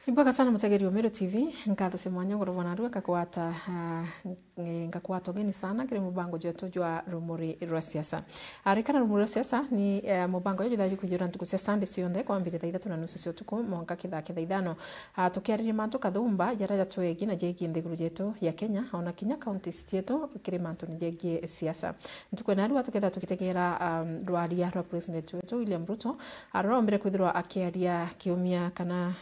Imbwaga sana mutegeri wa Meru TV nkatho se mwanya ngoro bwana rwa kakwata ngakwata geni sana kire mubango jetu jwa rumuri rwa siasa arikana rumuri rwa siasa ni mubango yeju thayu kujura ntuku cia Sunday cionthe kwambire thaitha tuna nusu cia tuku monka kithake ithano tukiariria mantu kathumba jara jatwegi na jegi nthiguru jetu ya Kenya ona kinya counties jetu kire mantu ni jegi siasa ntuku na rwa tuketha tukitegera rwaria rwa president wetu William Ruto arombere kwithirwa akiaria kiumia kana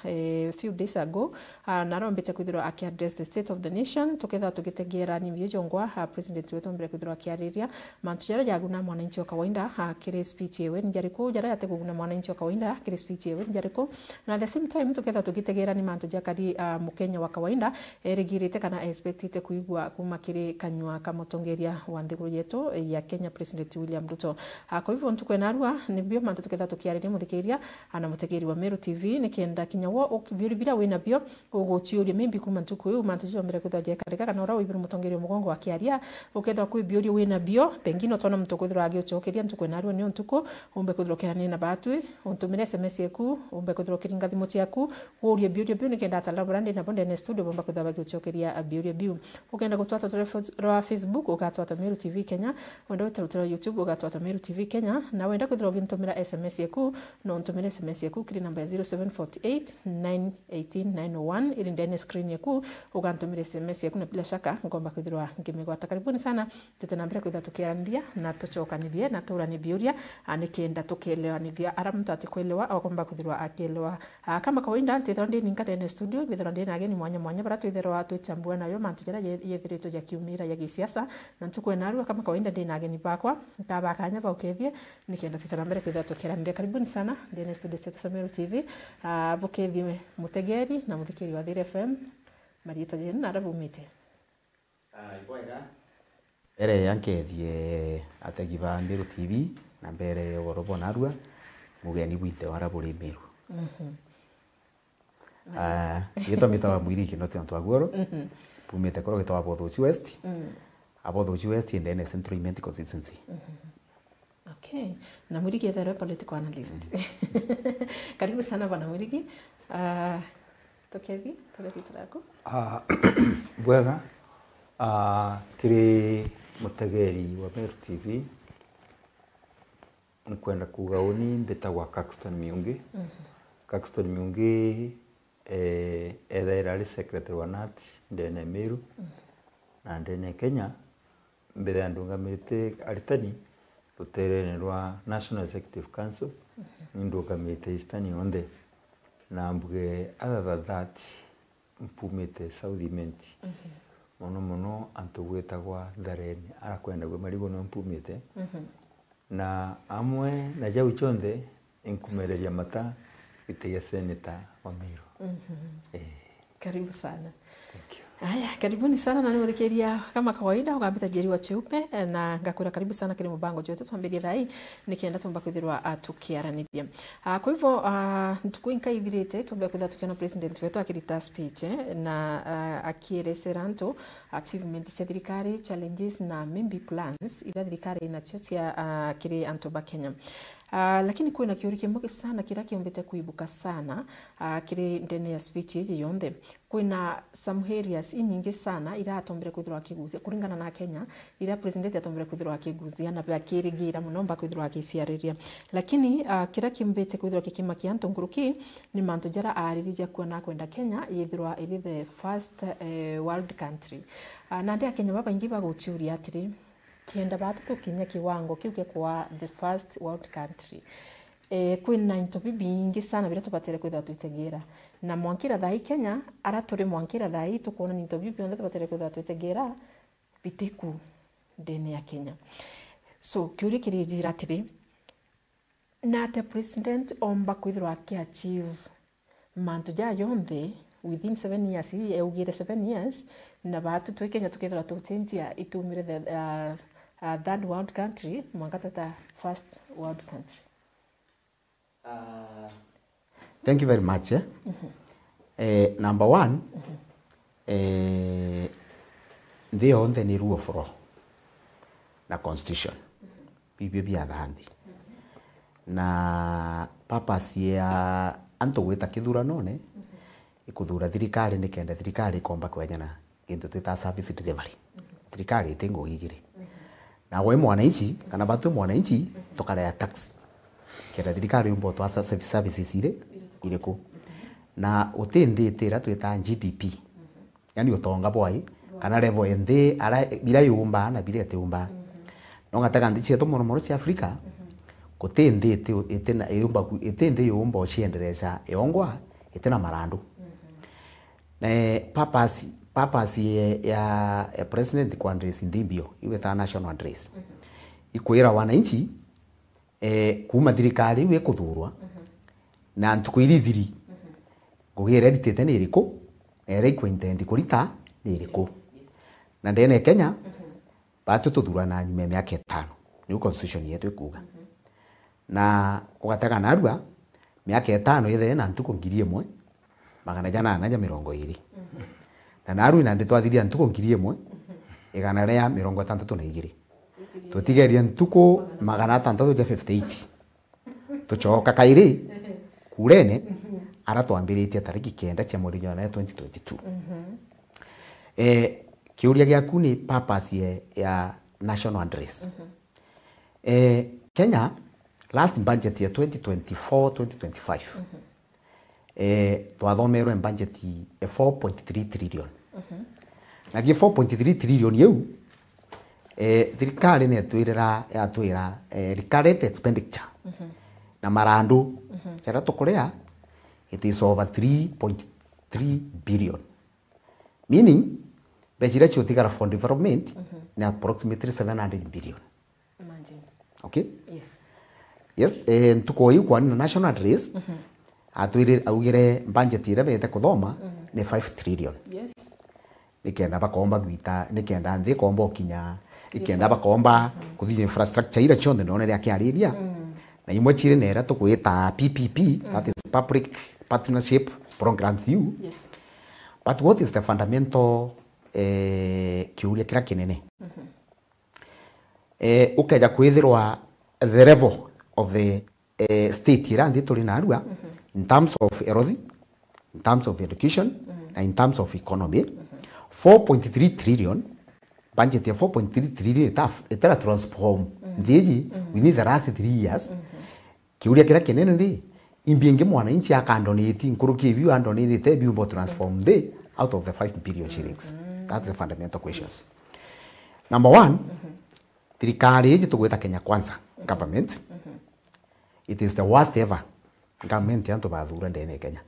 few days ago narombete kwithirwa akiaddress the state of the nation tuketha tugitegera ni bijongwa president wetu mbere kwithirwa akiariria mantu jara jaguna mwananchi wa kawaida kire speech yewe njariku jara yateguna mwananchi wa kawaida kire speech yewe njariku na at the same time tuketha tugitegera ni mantu jakari mukenya wa kawaida erigirite kana expectite kuigwa kuma kire kanywa kamutongeria wa nthiguru yetu ya Kenya president William Ruto kwa hivyo ntukwena nibio mantu tuketha tukiariria muthikiria ana mutegeri wa Meru TV nikienda kinyawo ukibiri bila wina bio ugochiuria maybe kuma ntuku yu mantu jo mbere kuthaje karika kana ora wibiri mutongerio mugongo wa kiaria ukethwa kwibioria wina bio pengine utona mtu kuthira agiochokeria ntukwena ni ntuku umbe kuthirokera ni na batwi untumire SMS yaku umbe kuthirokera ngathimo ciaku urie bioria bio nikenda atala brand na bonde ne studio bomba kuthaba giochokeria bioria bio ukenda gutwata twa Facebook ugatwata Meru TV Kenya wenda gutwata YouTube ugatwata Meru TV Kenya na wenda kuthira gintumira SMS yaku no untumire SMS yaku kiri namba ya 0748 918 ili ndani screen yaku ugantumire SMS yaku na bila shaka ngomba kwithirwa ngimigwata karibuni sana tutanambira kwitha tukiarandia na tuchokanirie na turani biuria anikienda tukielewanithia ara mtu atikwelewa au kwamba kwithirwa akielewa kama kawaida tithira ndi ninka ndani studio kwithirwa ndi nageni mwanya bara twithirwa twechambua nayo mantu jara yethirito ya kiumira ya gisiasa na tukwena arua kama kawaida ndi nageni bakwa ndabakanya ba ukethie nikienda tutanambira kwitha tukiarandia karibuni sana ndani studio ya Meru TV bukethie mutegeri na muthikiri wa Thiri FM Marieta jeni na arabumite ikwega ere yankethie ategi ba Meru TV na mbere worobona arua mugeni bwite waraburi Meru gitomita wa mwiriki no tionto agoro pumite koro gitwa Bothuchi West Bothuchi West in the Central Imenti constituency. Okay. Na Mwirigi is a political analyst. Karibu sana bwana Mwirigi. Tokevi, tuko bwega. Kiri mutegeri wa Meru TV. Nkwenda kugaoni mbetagwa Caxton Miungi. Caxton Miungi era secretary wa NAT ndene Meru. Na ndene Kenya mbere andungamite aritani ruterene rwa National Executive Council ndungamite Eastern Yonde na mbuge other that mpumite South Imenti mono antugwetagwa Dareni arakwenda gwe marigo no mpumite na amwe na jau chonde inkumereria mata ite senator wa Meru. Karibu sana. Haya, karibuni sana na nimuthikiriria kama kawaida ugambita jeri wa cheupe na ngakwira karibu sana kile mubango jetu twambirie thai nikienda tumba kwithirwa tukiaraniria. Kwa hivyo ntukuinka ithirite tumbe kwitha tukiona president wetu akirita speech na akiereseranto achievement cia thirikari, challenges na maybe plans ila thirikari inacio cia kire antoba Kenya. Lakini kuna kiuri kimoja sana kira kiombete kuibuka sana kire ndene ya speech hii yonde kuna some areas nyingi sana ira atombere kwithirwa akiguzia kuringana na Kenya ira president atombere kwithirwa akiguzia na bya kirigira munomba kwithirwa akisiariria lakini kira kiombete kwithirwa kikimakia ntunguruki ni mantu jara aririja kuona kwenda Kenya yithirwa ili the first world country na ndia Kenya baba ingi bagutiuria atiri kienda batu kinya kiwango kiuke kwa the first world country kwina into bingi sana bila tupatere kwitha tuitegera na mwankira thai Kenya araturi mwankira thai tukuona ni into bibi onda tupatere kwitha tuitegera bitiku ndene ya Kenya so kiuri kirijira atiri na the president omba kwithirwa akiachieve mantu ja yonthe within 7 years eugire 7 years na batu tu Kenya tukethira tutintia itumire the third world country mwangata first world country. Thank you very much. Number one, they own the rule of law na constitution. Bibia bia thandi. Na purpose ya anto gwita kithurano ne ikuthura thirikari ni kenda thirikari ikomba kwenyana into twita service delivery thirikari itingo igire na we mwananchi kana batu mwananchi tukarea tax kenda thirikari umbo twa services ile ku na utinditira twita GDP yani utonga boy kana level ende ara bila yumba na bila teumba no ngataka ndiche to mono cia Afrika kutindite itena yumba ku itinde yumba ociendereza yongwa itena marandu na purpose ya president kwa address ndimbio iwe ta national address ikwira wananchi kuma thirikari iwe kuthurwa na ntukwiri thiri ngugire ritete ni iriku ere intend kurita ni iriku na ndene Kenya batu tuthura na nyume miaka 5 ni constitution yetu ikuga na ugataka narua miaka 5 yethe na ntuko ngiri imwe magana jana na 20 na naru ina nditwathiria ntuko ngiri imwe igana ria 62 tutigeria ntuko magana 658 tuchoka kairi kurene ara twambiritie tariki 9 cia mweri wa 2022 kiuria giaku ni purpose ya national address Kenya last budget ya 2024-2025 twathomerwe budget ya 4.3 trillion na gi 4.3 trillion yeu thirikari ni yatwira recurrent expenditure na marandu chara tukurea it is over 3.3 billion meaning bejira chotigara for development na approximately 700 billion Imagine. Okay Yes. Ntuko yu kwa ni national address atwire augire budget ire bete kuthoma ni 5 trillion. Yes. Nikenda bakomba gwita nikenda nthi komba okinya ikenda bakomba kuthia infrastructure ire chonde none ria kiariria na imwe chire nera tukwita PPP that is public partnership programs you. Yes. But what is the fundamental kiuria kira kinene ukeja kwithirwa the level of the state irandi turi narua in terms of health, in terms of education and in terms of economy 4.3 trillion budget ya 4.3 trillion itara transform ndiji within the last 3 years kiuria kira kinene ndi imbienge mwananchi akandoneti nkuruki biu andonete biu mbo transform the out of the 5 billion shillings. That's the fundamental questions. Number 1, thirikari hii tugweta Kenya Kwanza government. It is the worst ever government yanto bathura ndene Kenya.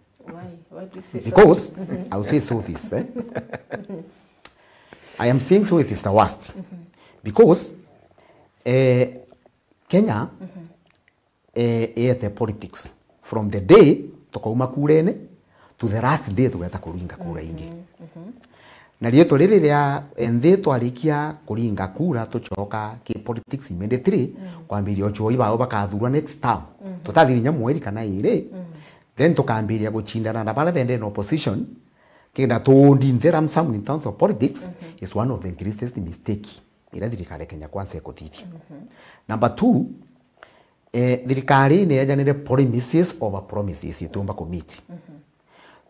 Why do you say Because I will say so this. I am saying so it is the worst. Because Kenya the politics from the day tukauma kurene to the last day tugeta kuringa kura ingi. Na rieto riri ria enthi twarikia kuringa kura tucoka ki politics immediately kwambiria ochoi bao bakathurwa next term tutathirinya mweri kana ire then tukambiria guchindana na bala bende in opposition kenda tundi nthera some in terms of politics is one of the greatest mistake ira thirikari Kenya Kwanza ikuthithia. Number 2, thirikari ni yajanire promises over promises itumba commit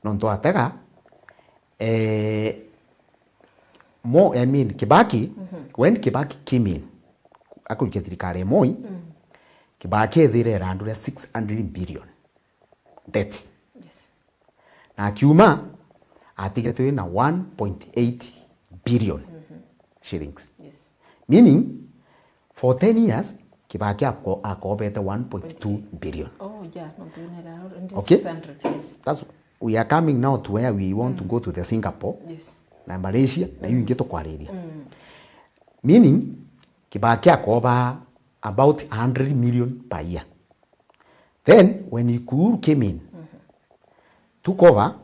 nonto atega more, I mean, Kibaki, when Kibaki came in, I could get the Moi, Kibaki there around 600 billion debt. Yes. Now, Kuma, I think it's 1.8 billion shillings. Yes. Meaning, for 10 years, Kibaki accommodated 1.2 billion. Oh, yeah, not doing it around Okay. 600. Yes. That's, we are coming now to where we want to go to the Singapore. Yes. Na Malaysia na hiyo ingeto kwariria meaning Kibaki akoba about 100 million per year. Then when Ikuru came in took over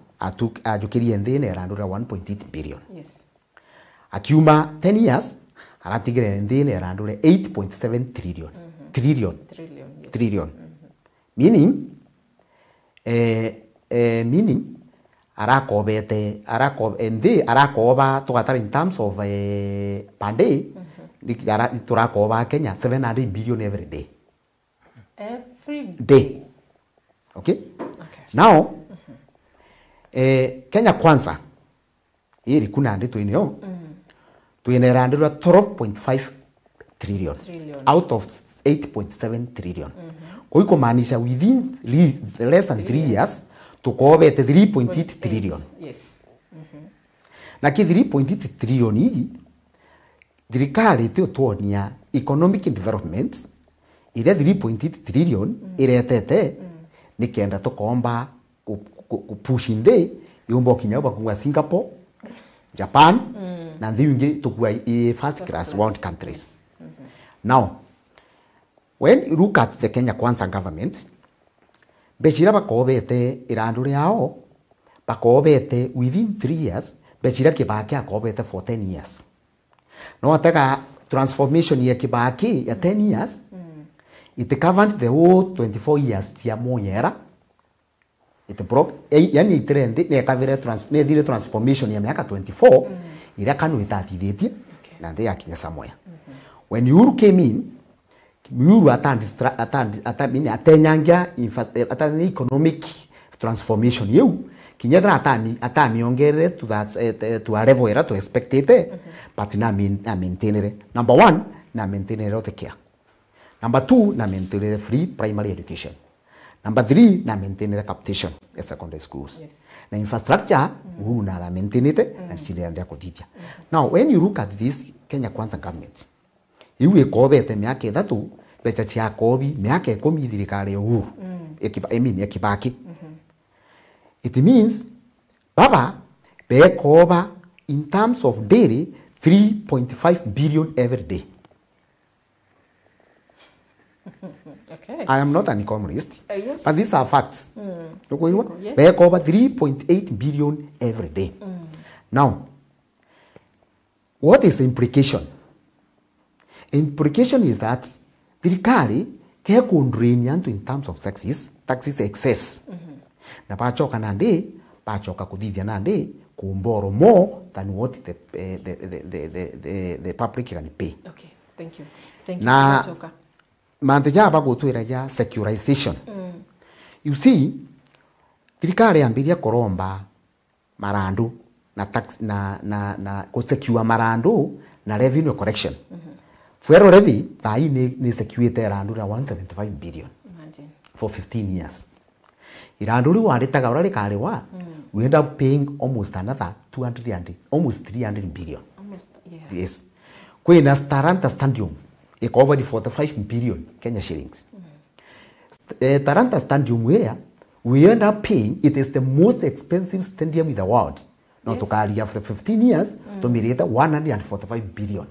ajukirie ndene around 1.8 billion. Yes. Akiuma 10 years aratigire ndene around 8.7 trillion Trillion. Yes. trillion meaning meaning arakoba tugatara in terms of per day turakoba Kenya 700 billion every day. Every Day. Okay? Okay. Now Kenya Kwanza iri kuna ndi twinio twinera 12.5 trillion out of 8.7 trillion. Kwa hiyo kumaanisha within less than 3 years tukobete 3.8 trillion. Yes. Na ki 3.8 trillion hii thirikari tio tuonia economic development ile 3.8 trillion iretete ni kenda tukomba push inde yombo kinyaba kwa Singapore, Japan na ndingi tukua first class world countries. Now when you look at the Kenya Kwanza government, bechira bakobete irandure yao bakobete within 3 years, bechira Kibaki akobete for 10 years. No ataka transformation ya Kibaki ya 10 years, it covered the whole 24 years ya Monyera. It broke, yani itrende ne kavire dire transformation ya miaka 24 ira kanu itatithiti na ndi yakinya samoya. When you came in, Muru atenyangia economic transformation you kinyedra atami ongere to that to a level era to expect it, but na maintain it. Number 1, na maintain health care. Number 2, na maintain free primary education. Number 3, na maintain capitation at secondary schools. Yes. Na infrastructure na maintain it and children ndia kutija. Now when you look at this Kenya Kwanza government, iwe kobete miaka 3 becha cia kobi miaka 10 thirikari Uhuru ya Kibaki. It means baba be koba in terms of daily 3.5 billion every day. Okay. I am not an economist, yes. but these are facts. Yes. Be koba 3.8 billion every day. Now, what is the implication? Implication is that thirikari ke kundrinya in terms of taxes excess. Na pachoka nande pachoka kudithia nande kumboro more than what the public can pay. Okay, thank you. Thank you. Na manteja bagutwira ya securitization. You see, thirikari ambiria koromba marandu na tax na secure marandu na revenue collection. Fuero levy tai ni security around 175 billion. Imagine. For 15 years. Irandu ri waritaga urari kare wa we end up paying almost another 300 billion. Almost, yeah. Yes. Kwina Taranta Stadium it covered 45 billion Kenya shillings. Taranta Stadium where we end up paying, it is the most expensive stadium in the world. Not to carry after 15 years to meet 145 billion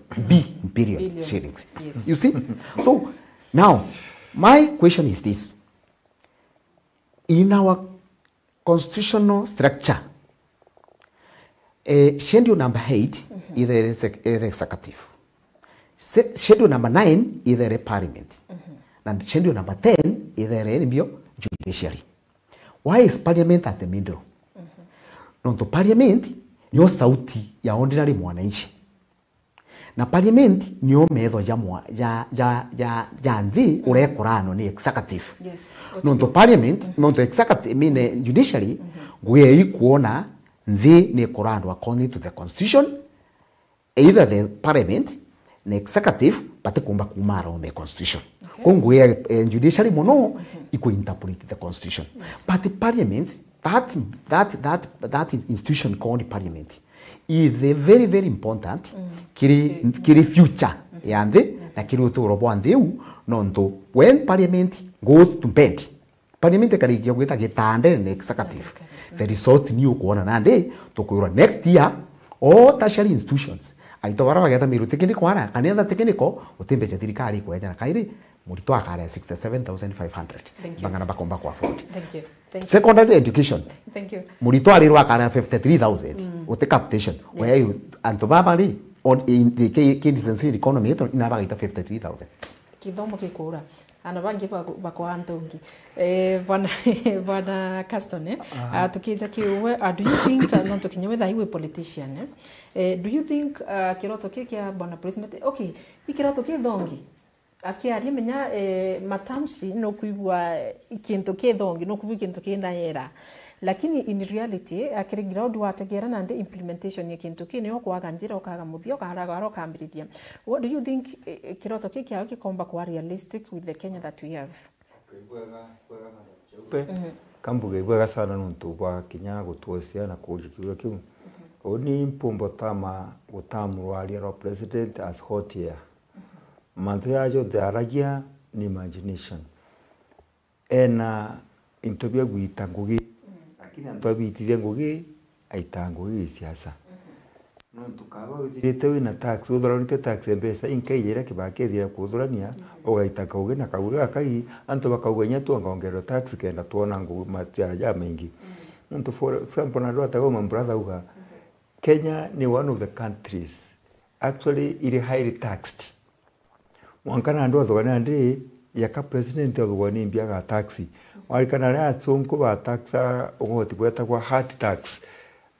billion shillings. Yes. You see? So now my question is this. In our constitutional structure, schedule number 8 is the executive. Schedule number 9 is the parliament. And schedule number 10 is the judiciary. Why is parliament at the middle? Nonto parliament nyo sauti ya ordinary mwananchi. Na parliament nyo metho ya nthi urekorano ni executive. Yes. Nonto parliament, nonto executive mean judiciary gwe ikuona nthi ni korano according to the constitution, either the parliament na executive pate kumba kumara on the constitution. Kongwe judiciary mono iko interpret the constitution. But the parliament, that institution called parliament is very very important kiri future yande na kiri utoro bwandeu nonto when parliament goes to bed, parliament kari yogeta getande na executive the results new kuona nande to next year all tertiary institutions aitobara bageta miru technical kwana kanenda technical utembeje thirikari kwejana kairi murito akare 67,500 bangana bakomba kwa afford. Thank you. Thank you. Secondary education. Thank you. Murito aliro akare 53,000 ute capitation where you antobabali on in the kids economy inabaga 53,000 kithomo kikura ana bangi bakwa antongi bwana Caston tukija kiwe do you think not tukinyewe that you a politician do you think kiroto kia bwana president okay ikiroto kia dhongi akiaria menya matamshi no kuigwa kintu kithongi no kuigwa kintu kina yera lakini in reality akiri ground wategera na ndi implementation ya kintu kini yo kwaga njira ukaga muthio kaharaga ukambiriria. What do you think kiroto kiki yao kikomba kwa realistic with the Kenya that we have? Kambuge ibwega sana nuntu bwa kinya gutuosia na kujikiura kiu oni mpumbo tama gutamurwaria ro president as hot air mantu yajo de aragia ni imagination ena intobia gwita ngugi lakini antu abitithia ngugi aita ngugi siasa nuntu kaba uthirite wina tax uthoranite tax mbesa inkaijira kibakethira kuthurania ugaita kauge na kauge akai antu bakaugenya tu ngongero tax kenda tuona ngugi matiaja maingi nuntu for example na ndo atagoma brother uga Kenya ni one of the countries actually it is highly taxed. Mwankana ndo thogana ndi yaka president athogani mbiaga taxi. Walikana ria sonko ba taxa ugoti bweta kwa hard tax.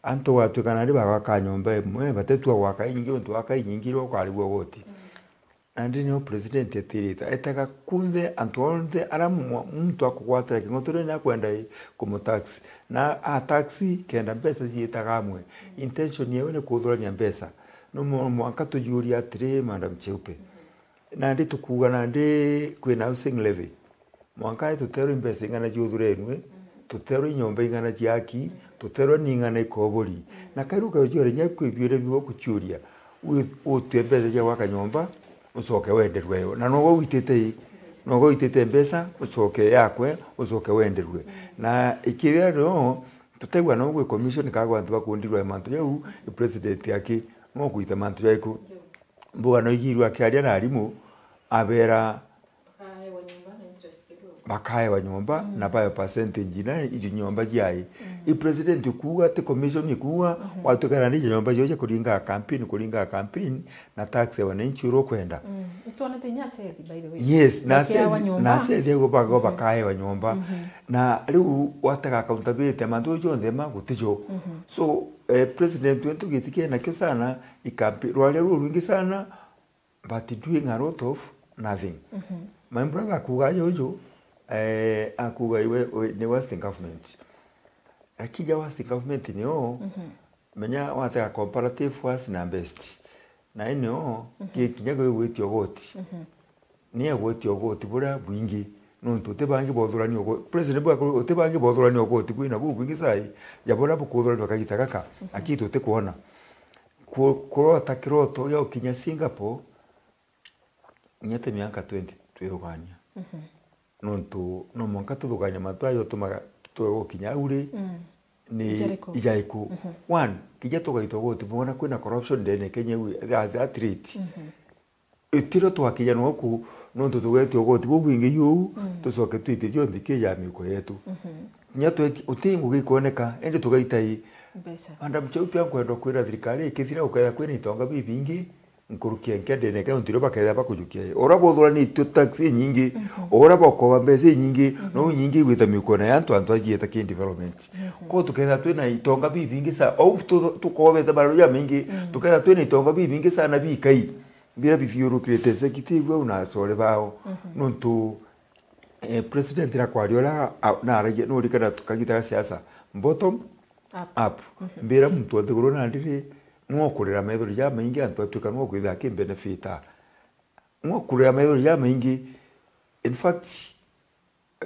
Anto watu kana ndi bagaka nyomba mwe batetu gwaka nyingi untu waka nyingi ro kwali goti. Andi no president etirita etaka kunze antonde aramu mtu akukwatira kingotore na kwenda ku tax na a taxi kenda pesa zitagamwe intention yewe ne kuthurania pesa no mwaka tujuria atire madam Cheupe na ndi tukuga na ndi kwina housing levy mwaka tutero pesa ingana juthurenwe tutero nyomba ingana jiaki tutero ningana ikobori na kairuka ujore nyakwibire biwo kuchuria utwe pesa ya waka nyomba usoke wenderwe na no witete mbesa usoke yakwe usoke wenderwe na ikiria no tutegwa no gwe commission kagwa antu bakundirwa mantu yau president yake no kuita mantu yaiku mbuga no igirwa akiaria na arimu abera bakae wa nyomba na bayo percentage na iju nyomba jai i president kuwa te commission ikuwa watu kana ni nyomba joje kuringa campaign na tax ya wananchi ro kwenda tuone tenya chethi by the way yes na sethi go bakae wa nyomba na riu wataga accountability mandu jonde magutijo so president wetu gitike na kyo sana ikampi rwale rwingi sana but doing a lot of nothing my brother kuga jojo akuga iwe ni Western government akija Western government ni menya wataka comparative was na best na ino kinyaga wetio goti ni agwetio goti bura bwingi nuntu tebangi bothurani ogo president bwa tebangi bothurani ogo tibwina bwingi sai jabora bukuthurani bakagita kaka akitu tekuona kurota kiroto ya kinya Singapore nyete miaka 20 twirugania nuntu no monka tuthuganya matwayo tumaga tugo kinya uri ni ijaiku one kija tugaito goti bona kwina corruption ndene Kenya that rate itiro twakija noku nuntu tugetio goti bwingi yu tusoke twite yondi kija miko yetu nyato utingu gikuoneka ende tugaita i mbesa Madam Cheupe ankwenda kwira thirikari ikithira ukaya kwina itonga bibingi nkurukia nkende neka untiro bakaya bakujukia ora bothurani tu taxi nyingi ora bokoba mbese nyingi no nyingi gwita mikona yantu antu ajieta ki development ko tukenda twina itonga bibingi sa au tukobe ta baro ya mingi tukenda twina itonga bibingi sana bikai bira bifiuru create executive una sole bao nuntu president ra kwariola na araje no rikana tukagita siasa bottom up bira mtu athuguru na ndire ngokurira methori ya maingi antu atuka no kwitha ki benefita ngokurira methori ya maingi in fact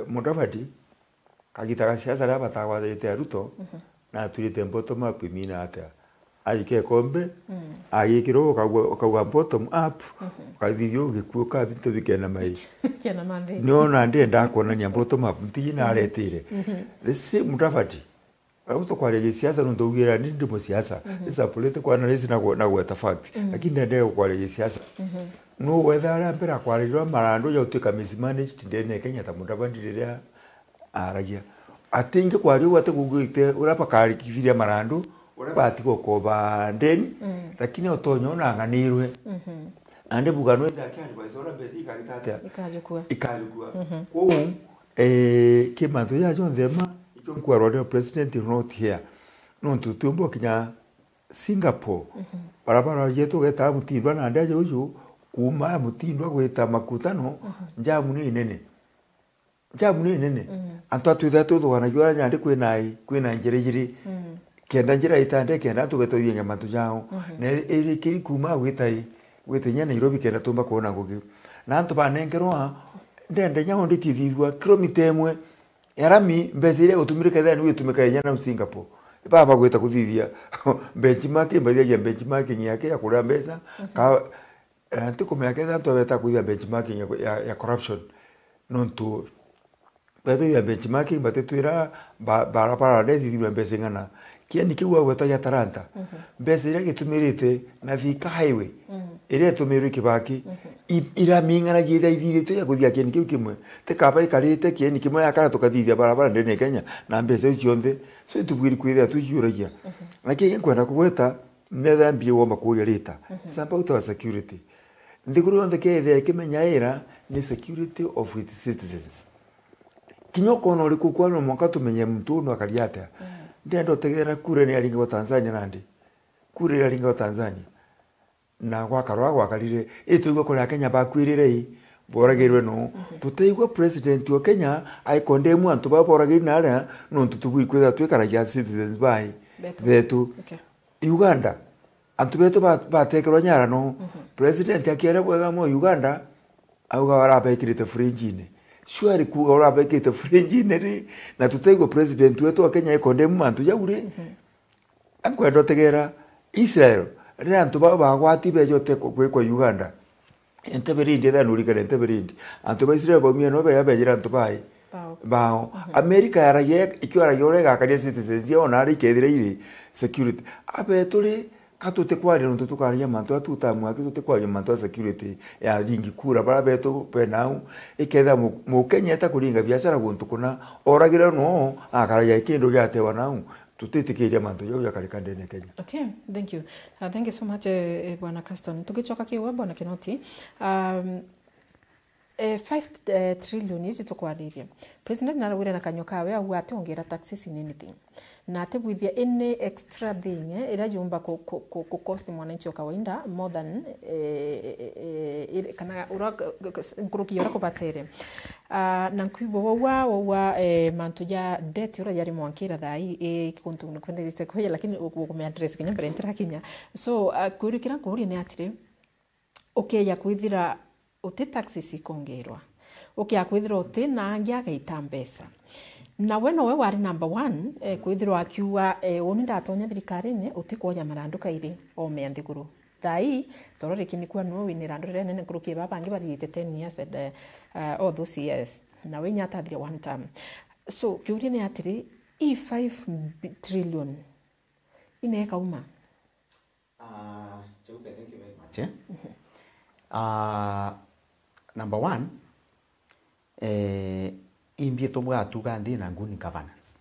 Mudavadi kagita siasa ra batagwa de Ruto na turite bottom up mina ata ayike kombe ayikiro kagwa bottom up kathithio gikuka bintu bikena mai kena mande no na ndenda kuonania bottom up ntina aretire this Mudavadi auto kwale siasa ndo ndogira ndi ndimo siasa isa political analysis na gweta fact lakini ndende kwale siasa no wethara mpera kwale ro marando ya utuka mismanaged ndene Kenya ta Mudavadi ria aragia atinge kwali wate gugite urapa kali kiviria marando urapa atiko koba ndeni lakini otonyo na nganirwe ande bugano ya kyali kwa sora besi ikagitata ikajukua ko kimanzo ya jonzema kwa roho president not here no tutumbo kinya Singapore barabara yetu geta mutindwa na ndaje uju kuma mutindo gwita makutano jamu ni nene antu atwitha tuthugana gyora nyandi kwina njira igiri kenda njira itande kenda tugetothia nyama tujao na iri kiri kuma gwita nya Nairobi kenda tumba kuona ngugi na antu banengerwa ndende nyawo nditithithwa kilomita imwe yarami mbesa iria gutumirika thani witumika yenya na Singapore baba gwita kuthithia benchmarking bathia benchmarking yake ya kuria mbesa ka antikumenya ketha antu beta kuthia benchmarking ya corruption nontu beto benchmarking batetwira barabara ndethithirwe mbesa ngana kiani kiwa gweta ya Taranta mbesa iria gitumirite na Thika highway iria tumirwe Kibaki ira mingana jitha ithithito ya kuthia kiani kiu kimwe tekaba ikarite kiani kimwe yakara tukathithia barabara ndene Kenya na mbesa icio nthe so tubwiri kwithia tujuragia lakini kwenda kugweta metha mbie womba kuria rita samba utawa security ndiguru yonthe kethe kimenya ira ni security of its citizens kinyoko no riku kwa no mwaka tumenye mtu no akariata ndendo tegera kure ni alinga wa Tanzania nandi kure alinga wa Tanzania na gwakarwa gwakarire ituigwa kuri Kenya bakwirire boragirwe no tuteigwa president wa Kenya ai condemn antu baboragire na ara no tutugwi kwetha twikaragia citizens bai betu Uganda antu betu batekerwa nyara no president akiera bwega mo Uganda auga warabekirite fringe-ine shwari kuga warabekirite fringe-ine ri na tuteigwa president wetu wa Kenya condemn antu yaure akwenda tegera Israel ri antu bagwati bejote kwa Uganda enteberindi tha nurikana enteberindi antu ba Israel baumia no bejira antu bai bao America yaraye ikiora yore gakaria citizens yona ari kethireire security abeturi katute kwari no tukaria mantu atutamu akitute kwari mantu security ya ringi kura bara betu penau iketha mukenya kuringa biashara guntu kuna oragira no akaraye kindu gyatewa nau tutitikiria mantu yo yakarika ndene Kenya. Okay, thank you. Thank you so much Bwana Caston. Tukichoka kiwa Bwana Kinoti. 5 trillion hizi tukwariria. President narawira na kanyoka we au atongera taxes in anything. Na atebwithia any extra thing ira jumba ku cost mwananchi wa kawaida more than kana ura nkuruki ura kubatere. Na nkwibo wa mantu ya debt ura yari mwankira thai kuntu kwenda liste kwa lakini ukume address Kenya mbere ntira Kenya. So kurikira kuri ni atire okay ya kwithira uti taxes ikongerwa okay akwithira uti na angia gaita mbesa na weno we wari number 1 kwithirwa akiwa woni ndatonya thirikari-ini uti koja maranduka iri o meandikuru thai tororikini kwa no wini randurire nene kurukie baba angi bari 10 years and all those years na we nyata thire one time so kiuri ni atiri 5 trillion ineka uma Cheupe, thank you very much. Number 1, imbie tomwa tugandi na nguni governance.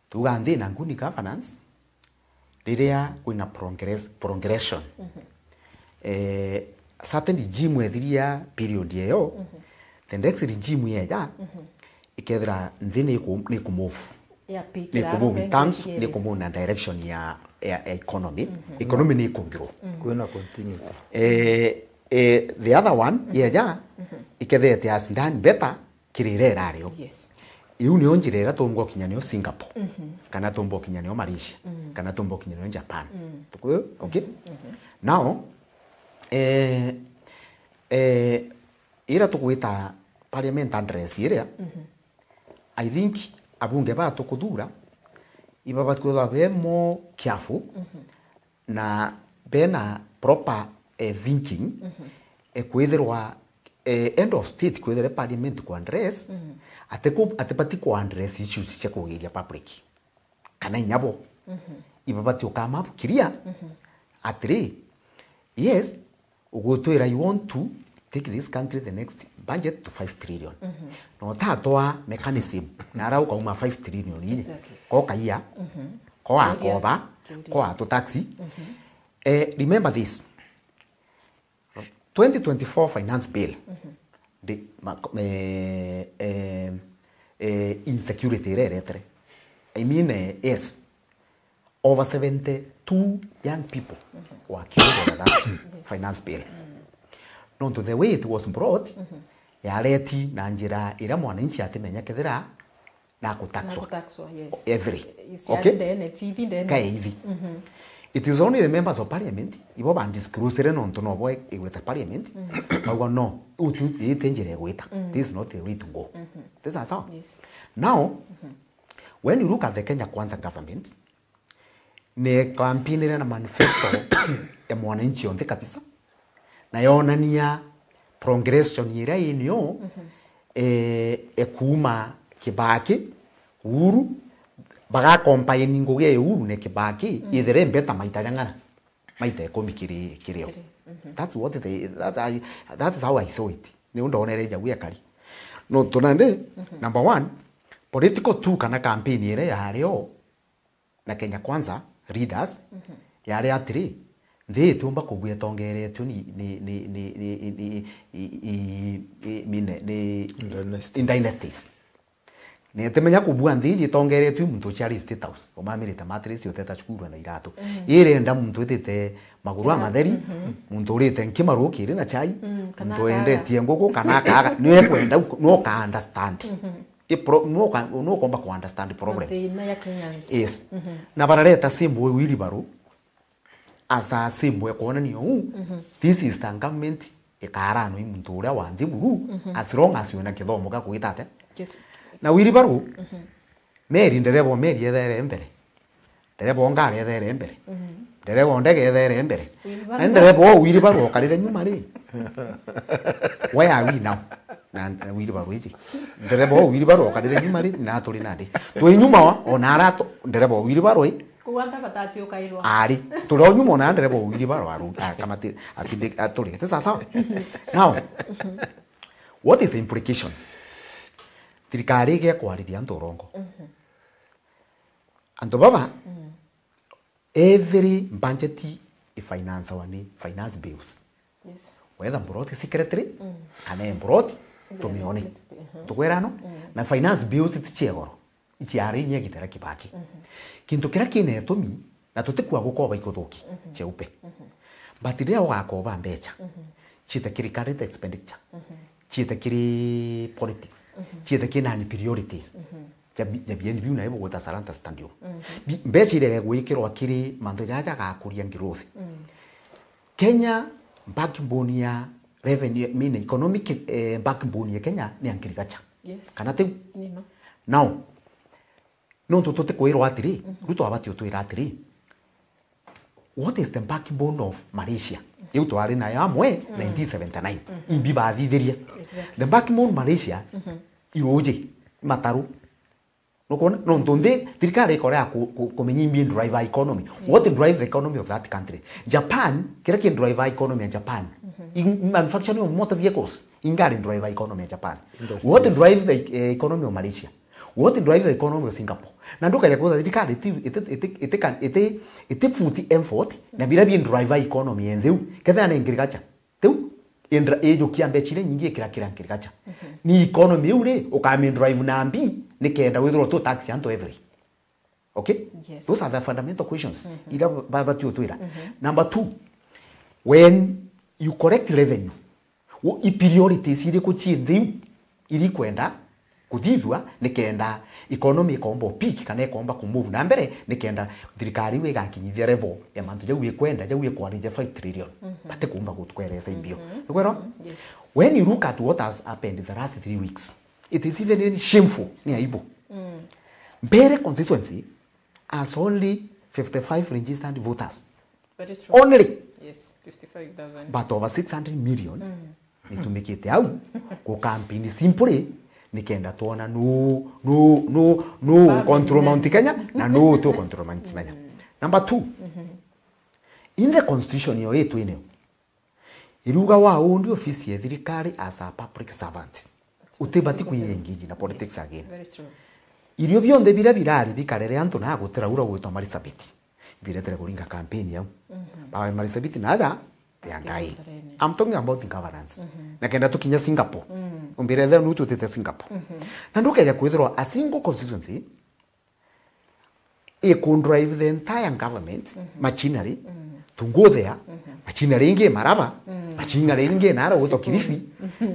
Tugandi na nguni governance, lirea kuna progression. Certain regime wethiria period yeyo, the next regime yeja, ikethira nthini ni kumove. Ni kumove in terms, ni kumove na direction ya economy. Economy ni kungiro. Kuna continue. The other one, yeja, ikethete as done better, kirire rario. Yes. Iu ni onjirera tombo kinyanio Singapore. Kana tombo kinyanio Malaysia. Kana tombo kinyanio Japan. Tukuyo, okay? Now, ira tukuita parliament address area. I think abunge ba tukudura iba batkuwa be more careful na bena proper thinking kwithirwa end of state kwithire parliament ku address atepati ku address issues cia kugiria public kana inyabo ibabati ukama kiria atri yes ugutwira you want to take this country the next budget to 5 trillion no tatoa mechanism na rau kauma 5 trillion ni ko kaia ko akoba ko atu taxi remember this 2024 finance bill the insecurity rate I mean yes over 72 young people were killed by that finance bill no to the way it was brought yareti na njira ira mwananchi atemenya kethira na kutaxwa yes. every Okay. Kai hivi. It is only the members of parliament ibo ban disclose no to no boy with the parliament. But no, utu itenjere gwita. This is not the way to go. This is how. Yes. Now, when you look at the Kenya Kwanza government, ne campaign na manifesto ya mwananchi onde kabisa. Na yonania progression ira inyo kuuma Kibaki Uhuru baga campaign nguge Uhuru ne Kibaki ithere mbeta maita jangana maita ekomi kirio. That's what that is how I saw it. Ni ndo onere jagu yakari. No tonande number 1 political two kana campaign ire yario na Kenya Kwanza leaders yare atiri they tumba kubwe tongere tu ni dynasties ne temenya kubwa ndiji tongere tu muntu chari state house omamirita matrix yoteta chukuru na irato ire nda muntu etete maguru amatheri muntu urite nkimaru kire na chai muntu endetie ngoko kana kaga ni kwenda no ka understand no komba ku understand problem yes na barareta simbo wili baru asa simbo ekona niyo this is the government ekarano muntu ura wandi buru as long as yona kithomo ga kuitate na wili baru meri nderebo meri ethere mbere nderebo ngare ethere mbere nderebo ndege ethere mbere na nderebo wili baru okarire nyuma ri where are we now na wili baru ici nderebo wili baru okarire nyuma ri na turi nandi twi nyuma ona arato nderebo wili baru kuwanda batati ukairwa ari turi nyuma ona nderebo wili baru aru kamati aturi this is how now what is the implication thirikari ge kwariria ntorongo anto baba every budget finance bills yes whether brought secretary kana brought tumione tukwerano na finance bills tichegoro ichiari nye gitera Kibaki kintu kira kine tumi na tutikwa gukoba ikothoki cheupe but leo gakoba mbecha chita kiri current expenditure chita kiri politics chita kiri nani priorities jabieni biu na ebo gota Saranta Stadium mbecha ile gwikirwa kiri mando jaja gakuria growth Kenya backbone ya revenue mean economic backbone ya Kenya ni agriculture yes kana te nino now no totote kwiro atiri ruto abati otwira atiri what is the backbone of Malaysia you to are na yamwe 1979 imbi bathithiria the backbone Malaysia iroje mataru no kona no ndonde thirikari korea kumenya imbi driver economy what drive the economy of that country Japan kira kin driver economy in Japan in manufacturing of motor vehicles ingari driver economy in Japan what drive the economy of Malaysia what drives the economy of Singapore na nduka ya kuza thirikari ite futi effort na bila bien driver economy endeu ketha na agriculture teu indra ejo kiambe chile nyingi kira agriculture ni economy ure ukami drive na mbi ni kenda withdraw to tax anto every okay yes those are the fundamental questions ila baba tu twira number 2 when you collect revenue i priorities ili kuchindhiu ili kwenda kuthithwa nikenda economy kombo peak kana komba kumove na mbere nikenda thirikari we gakinyithia level ya mantu jawie kwenda jawie kwarija 5 trillion bate kumba gutweresa imbio kwero yes when you look at what has happened in the last 3 weeks it is even shameful ni aibu Mbere constituency has only 55 registered voters very true only yes 55,000 but over 600 million nitumikite au ku campaign simply nikenda tuona no control Mount Kenya na no to control Mount Kenya number 2 in the constitution yo yetu ine iruga wa undi office ya thirikari as a public servant utibati kuyengeji na politics again very true irio bionde birari bikarere antu na gutera ura gwitwa Marisabit biretere kuringa campaign yao ba Marisabit naja yandai I'm talking about the governance na kenda tukinya Singapore umbire there nutu tete Singapore na nduka ya kwithirwa a single constituency it could drive the entire government machinery to go there machinery ingi maraba chinga ringe na ro to Kilifi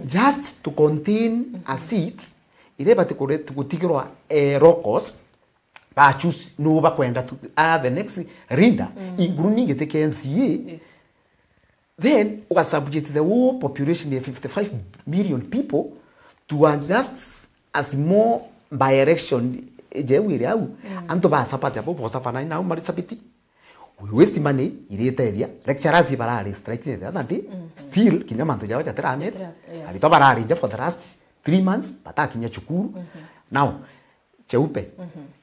just to contain a seat ile bati kutigirwa rocos ba choose no ba kwenda to the next rinda inguruni ngete KMCA. Yes. Then we subject the whole population of 55 million people to adjust as more by election je wiri au anto ba sapati apo po safana na umari sapiti we waste money ireteria lecturers barari strike the other day still kinyamanto jawa jatera amet alito barari je for the last 3 months bata kinya chukuru now cheupe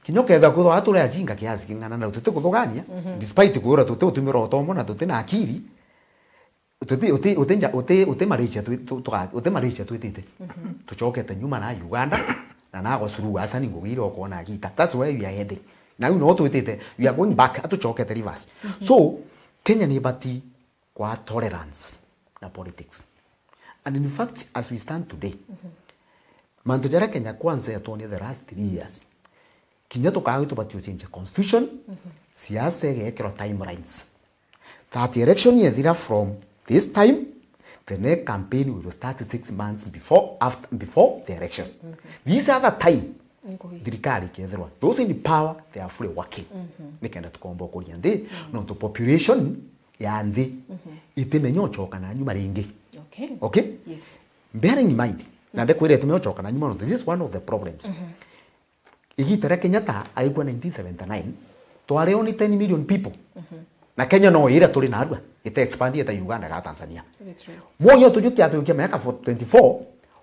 kinyoke da kudo atule ajinga kiasi kingana na tutete kudogania despite kuora tutete utumiro tomo na tutete na akiri uti marisha tuitite tuchokete nyuma na Uganda na nago suru asani ngogire okona gita. That's where we are heading now. No tuitite, we are going back atuchokete reverse. So Kenya ni bati kwa tolerance na politics, and in fact as we stand today manto jara Kenya kwanza yatoni the last 3 years kinya tokawe to bati change constitution siasa yekero timelines that election yethira from this time. The next campaign will start 6 months before the election. These are the time. Dirikari kethirwa. Those in power, they are fully working. Nikenda tukombo kuri ande no to population ya ande itemenyo choka na nyuma ringi. Okay. Okay? Yes. Bearing in mind, na ndekwire itemenyo choka na nyuma no. This is one of the problems. Igitara Kenyatta aigwa 1979 twari only 10 million people. Na Kenya no ira tuli narua ite expandi ta Uganda ga Tanzania. Monyo tujukia miaka 24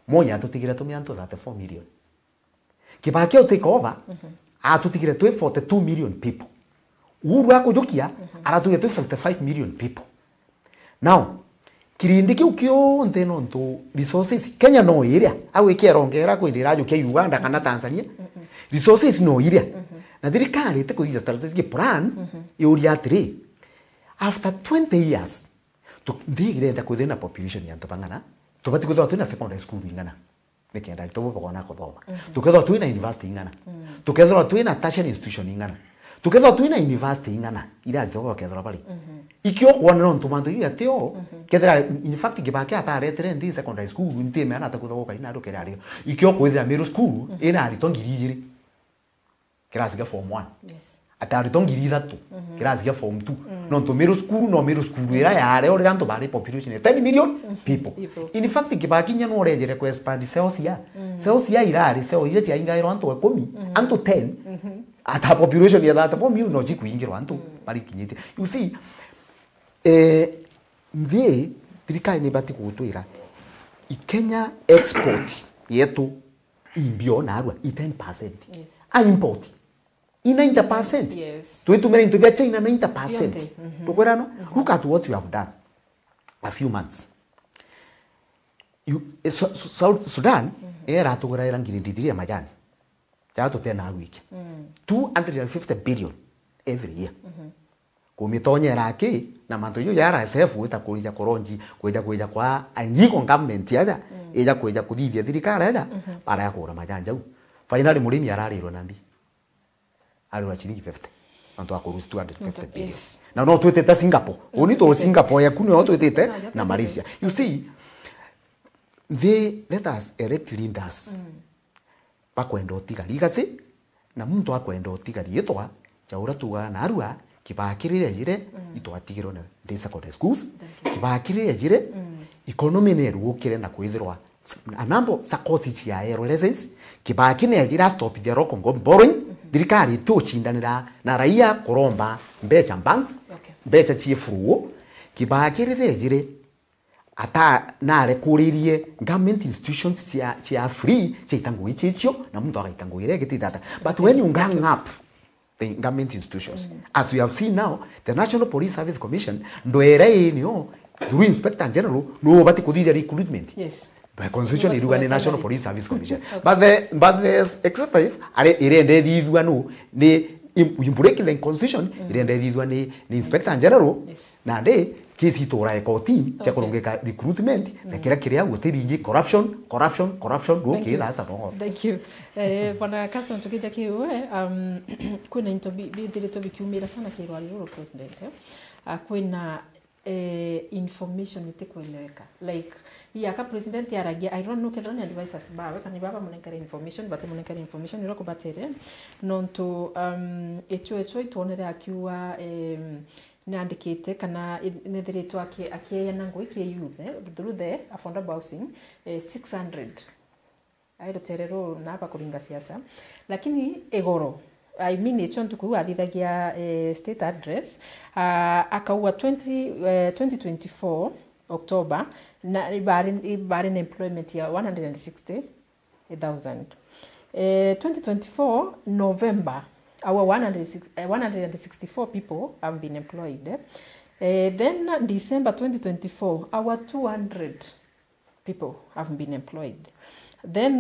monya tutigira tumianto 34 million. Kibaki take over atutigira 42 million people. Uru akujukia aratugira 55 million people. Now kirindi kiu kio nteno nto resources Kenya no ira awe kierongera ko indira jukia Uganda kana Tanzania. Resources no ira. Na dirikari te kuiza strategic plan yuri atri. After 20 years, ndigirenda kuthina population ya ntobangana, tubati kuthwa twina secondary school ingana. Nikenda tobo pokona kuthoma. Tukethwa twina university ingana. Tukethwa twina tertiary institution ingana. Tukethwa twina university ingana. Ira tobo kethwa bali. Ikyo kuona no ntumanto yu ateo. Kethra in fact gibake ataretere ndi secondary school ntime ana takuthoka ina ro kerari. Ikyo kwithira middle school ina alitongirigiri. Kirasi ga form 1. Yes. Atari tongiri thatu kirasi gia form 2 no to middle school era yare ore ranto bari population 10 million people. In fact kibaki nya no rejere ko expand cells ya irari cells ya inga iro anto 10 anto 10 ata population ya data form you no jiku ingiro anto bari kinyite. You see mvie dirikari ni bati kutuira Kenya export yetu imbio na arwa 10%. Yes. A import in 90%. Yes. Tuitumira into bia China 90%. Tukwera no? Look at what you have done. A few months. South Sudan era tugura era ngirindidiri ya majani. Jato tena wiki. 250 billion every year. Kumitonya rake na manto yo yara SF wita kuija koronji kuija kwa aniko government yaja eja kuija kudithia thirikari yaja para ya kura majani jau. Finally murimi ararirwo nambi. Alwa chiringi 50 anto akorusi 250 billion. Na no tuetete Singapore. Oni to Singapore ya kuno tuetete na Malaysia. You see, they let us elect leaders. Bakwenda otigari igase na muntu akwenda otigari yetwa chaura tuga na arua kibakirire jire itwatigiro na secondary schools kibakirire jire economy ne ruokire na kwithirwa anambo sakosi ya adolescents kibakine jira stop the rock ngo borrowing dirikari to chindanira na raia kuromba mbecha banks mbecha chiefuruo kibakirire jire ata nare kuririe government institutions chia free chitangu ichicho na mtu akaitangu ile gititata. But when you gang up the government institutions, as we have seen now, the National Police Service Commission ndoere inyo through Inspector General no bati kudira recruitment. Yes. By constitution is the National Police Service Commission. Okay. But the executive are irende didwa no ni break the constitution irende didwa ni Inspector General. Yes. Na de kesi tora eko team cha kurongeka recruitment na kila kiria gutibingi corruption okay, that's all. Thank you. Bwana Caston tukija kiwe kuna into bi dire to bikiumira sana kirwa lolo president. Kwina information itakueleweka like yaka president yaragia I don't know kedani advisors bawe kani baba munekere information but munekere information yoro kubatere nonto echo ituonere akiwa nandikite kana nethiritwo akiyana ngwiki youth through the affordable housing 600 airoterero naba kuringa siasa lakini egoro I mean echo ntuku athithagia state address akaua 2024 October na ibari employment ya 160,000 2024 November our 164 people have been employed then December 2024 our 200 people have been employed. Then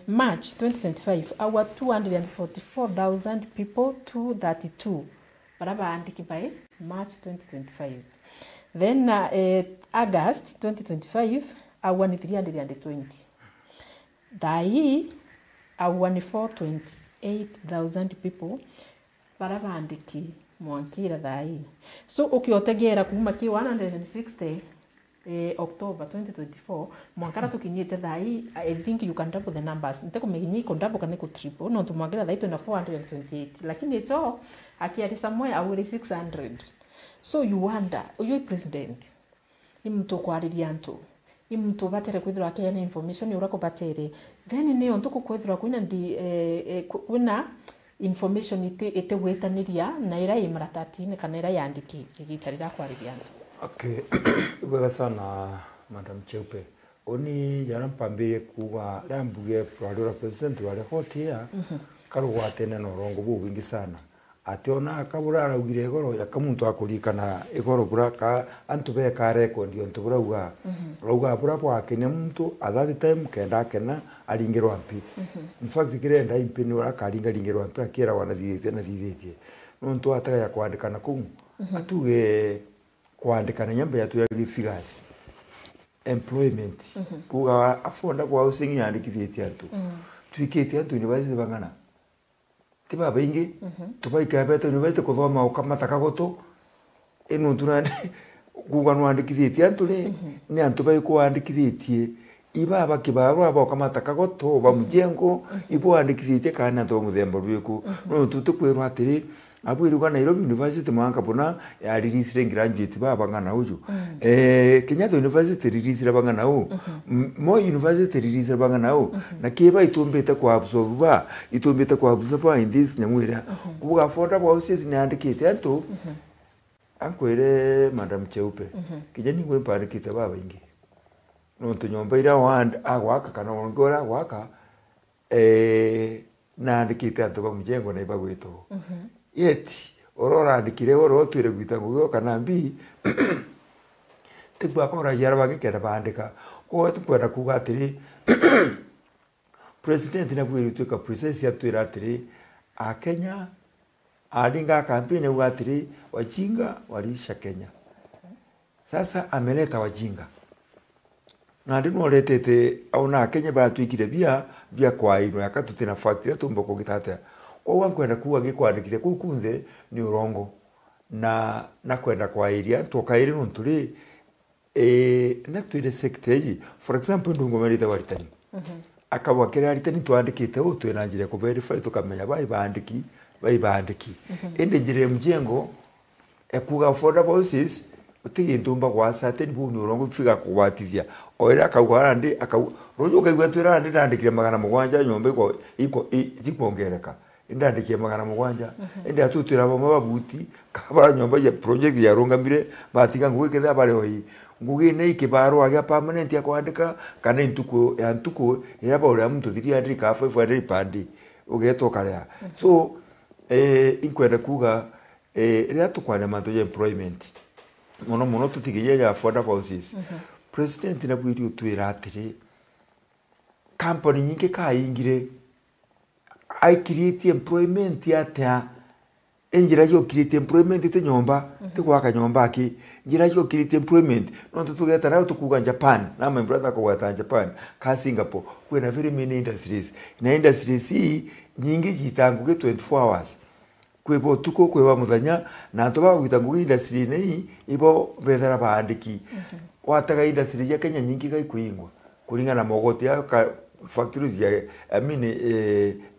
March 2025, our 244,000 people, 232. Baraba andiki by March 2025. Then August 2025, our 320. Dai, our 428,000 people. Baraba andiki mwankira dai. So ukiotegera kuma ki 160. October 2024 mwakara tukinyite thai I think you can double the numbers niteko meginyi ko double kana ko triple no tumwagira thai na 428 lakini echo akiari somewhere awuri 600 so you wonder uyo president imto kwariria antu imto batere kwithira akenya information urako batere then ne onto kwithira kwina ndi kwina information ite wetaniria na ira imaratatine kana ira yandiki gitarira kwariria antu. Okay, wega sana Madam Cheupe. Oni jana mpambire kuwa rambuge pradora president wale hotia karuwa tena no rongo bu wingi sana. Ationa akabura arugire goro yakamuntu akurikana igoro buraka antu be ka record onto burauga. Rauga burapo akene muntu athati time kenda kena aringirwa mpi. In fact kirenda impini ora karinga ringirwa mpi akira wana thithite na thithite. Nonto ataka ya kwandikana ku atuge kuandikana nyamba ya tuya figures employment kuga afonda kwa housing yandikithite antu twikite antu university bangana tiba baingi tubaika beta university kuthoma ukamataka goto eno tunande kuga no andikithite antu le ni antu bai ku andikithite iba bakibaro aba ukamataka goto ba mujengo ibo andikithite kana to muthemba rwiku no tutukwirwa atiri abwiruga Nairobi University mwanga bona ya release graduate baba ngana uju Kenyatta University release bangana u Moi University release bangana u na kiba itumbete kwa absorba itumbete kwa absorba in this nyamwira kuga fonda kwa usizi ni andikite antu ankwere Madam Cheupe kijani ngwe parikite baba ingi no tunyomba ira wand agwaka kana ngora waka na andikite antu ba mujengo na iba gweto yeti orora andikire oro twire gwita ngugo kana mbi tikwa kora yaraba gikera bandika ko tukwenda kuga atiri president na bwiru tuka process ya twira atiri a Kenya alinga campaign ya atiri wajinga walisha Kenya sasa ameleta wajinga na ndino letete auna Kenya ba twikire bia kwa ino yakatutina factory tumboko gitata kwa wankwenda kuwa gikwandikire kukunze ni urongo na kwenda kwa area tokaire nunturi na twire sector for example ndungo merita waritani akabwa kire aritani twandikite utwe na njire ku verify tukamenya bai bandiki ende njire mjengo ekuga affordable houses utigi ndumba kwa certain bu ni urongo fika kubatithia oira akagwa ndi akarojo kaigwa twira ndi ndandikire magana mugwanja nyombe ko iko ikongereka indandikie magana mugwanja ende atutira bamwe babuti kabara nyomba ya project ya rongamire batiga ngwiketha bare oi ngugi ne ikibaro agya permanent ya kwandika kana ntuko yaba uri mtu thiri andika afa ifare pandi ugetoka ria so inkwenda kuga ria tukwana manto ya employment mono tutigiye ya affordable houses president na bwiri utwira atiri company nyingi kaingire I create employment atia enjira yo create employment te nyomba te kwaka nyomba ki njira yo create employment no tutugeta nayo tukuga Japan na my brother ko wata Japan ka Singapore kwena very many industries na industries nyingi jitanguke 24 hours kwibo tuko kwiba muthanya na antu bagwita ngugi industry nei ibo bethera baandiki wataga industry ya Kenya nyingi gai kuingwa kuringana mogoti ya factories ya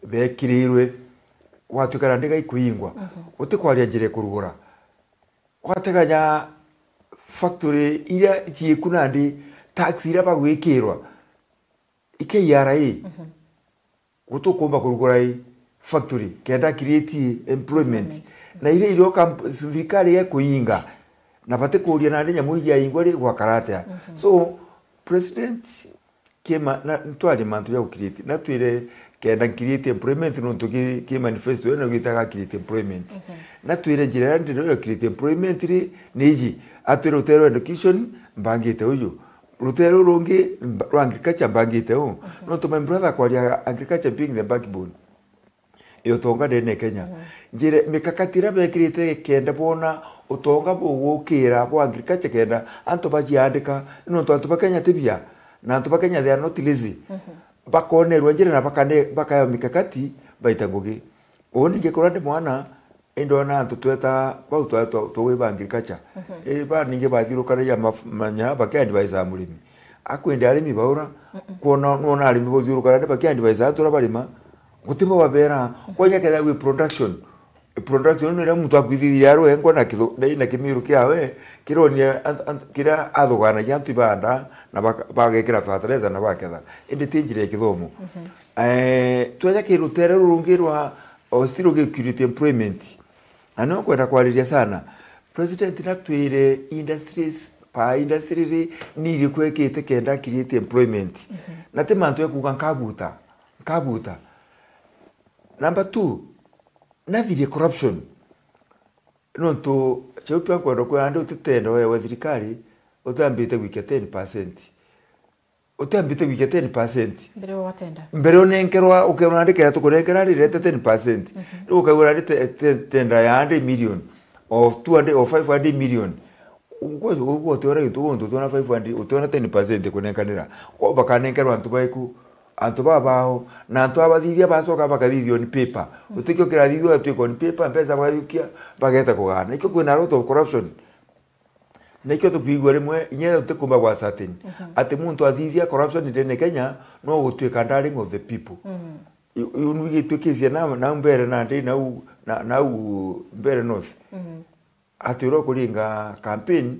bekirirwe watukana ndigai kuingwa utikwaria njire kurugura wateganya factory ira ciikuna ndi tax ira bagwikirwa ikeyara gutukumba kurugura factory kenda create employment na ile iroka thirikari ya kuinga na bate kuria na ndenya muija ingwa ri gwa karate so president kema na twali mantu ya create na twire kenda create employment no tuki ki manifesto no gitaga create employment na twire njira ndi no create employment ri niji atwire utero education mbangite uyu rutero rungi rwa agriculture mbangite u no to my brother kwa agriculture being the backbone iyo tonga ndene Kenya njire mikakatira bekirite kenda bona utonga bugukira bo agriculture kenda anto bajiandika no to anto bakenya tibia na anto bakenya they are not lazy bakonerwa njire na bakayo mikakati baita ngugi oni ngekora ndi mwana indona anto tweta bau twa agriculture ba ninge bathirukana ya manya bakendi baiza mulimi akwende arimi baura kuona nona arimi bothirukana ndi bakendi baiza tura barima gutimo babera kwanya kera we production no muntu akwithithia yaro engo na kitho na kimiru kiawe kironia kira athogana ya tibanda na bagekira fertilizer na baketha indi tinjire kithomo twaja kirutere rungirwa ostiro security employment ano kwenda kwaliria sana president na twire industries pa industry ni ri kwekete kenda create employment na temanto ekuga kabuta Number 2, navirie corruption. No to cheupe kwa ndo kwa ando tutendo wa thirikari utambite wiki 10%. Utambite wiki 10%. Mbere watenda. Mbere onenkerwa ukerandikira tukunenkera rirete 10%. Ukagura tenda ya 100 million of 200 or 500 million. Ugo tora ndo tona 500 utona 10% kunenkanira. Kwa bakanenkerwa ntubaiku antu babao na antu abathithia bacoka bakathithio ni paper utikio kirathithio atwiko ni paper mpesa bagayukia bageta kugana ikio kwina lot of corruption nekio tukwigwa rimwe inyetha utikumba gwa certain ati muntu athithia corruption ndene Kenya no gutwika ndaring of the people unwigitwikisia na mbere na ndi na mbere north ati ro kuringa campaign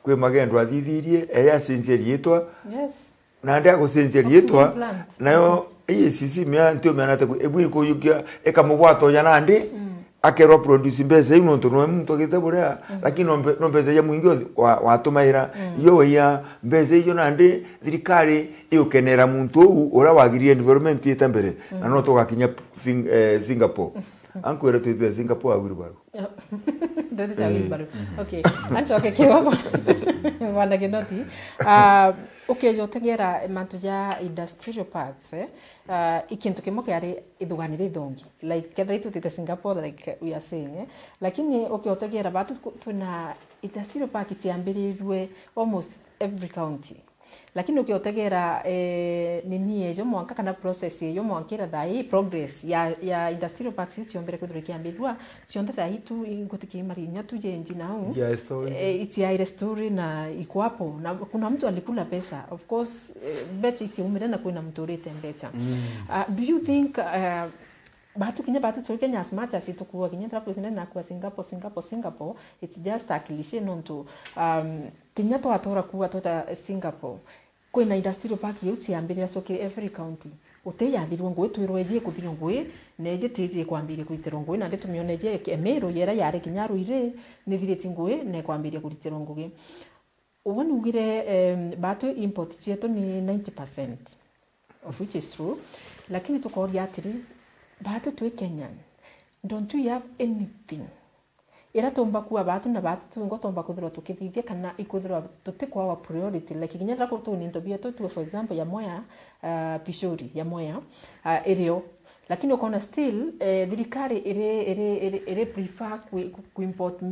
kwe magendo athithirie eya sincere yitwa na ndia gucenjia rietwa nayo sisi mia ntio mia nate ebwi ko yukia ekamubwato ya nandi akero produce mbese ino nto no muntu giteburea lakini no mbese ya mwingi watumaira yo ya mbese yo nandi thirikari iukenera muntu ura wagirie environment itambere na no to gakinya Singapore ankwere tu Singapore awirubaru Dodi awirubaru okay ancho kekewa wana genoti okay jotegera mantu ya industrial parks ikintu kimo kiari ithuganire ithongi like ketha itu Singapore like we are saying lakini okay jotegera batu tuna industrial park tiambirirwe almost every county lakini ukiotegera nini ejo mwanka kana process ejo mwankira thai progress ya industrial parks cionbere kuthurikia mbirwa cionde thai tu ingutiki marinya tu jenji nao iti ya story na ikwapo na kuna mtu alikula pesa of course bet iti umire na kuna mtu rete mbecha do you think batu tu Kenya as much as it kuwa Kenya president na kwa Singapore it's just a cliche nonto Kenya to atora kuwa tota Singapore kwina industrial park yuti ambire soke every county uteyathirwo ngwe twirweje kuthirwo ngwe neje tije kwambire kuritiro ngwe na ndetumioneje kemero yera yare kinyaru ire nithiriti ngwe ne kwambire kuritiro ngugi ubone ugire batu import cheto ni 90% of which is true lakini tukoria atiri batu tu Kenyan don't you have anything ira tomba kuwa batu na batu tu ngotomba kuthirwa tukithithia kana ikuthirwa tutikwa wa priority like kinyara ko tu ninto bia tu for example ya moya pishori ya moya irio lakini ukaona still thirikari ire prefer ku import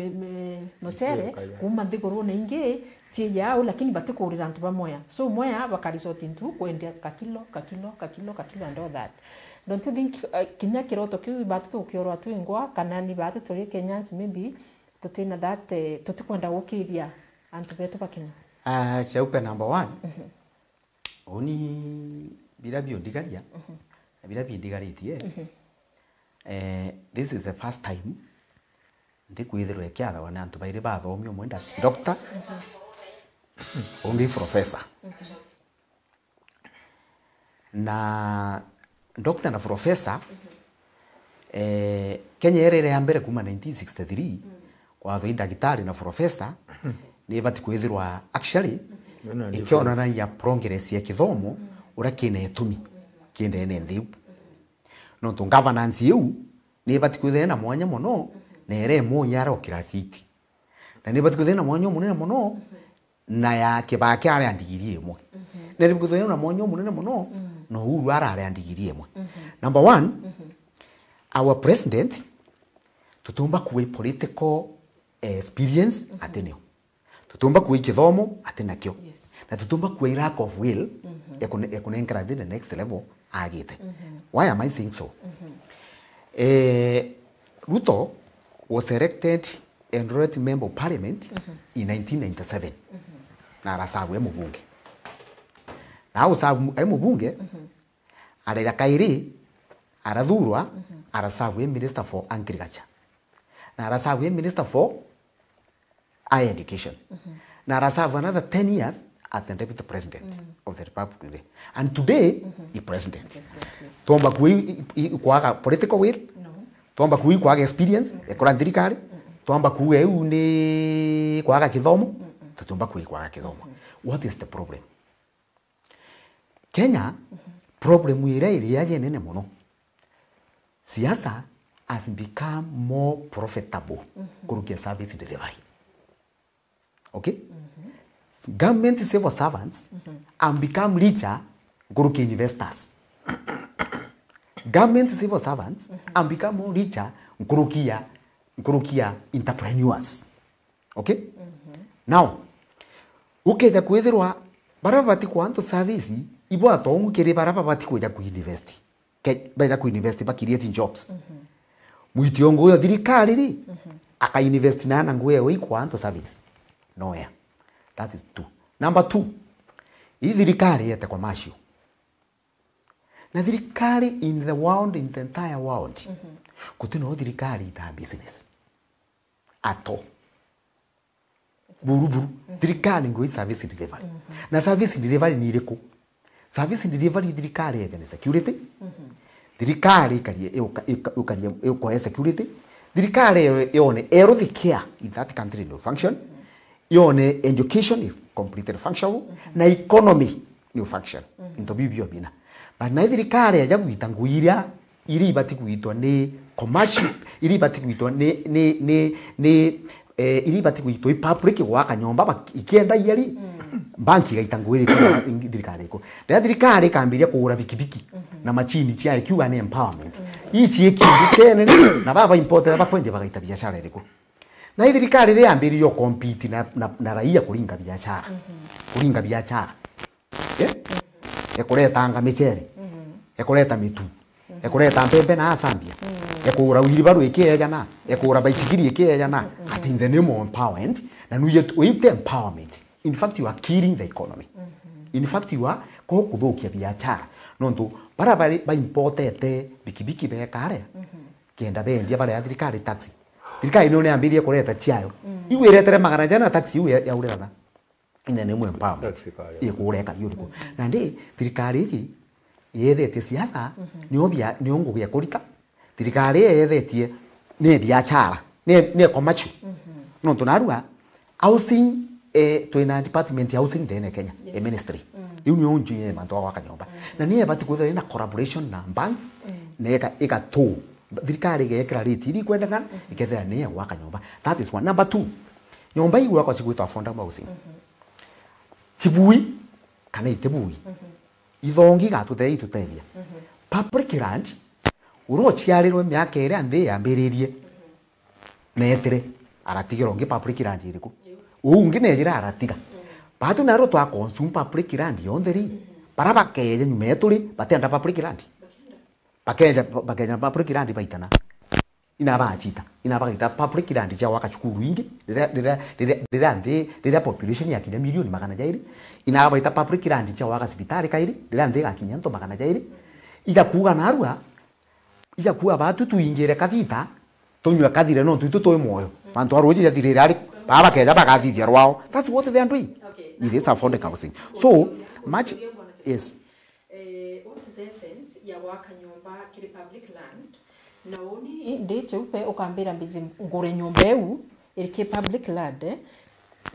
nocere kuma thiguru na ingi tie yao lakini batikurira antu ba moya so moya bakarisoti ntu kwendea kakilo and all that don't you think kinya kiroto kiu batu tukiorwa twingwa kana ni batu turi Kenyans maybe tutina that tutikwenda gukiria antu betu bakenya chaupe number 1 oni bila biondigaria bila biondigaritie this is the first time ndikwithirwe kiatha wana antu baire bathomio mwenda doctor only professor na doctor na professor Kenya erere ya mbere kuma 1963 kwa thoi ndagitari na professor ni bati kwithirwa actually ikiona ya progress ya kithomo ura kine etumi kinde ene ndiu no to governance yu ni bati kwithira na mwanya muno na ere munyara okiraciti na ni bati kwithira na mwanya munene muno na ya kibake ari andigirie imwe na ni kwithira na mwanya munene muno no uru ari andigirie imwe number 1 our president tutumba kuwe political experience ateneo tutumba kuwe kithomo atenakyo na tutumba kuwe lack of will yakunengra the next level agite why am I saying so Ruto was elected enrolled member of parliament in 1997 na arasabu ya mubunge na usabu ya mubunge areja kairi arathurwa arasabu ya minister for agriculture na arasabu ya minister for higher education na arasabu another 10 years as the deputy president of the republic and today the president tomba kuiga political will tomba kuiga experience ekora thirikari tomba kuiga ni kwaga kithomo tutomba kuiga kithomo what is the problem Kenya problem ire yaje nene muno siasa has become more profitable kurukia service delivery okay government civil servants have become richer kurukia investors government civil servants have become more richer kurukia entrepreneurs okay now ukeja kwithirwa barabati kwanto service ibo atongu kire barabati kuja ku university baja ku university ba creating jobs muitiongo yo thirikari ri aka university na nguye we kwanto service nowhere that is 2 number 2 hii thirikari yete commercial na thirikari in the world in the entire world kutino thirikari ita business ato buruburu thirikari ngoi service delivery na service delivery ni iriku service delivery thirikari yete security thirikari karie kwa security thirikari yone everything care in that country no function yone education is completely functional na economy no function into bibio bina but na thirikari ya guita nguiria iri bati kuitwa ni commercial iri bati kuitwa ni iri bati kuitwa public waka nyomba ikienda yari banki gaita nguiri kwa thirikari ko na thirikari kambiria kugura bikibiki na machini cia ikiwa ni empowerment ici ikindukene na baba importer bakwende bagaita biashara iriko na thirikari ri ambirio compete na raia kuringa biashara ekureta nga michere ekureta mitu ekureta mbembe na asambia ekura wiribaru ikiyejana ekura baichigiri ikiyejana at in the name of empowerment na nuye uite empowerment in fact you are killing the economy in fact you are kuthukia biashara nontu barabara ba importete bikibiki bekare kenda bendia bare ya thirikari taxi thirikari no neambirie kureta chiayo iwiretere magana jana taxi iwe ya urera ina nemu empowerment ikureka yuriko na ndi thirikari ici yethete siasa ni ongo ya kurita thirikari yethetie ni biashara ni commercial no tunarua housing twina department ya housing ndene Kenya ministry iu ni onju ye manto wa kanyomba na ni ebati kuthera na collaboration na banks na eka to thirikari igekira rate iri kwenda kana ikethera ni wa kanyomba that is one number 2 nyomba igwa kwa chigwitwa affordable housing chibui kana itebui ithongi gatuthei tutethia public land uro chiarirwe miaka ire anthi yambiririe metre aratigiro ngi public land iriku ungi nejira aratiga batu naro twa consume public land yontheri para bakeje nyumeturi batenda public land Bakenya public land baitana inaba achita inaba kita public land cha waka chukuru ingi rira population ya kinya milioni magana jairi inaba ita public land cha waka hospitali kairi rira ndega kinya nto magana jairi ija kuga narua ija kuga batu tuingire kathita tonywa kathire no tuitu toy moyo mantu aroje ya thirira ari baba keja bagathithia rwao. That's what they are doing with this affordable housing. So much yes what's the essence ya waka nyumba kiri public land na uni ndete upe ukambira mbizi ngure nyumba eu irike public land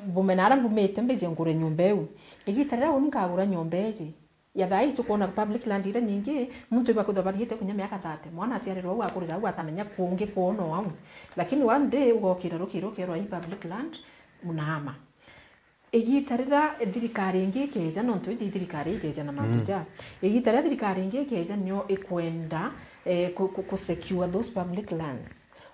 bumenara mbumete mbizi ngure nyumba eu igitarira uni kagura nyumba eji ya thai tukona public land ira nyingi muntu iba kuthabarite kunya miaka 30 mwana atiarirwa wa kurira wa atamenya kungi kuono wao lakini one day ugokira rukirwa in public land munahama igitarira thirikari ingi keja no ntu thirikari jeja na matuja igitarira thirikari ingi keja nyo ikwenda ku secure those public lands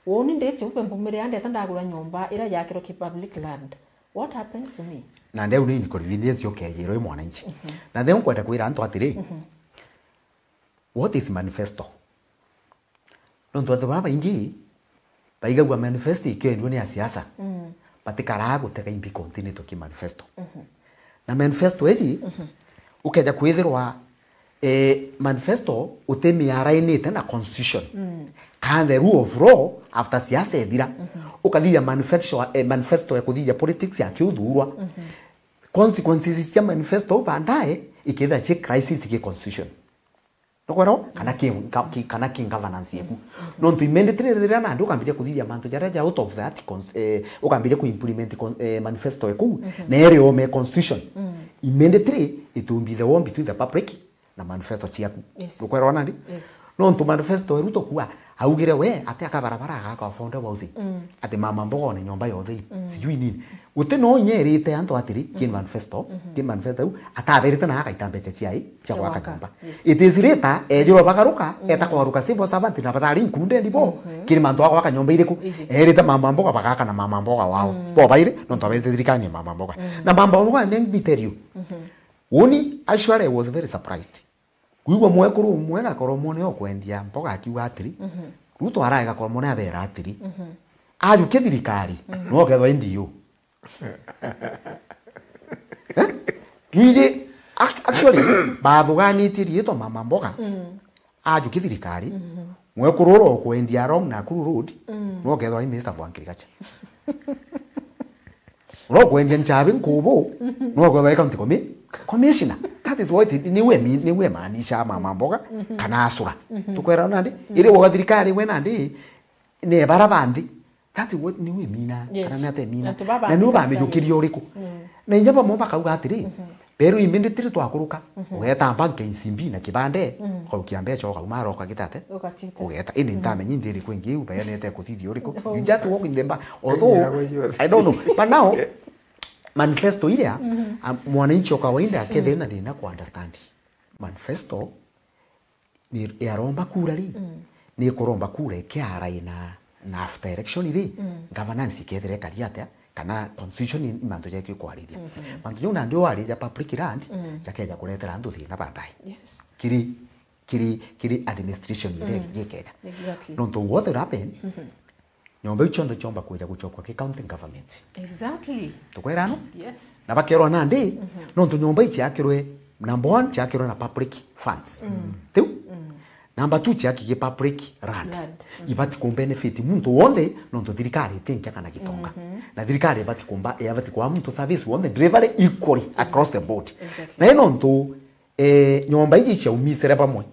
woni ndete upe mbumire ande atandagura nyumba ira yakiro ki public land. What happens to me? Na ndeu ni convenience yokejero i mwananchi na then kwenda kwira antu atiri what is manifesto no ntu baba ingi baigagwa manifesto ikendwe ni ya siasa batikara guteka imbi continue to ki manifesto na manifesto eji ukeja kwithirwa manifesto utemi arainite na constitution can the rule of law after siasa ethira ukathia manifesto ya kuthia politics ya kiuthurwa consequences ya manifesto bandae ikitha che crisis ki constitution nokwero kana ki governance yeku no to immediately na ndu kambiria kuthia mantu jaraja out of that ukambiria ku implement manifesto yeku na ere o me constitution immediately it will be the one between the public na manifesto chiaku nokwero nandi no to manifesto eruto kwa augire we ate akabarabara gaka fonda wauzi ate mama mbogo ni nyomba yothe sijui nini ute no nyerite anto atiri kin manifesto ataberite na haka itambeche chiai cha gwaka nyomba it is later ejiro bagaruka etakwaruka civil servant na batari nkunde ndibo kin manto gwaka nyomba iriku erite mama mbogo bagaka na mama mbogo wao bo baire no tabete dirikani mama mbogo na mama mbogo then we tell you woni actually I was very surprised kuigwa mwekuru mwega koro mone okwendia mboga akiuga atiri ruto araga koro mone abera atiri aju kethirikari no kethwa indio Gije actually bathuganitirie to mama mboga aju kithirikari mwekuru ro okwendia wrong na kuru road no kethwa minister for agriculture ro kwendia nchabe nkubo no kethwa county commissioner. That is what niwe maanisha mama mboga kana asura tukwera nandi ile wa thirikari we nandi ne barabandi. That is what niwe mina kana nate mina na no ba mejukirio uriku na injaba mo bakauga atiri pero immediately twakuruka ugeta bank insimbi na kibande kwa kiambe cho ka umaro ka kitate ugeta ini ntamenyi ndiri kwingi ubayanete kutithio uriku you just walk in them although I don't know but now manifesto ile mwananchi wa kawaida akethe na thina ku understand manifesto ni yaromba kura ri ni kuromba kura ikiarai na after election ri governance ikethere kariate kana constitution imanto yake kwariria mantu yuna ndio wari ya public land jakeja kuletera andu thina bandai kiri administration ile yekeja no to what happen nyomba ichondo chomba kuja kuchokwa ki county government exactly tukwera no yes na bakero nandi no to nyomba ichi yakirwe number 1 chakirwe na public funds tu number 2 chaki public land ibati ku benefit muntu wonde no to thirikari tinka kana gitonga na thirikari ibati kumba yabati kwa muntu service wonde delivery equally across the board na ino ndo nyomba ichi cha umisere pamwe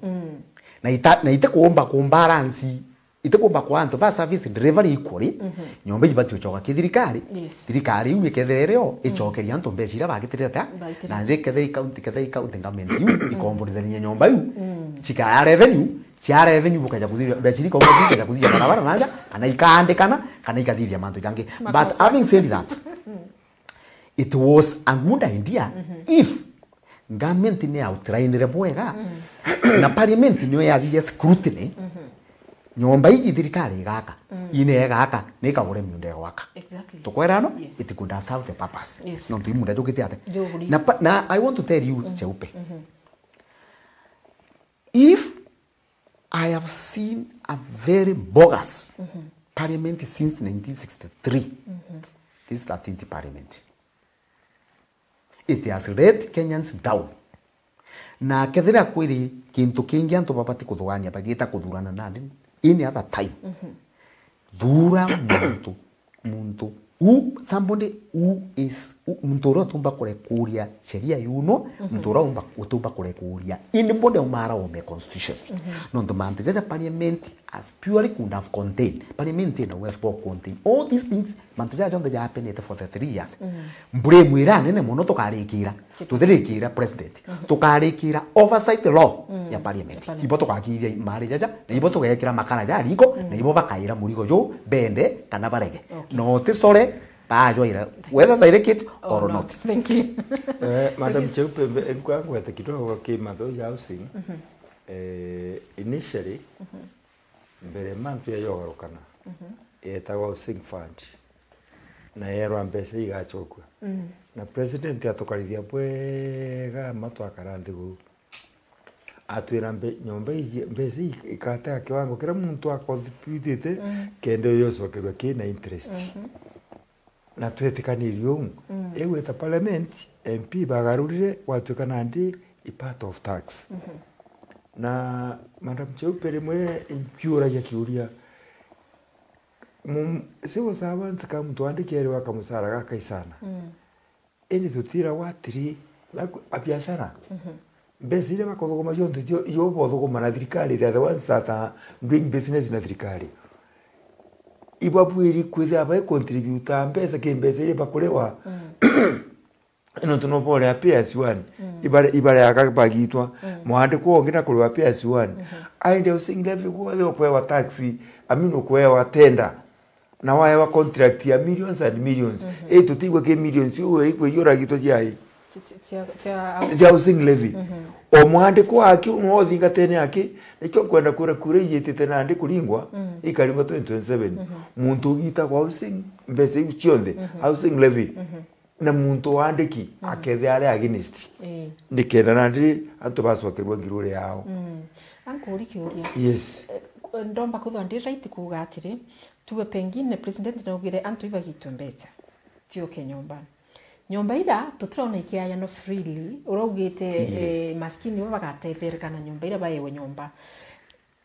na ite kuomba kumbaransi itakomba kwa anto ba service delivery equally nyomba ibati uchoka kithirikari thirikari uye ketherero ichokeria anto mbecira bagitireta na ndikethei county government yu ikomborithania nyomba yu chika revenue bukaja kuthira mbeciri ko bukaja kuthira barabara naja kana ikaandikana kana ikathithia manto jange but having said that it was a good idea if government ni outline bwega na parliament ni yathie scrutiny nyomba iji thirikari gaka ine gaka ne kagure myunde gwaka exactly tukwera no it could have served the purpose no to imunda jukite ate na I want to tell you cheupe if I have seen a very bogus parliament since 1963. This is the 13th parliament. It has let Kenyans down. Na kethira kwiri kintu kingi antu babati kuthwania bagita kuthurana nandi any other time. Thura muntu somebody who is mutoro tumba kurekuria sheria yuno mutoro utumba kurekuria anybody umara ome constitution no demand the parliament as purely could have contained parliament in the west block contain all these things mantuja jonde ja happen for the 3 years mbure mwira nene muno tukarikira tuthirikira president tukarikira oversight law ya parliament ibo tukakiria mari jaja na ibo tugekira makara ja riko na ibo bakaira murigo jo bende kana barege no tisore whether they like it or not. Thank you. Madam Cheupe, kwangu hata kidogo kimadho ya housing initially mbere mantu ya yogarukana etagwa housing fund na yero ambese igachokwa na president atokarithia bwega matu akarandigu atwira nyomba mbese ikata kiwango kira muntu akontributete kende yosokerwa kina interest na twetikanirio egweta parliament MP bagarurire watwika nandi i part of tax na Madam Cheupe rimwe impura ya kiuria sewo sabanzi ka mtu andikere wakamusara gakaisana eni tutira watiri la abiashara mbesire bakothogoma yonde yo bothogoma na thirikari the ones that are doing business na thirikari ibabwiri kwitha ba contributor mbesa ke mbesire bakolewa eno tuno pole PS1 ibare yakabagitwa muhande ko ngina kulewa PS1 ainde usinglevi kwa the kwa taxi amino kwa tender na wae wa contract ya millions and millions tutigwe ke millions yo ikwe yora gito jai tia housing levy o muhande ko aki no thinga tene aki ikyo kwenda kure yitete nandi kuringwa ikaringwa 2027 muntu gita kwa housing mbese uchionde housing levy na muntu wandiki akethe ari against ndikenda nandi antu baswakerwa ngirure yao ankuri kiuria yes ndomba kuthondira right kuga atiri tuwe pengine president naugire antu ibagitwe mbeca tio kenyomba nyomba ira tutirona ikiaya no freely uraugite maskini bagatetherekana nyomba ira bayewe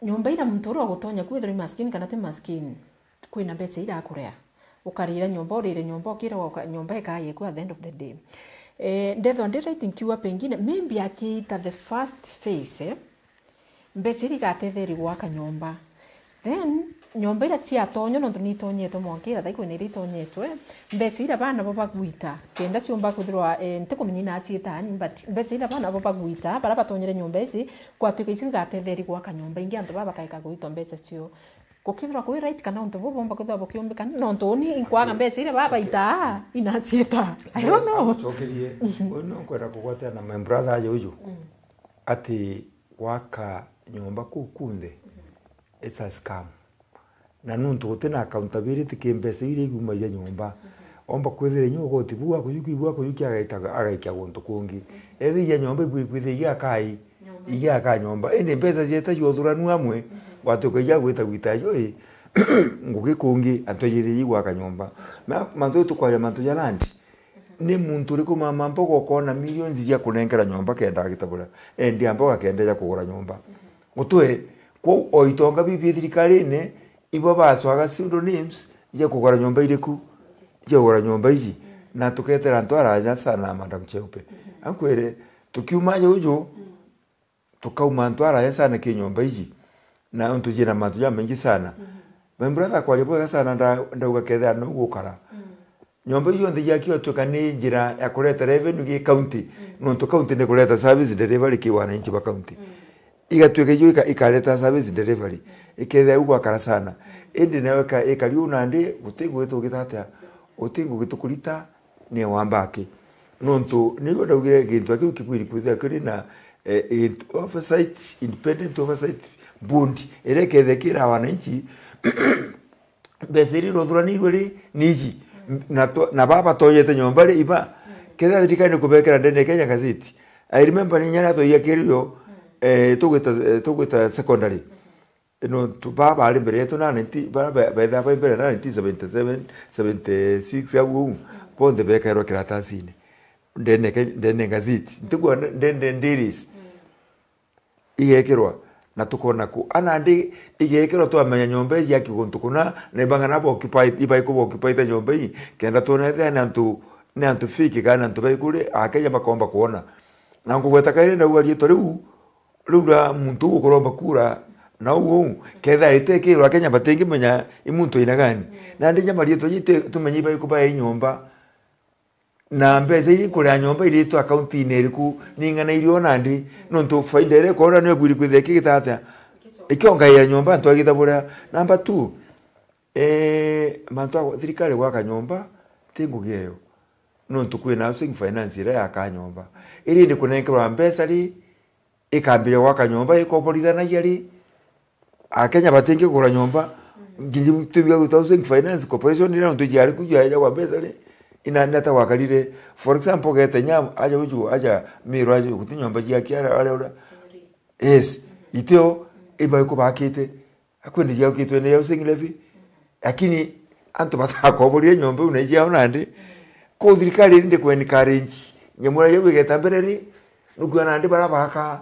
nyomba ira muntu ro gutonya kwithira maskini kana te maskini kwina mbeca ira akurea ukarira nyomba urire nyomba ukira nyomba ikaye kwa the end of the day ndetho right inkiwa pengine maybe akita the first phase mbeca ira gatetheri gwaka nyomba then nyomba ira cia tonyo no nitonyeto monkira thaiko ni ritonyetwe mbeca ira bana bo bagwita kenda ciomba kuthirwa nte kumenyina atietani but mbeca ira bana bo bagwita bara batonyere nyomba ici kwatuika ici gatetheri gwaka nyomba ingi antu baba kaika gwita mbeca cio kukithira kwi right kana untu bo bomba kuthwa bokiumbika no ntoni inkwaga mbeca ira baba ita inatieta I don't know chokerie no kwera kugwata na my brother aje uju ati waka nyomba kukunde it's a scam na nuntu gutena accountability ke mbese ire iguma ya nyomba omba kwethire nyogo tibua kuyuki agaikia gonto kungi ethi ya nyomba kwithire ya kai iya nyomba ende mbesa zieta yothuranu amwe watuka ya gwita yo ngugi kungi antoyire yigwa kanyomba mantu tukware mantu ya land ni muntu riko mamambo gokona millions ya kunengera nyomba kenda gitabura endi ambo akende kugura nyomba gutwe ko oitonga bibi thirikari ne ibo baswaga pseudonyms ya kugura nyomba iriku ya kugura nyomba iji na tuketera ntwara sana Madam Cheupe ankwere tukiuma yojo tukauma ntwara sana ke nyomba iji na untujira mantu ya mengi sana my brother kwa lipo sana ndauga ketha no gukara nyomba iyo ndi yakio tukane njira ya kuleta revenue ki county no to county ne kuleta service delivery ki wananchi ba county igatuika iyo ikaleta service delivery iketha ugwa kara sana indi naweka ikaliuna ndi gutingu gitu gitata utingu gitukulita ne wambake nonto nibo ndagire gintu akiu kikwiri kwithia kuri na oversight independent oversight board erekethe kira wananchi besiri rothurani gwiri niji na baba toyete nyomba ri iba ketha thirikari kubekera ndene Kenya gazeti I remember ni nyana to yakirio tugwita secondary no tuba bali mbere yetu na 90 ba mbere na 1977 76 au ponde beka ero kiratasini ndene gazeti ntigwa ndende ndiris igekirwa na tukona ku ana ndi igekirwa to amenya nyomba ya kiguntu kuna ne bangana bo occupy ibai ko occupy ta nyomba yi kenda to na antu fiki kana antu bai kule akenya bakomba kuona na ngugweta kaire na ugali to riu muntu ukoromba kura na ugu ketha itekirwa Kenya batengi menya imuntu ina gani na ndi nyamari to yite tumenyi bai ko bai nyomba na mbeza iri kure nyomba iri to account ineriku ningana irio nandi nonto faida ire ko ra ne gwiri kwitheke gitata ikionga ya nyomba nto agithabura number 2 manto thirikari gwaka nyomba tingugeyo nonto kwina housing finance ire ya nyomba iri ndi kunenkerwa mbesa ri ikambire gwaka nyomba ikoborithana yari Akenya batengi kugura nyomba nginyi tubiga guta housing finance corporation ira nto yari kuja ya kwa mbesa ri ina nata wakalire for example gete nyam aja uju aja miro aja kuti nyomba ya kiara ala yes itio iba ko bakite akwendi ya kitwe ne housing levy lakini anto batakoborie nyomba unajia unandi ko thirikari ndi ku encourage nyamura yewe getambereri nugwana ndi barabaka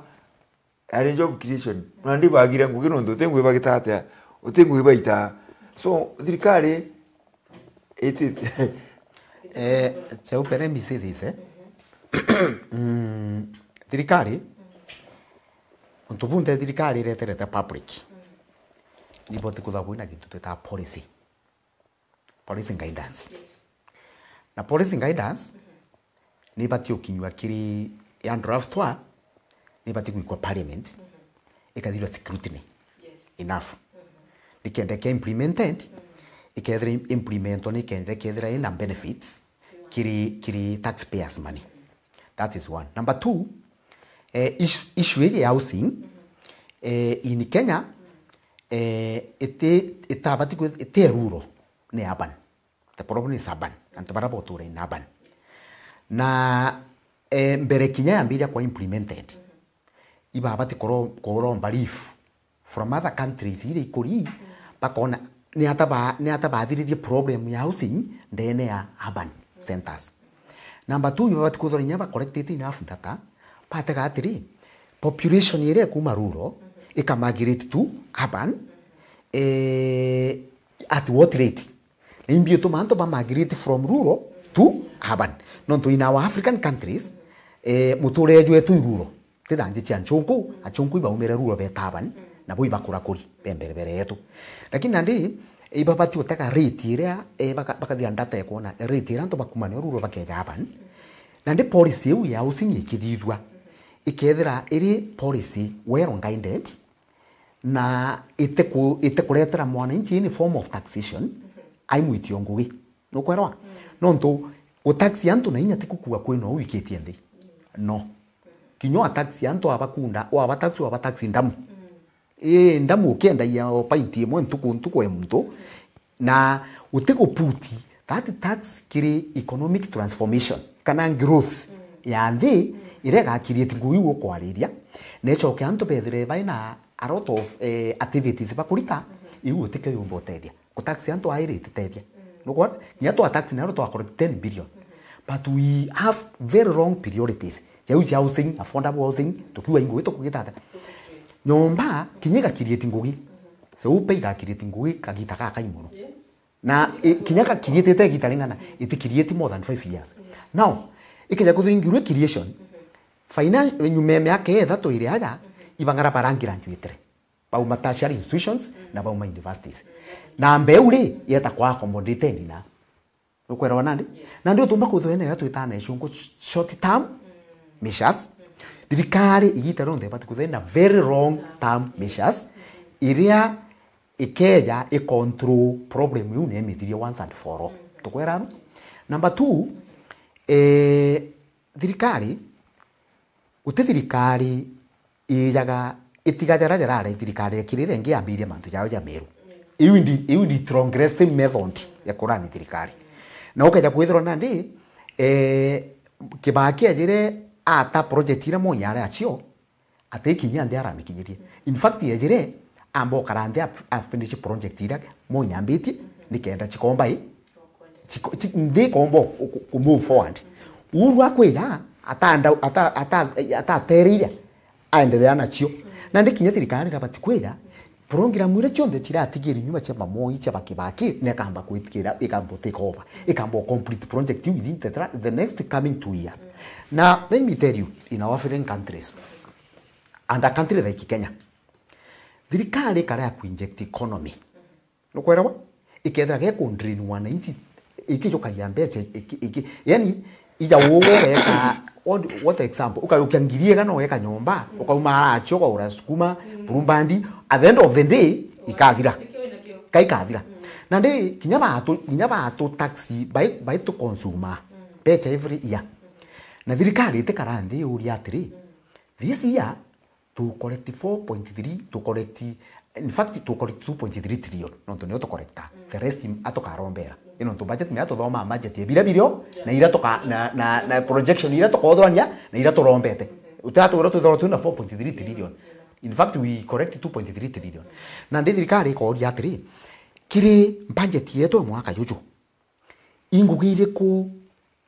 ari job creation nandi bagira ngugino ndo tengu bagitata utengu ibaita so thirikari eti chau pere misi dice thirikari untubunte thirikari reterete public niboti kuthabu ina kintu twita policy guidance na policy guidance ni bati ukinywa kiri ya draft wa ni bati kuikwa parliament ikathirwa scrutiny enough nikendeke implemented ikethira implementwa nikendekethira ina benefits kiri taxpayers money. That is one. Number 2, issue ya housing in Kenya ite rural ne urban. The problem is urban and tabarabotura in urban. Na mbere Kenya yambiria kwa implemented iba abati koro belief from other countries ile ikuri bakona ni ataba thiririe problem ya housing ndene ya urban centers. Number 2, you have to go collected enough data. Patega atiri population area kuma rural migrate to urban at what rate? Imbi to manto ba migrate from rural to urban. Non to in our African countries mutore jo etu rural. Teda anje achonku iba umere rural be urban na bo iba kurakuri bembere yetu. Lakini nandi iba batu taka rate area baka dia data ya kuona rate area to bakumane rural bakeja urban. Nandi policy ya housing ikithithwa ikethira iri policy well guided na ite kuretera mwananchi in form of taxation aimwitio ngugi no kwerwa nonto utaxi antu na inya tikukua kwino wiketie ndi no kinyo taxi antu abakunda o abataxi ndamu ndamu kenda ya painti mo ntuku emuntu na uteko puti that tax kiri economic transformation kana growth ya ndi irega create ngui wo kwariria necho ke antu bedre baina a lot of activities bakurita iu teke yumbo tedia ko tax antu aire tedia no kwa nyato tax na ro 10 billion but we have very wrong priorities ya housing affordable housing tukiwa ingui to kugitata nyomba kinyega create ngui so upe ga create ngui kagita ka imuno na kinyaka create gitalingana it create more than 5 years now ikeja kuthingirwe creation finance nyumeme yake thato ile haja ibangara barangira njuitere bauma tertiary institutions na bauma universities na mbeuri yeta kwa accommodate na ukwera nandi na ndio tumba kuthwenera twitana icungu short term measures thirikari igita ronde bati kuthena very long term measures iria ikeja control problem yu ne mithiria once and for all tukwera. Number 2, thirikari thirikari ijaga itigajara thirikari kirire ngi ambirie mantu yao ya meru iu ndi transgressive method ya kurani thirikari na ukaja kwithirwa nandi kibaki ajire ata project ira mo yare achio atekinya ndi aramikinyirie in fact ajire ambo karande a finish project ira mo nyambiti nikenda chikomba ndi kombo ku move forward uru akwira ata terire aendelea nacio na ndikinya thirikari rabati kwira program ire chonde chiratigiri nyuma cha mamoi cha bakibaki ne kamba kuitikira ikambo take over ikambo complete project within the next coming 2 years. Now let me tell you, in our foreign countries and a country like Kenya, thirikari kara kuinject economy no kwera ikethra ge kundrin wananchi ikijoka ya mbeche yani ija wowe weka what example ukarukiangirie kana weka nyomba ukauma acho kwa urasukuma burumbandi at the end of the day ikathira kaikathira na ndi kinyaba to taxi by to consumer becha every year na thirikari itekarandi uri atiri this year to collect 4.3 to collect in fact to collect 2.3 trillion no to not correct the rest atokarombera ino to budget ni athoma budget ebira birio na ira toka na projection ira tokodwania na ira torombete utato to na 4.3 trillion. In fact we correct 2.3 trillion na ndi thirikari ko ria atiri kiri budget yetu mwaka juju ingugire ku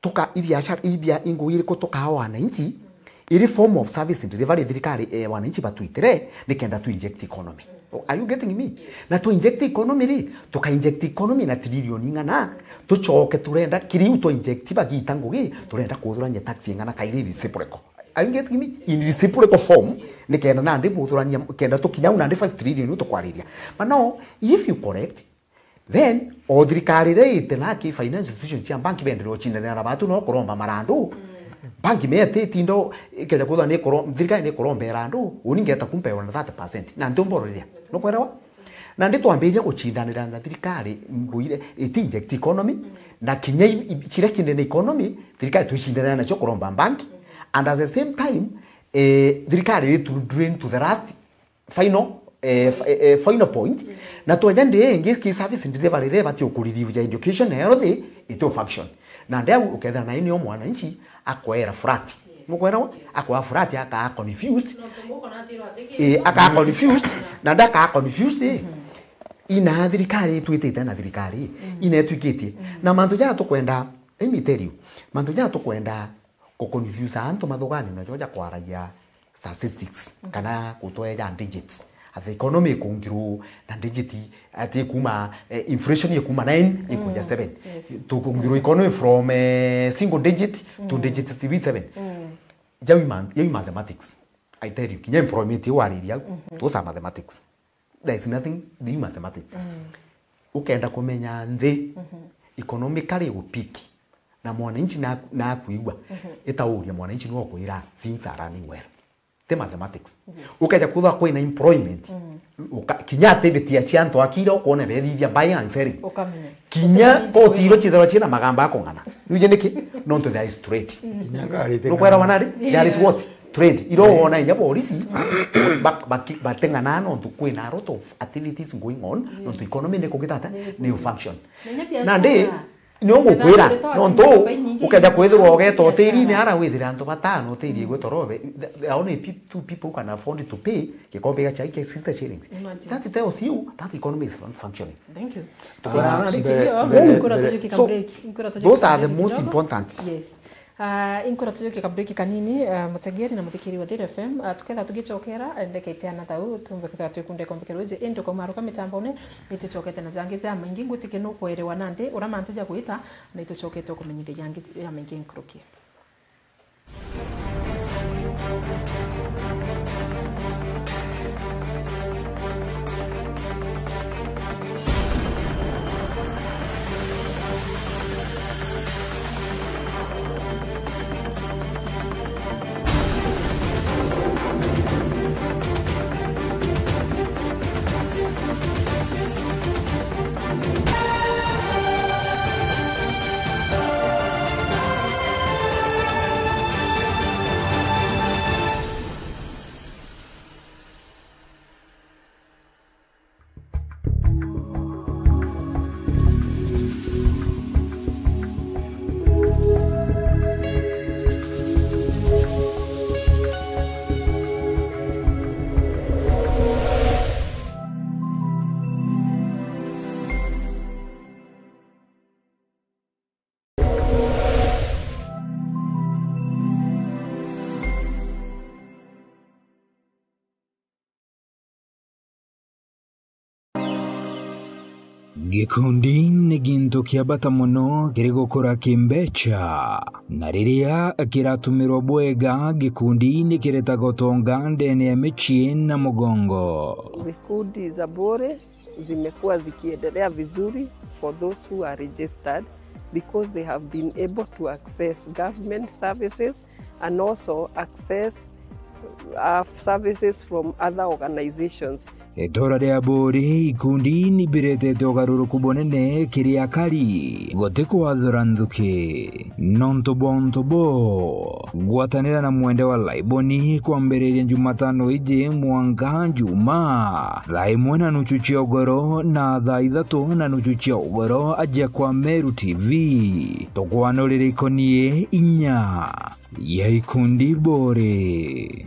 toka ibia ingugire ku toka wananchi ili form of service delivery thirikari wananchi batuitere nikenda to inject economy. Are you getting me? Na to inject economy ri to inject economy na trillion ingana to choke turenda kiri to inject bagita ngugi turenda kuthuranya tax ingana kairi reciprocal. Are you getting me? In reciprocal form nikenda na ndi buthuranya kenda to kinya una ndi 5 trillion to kwariria. But now if you correct then o thirikari ri itena ki finance institution cia banki bendero chindana na batu no kuromba marandu banki mete tindo ikeja kutha ne koro thirikari ne korombera andu uningeta kumpewa na 30% na ndombororia no kwerawa na ndi twambiria guchindanira na thirikari nguire inject economy na kinya chire kindene economy thirikari tuchindana na chokoromba banki and at the same time thirikari to drain to the last final point na twajande ngiki service delivery rebati okuririvu ja education health ito function na ndio uketha na ini omwananchi akwera frat mukwera akwa frat aka confused aka confused na ndaka confused ina thirikari twitete na thirikari ina twikiti na mantu ja tukwenda emiterio mantu ja tukwenda ko confuse anto mathogani na joja kwaragia statistics kana kutoya digits at the economy kungiru na digit ati kuma inflation yakuma 9 ikuja 7 to kungiru economy from single digit to digit 7 jawi mathematics I tell you kinya employment wariria those are mathematics there is nothing the mathematics ukenda kumenya nthi economically upiki na mwananchi na kuigwa itauria mwananchi no kuira things are running well the mathematics ukaja kutha kwa ina employment kinya activity ya chianto akira ukone bethithia buying and selling kinya potiro chithero china magamba akongana nuje niki not there is trade no kwera wanari there is what trade iro ona inya polisi batengana no to kwina a lot of activities going on no to economy ne kugitata new function na ndi no mukwira no ndo ukaja kwithirwo geto tiri ni ara withira anto batano tiri gwetorobe only two people can afford to pay kikombe ga chai 60 shillings that tells you that economy is functioning. Thank you. Those are the most important. Yes. Inkora tujuke kabreki kanini mutageri na muthikiri wa Thira FM tuketha tugicokera ndeke itiana thau tumbe ketha tukunde kombekeroje endo ko maruka mitambone itichokete na jange ja maingi ngutike no kwerewa nande uramantu ja kuita na itichokete kumenyithia jange ya maingi nkrukie. Gikundi nĩ gintu kĩa bata mũno kĩrĩ gũkũra kĩmbeca na rĩrĩa kĩratũmĩrwo bwega gikundi nĩ kĩretaga ũtonga ndani ya mĩciĩ na mũgongo. Vikundi za bure zimekuwa zikiendelea vizuri for those who are registered because they have been able to access government services and also access services from other organizations. Etora rĩa bũrĩ ikundi nĩ biretete ũgarũrũku bunene kĩrĩa kari gũtĩ kwathũra nthukĩ nontobo gwatanĩra na mwende wa laiboni kwambĩrĩria Jumatano iji mwanga Juma thaa 1:30 cia ũgoro na thaa 3:30 cia ũgoro aja kwa Meru TV tũkwanũrĩra ikonie inya ya ikundi bũrĩ.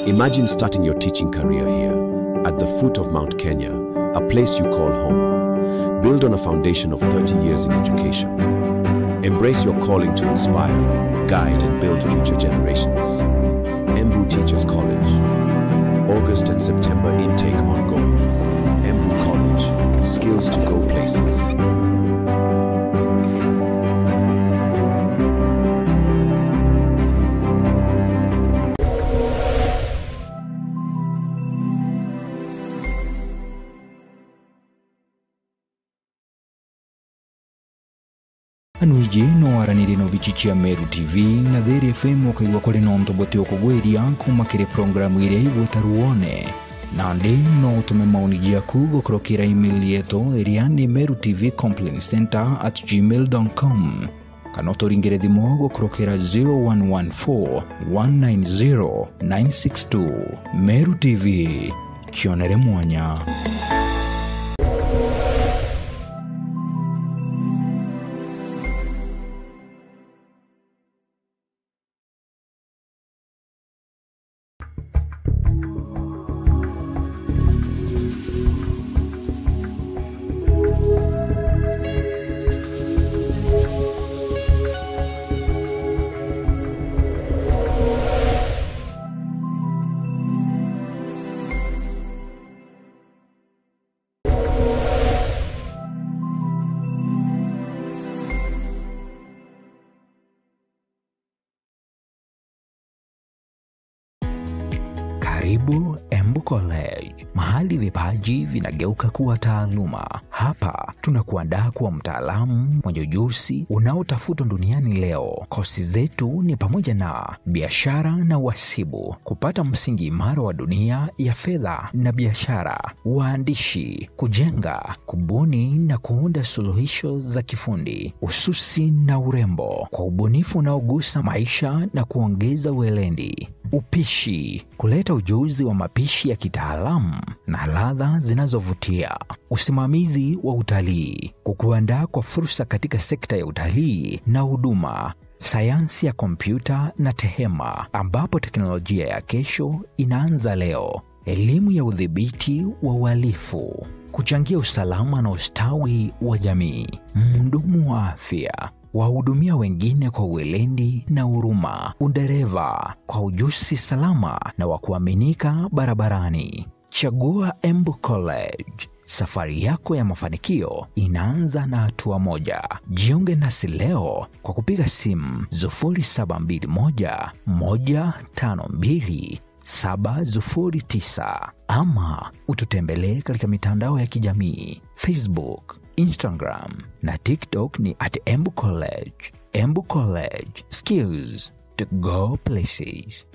Imagine starting your teaching career here, at the foot of Mount Kenya, a place you call home. Build on a foundation of 30 years in education. Embrace your calling to inspire, guide, and build future generations. Embu Teachers College. August and September intake ongoing. Embu College. Skills to go places. Anuiji no waranire no bichichia Meru TV na There FM wakaiwa kule nonto bote okugweria kuma kire programu ire igwetaruone na ndi no utume maoni jaku gukurokira email yetu eriani merutvcomplaincenter@gmail.com kana uturingire thimo gukurokira 0114 190 962. Meru TV kionere mwanya. Karibu Embu College, mahali vipaji vinageuka kuwa taaluma. Hapa tunakuandaa kuwa mtaalamu mwenye ujuzi unaotafutwa duniani leo. Kozi zetu ni pamoja na biashara na uhasibu, kupata msingi imara wa dunia ya fedha na biashara, uandishi, kujenga, kubuni na kuunda suluhisho za kifundi, ususi na urembo kwa ubunifu unaogusa maisha na kuongeza weledi, upishi, kuleta ujuzi wa mapishi ya kitaalamu na ladha zinazovutia, usimamizi wa utalii, kukuandaa kwa fursa katika sekta ya utalii na huduma, sayansi ya kompyuta na tehema ambapo teknolojia ya kesho inaanza leo, elimu ya udhibiti wa uhalifu, kuchangia usalama na ustawi wa jamii, mhudumu wa afya, wahudumia wengine kwa weledi na huruma, udereva kwa ujuzi salama na wa kuaminika barabarani. Chagua Embu College. Safari yako ya mafanikio inaanza na hatua moja. Jiunge nasi leo kwa kupiga simu 0721 152 709 ama ututembelee katika mitandao ya kijamii Facebook, Instagram na TikTok ni @Embu College. Embu College, skills to go places.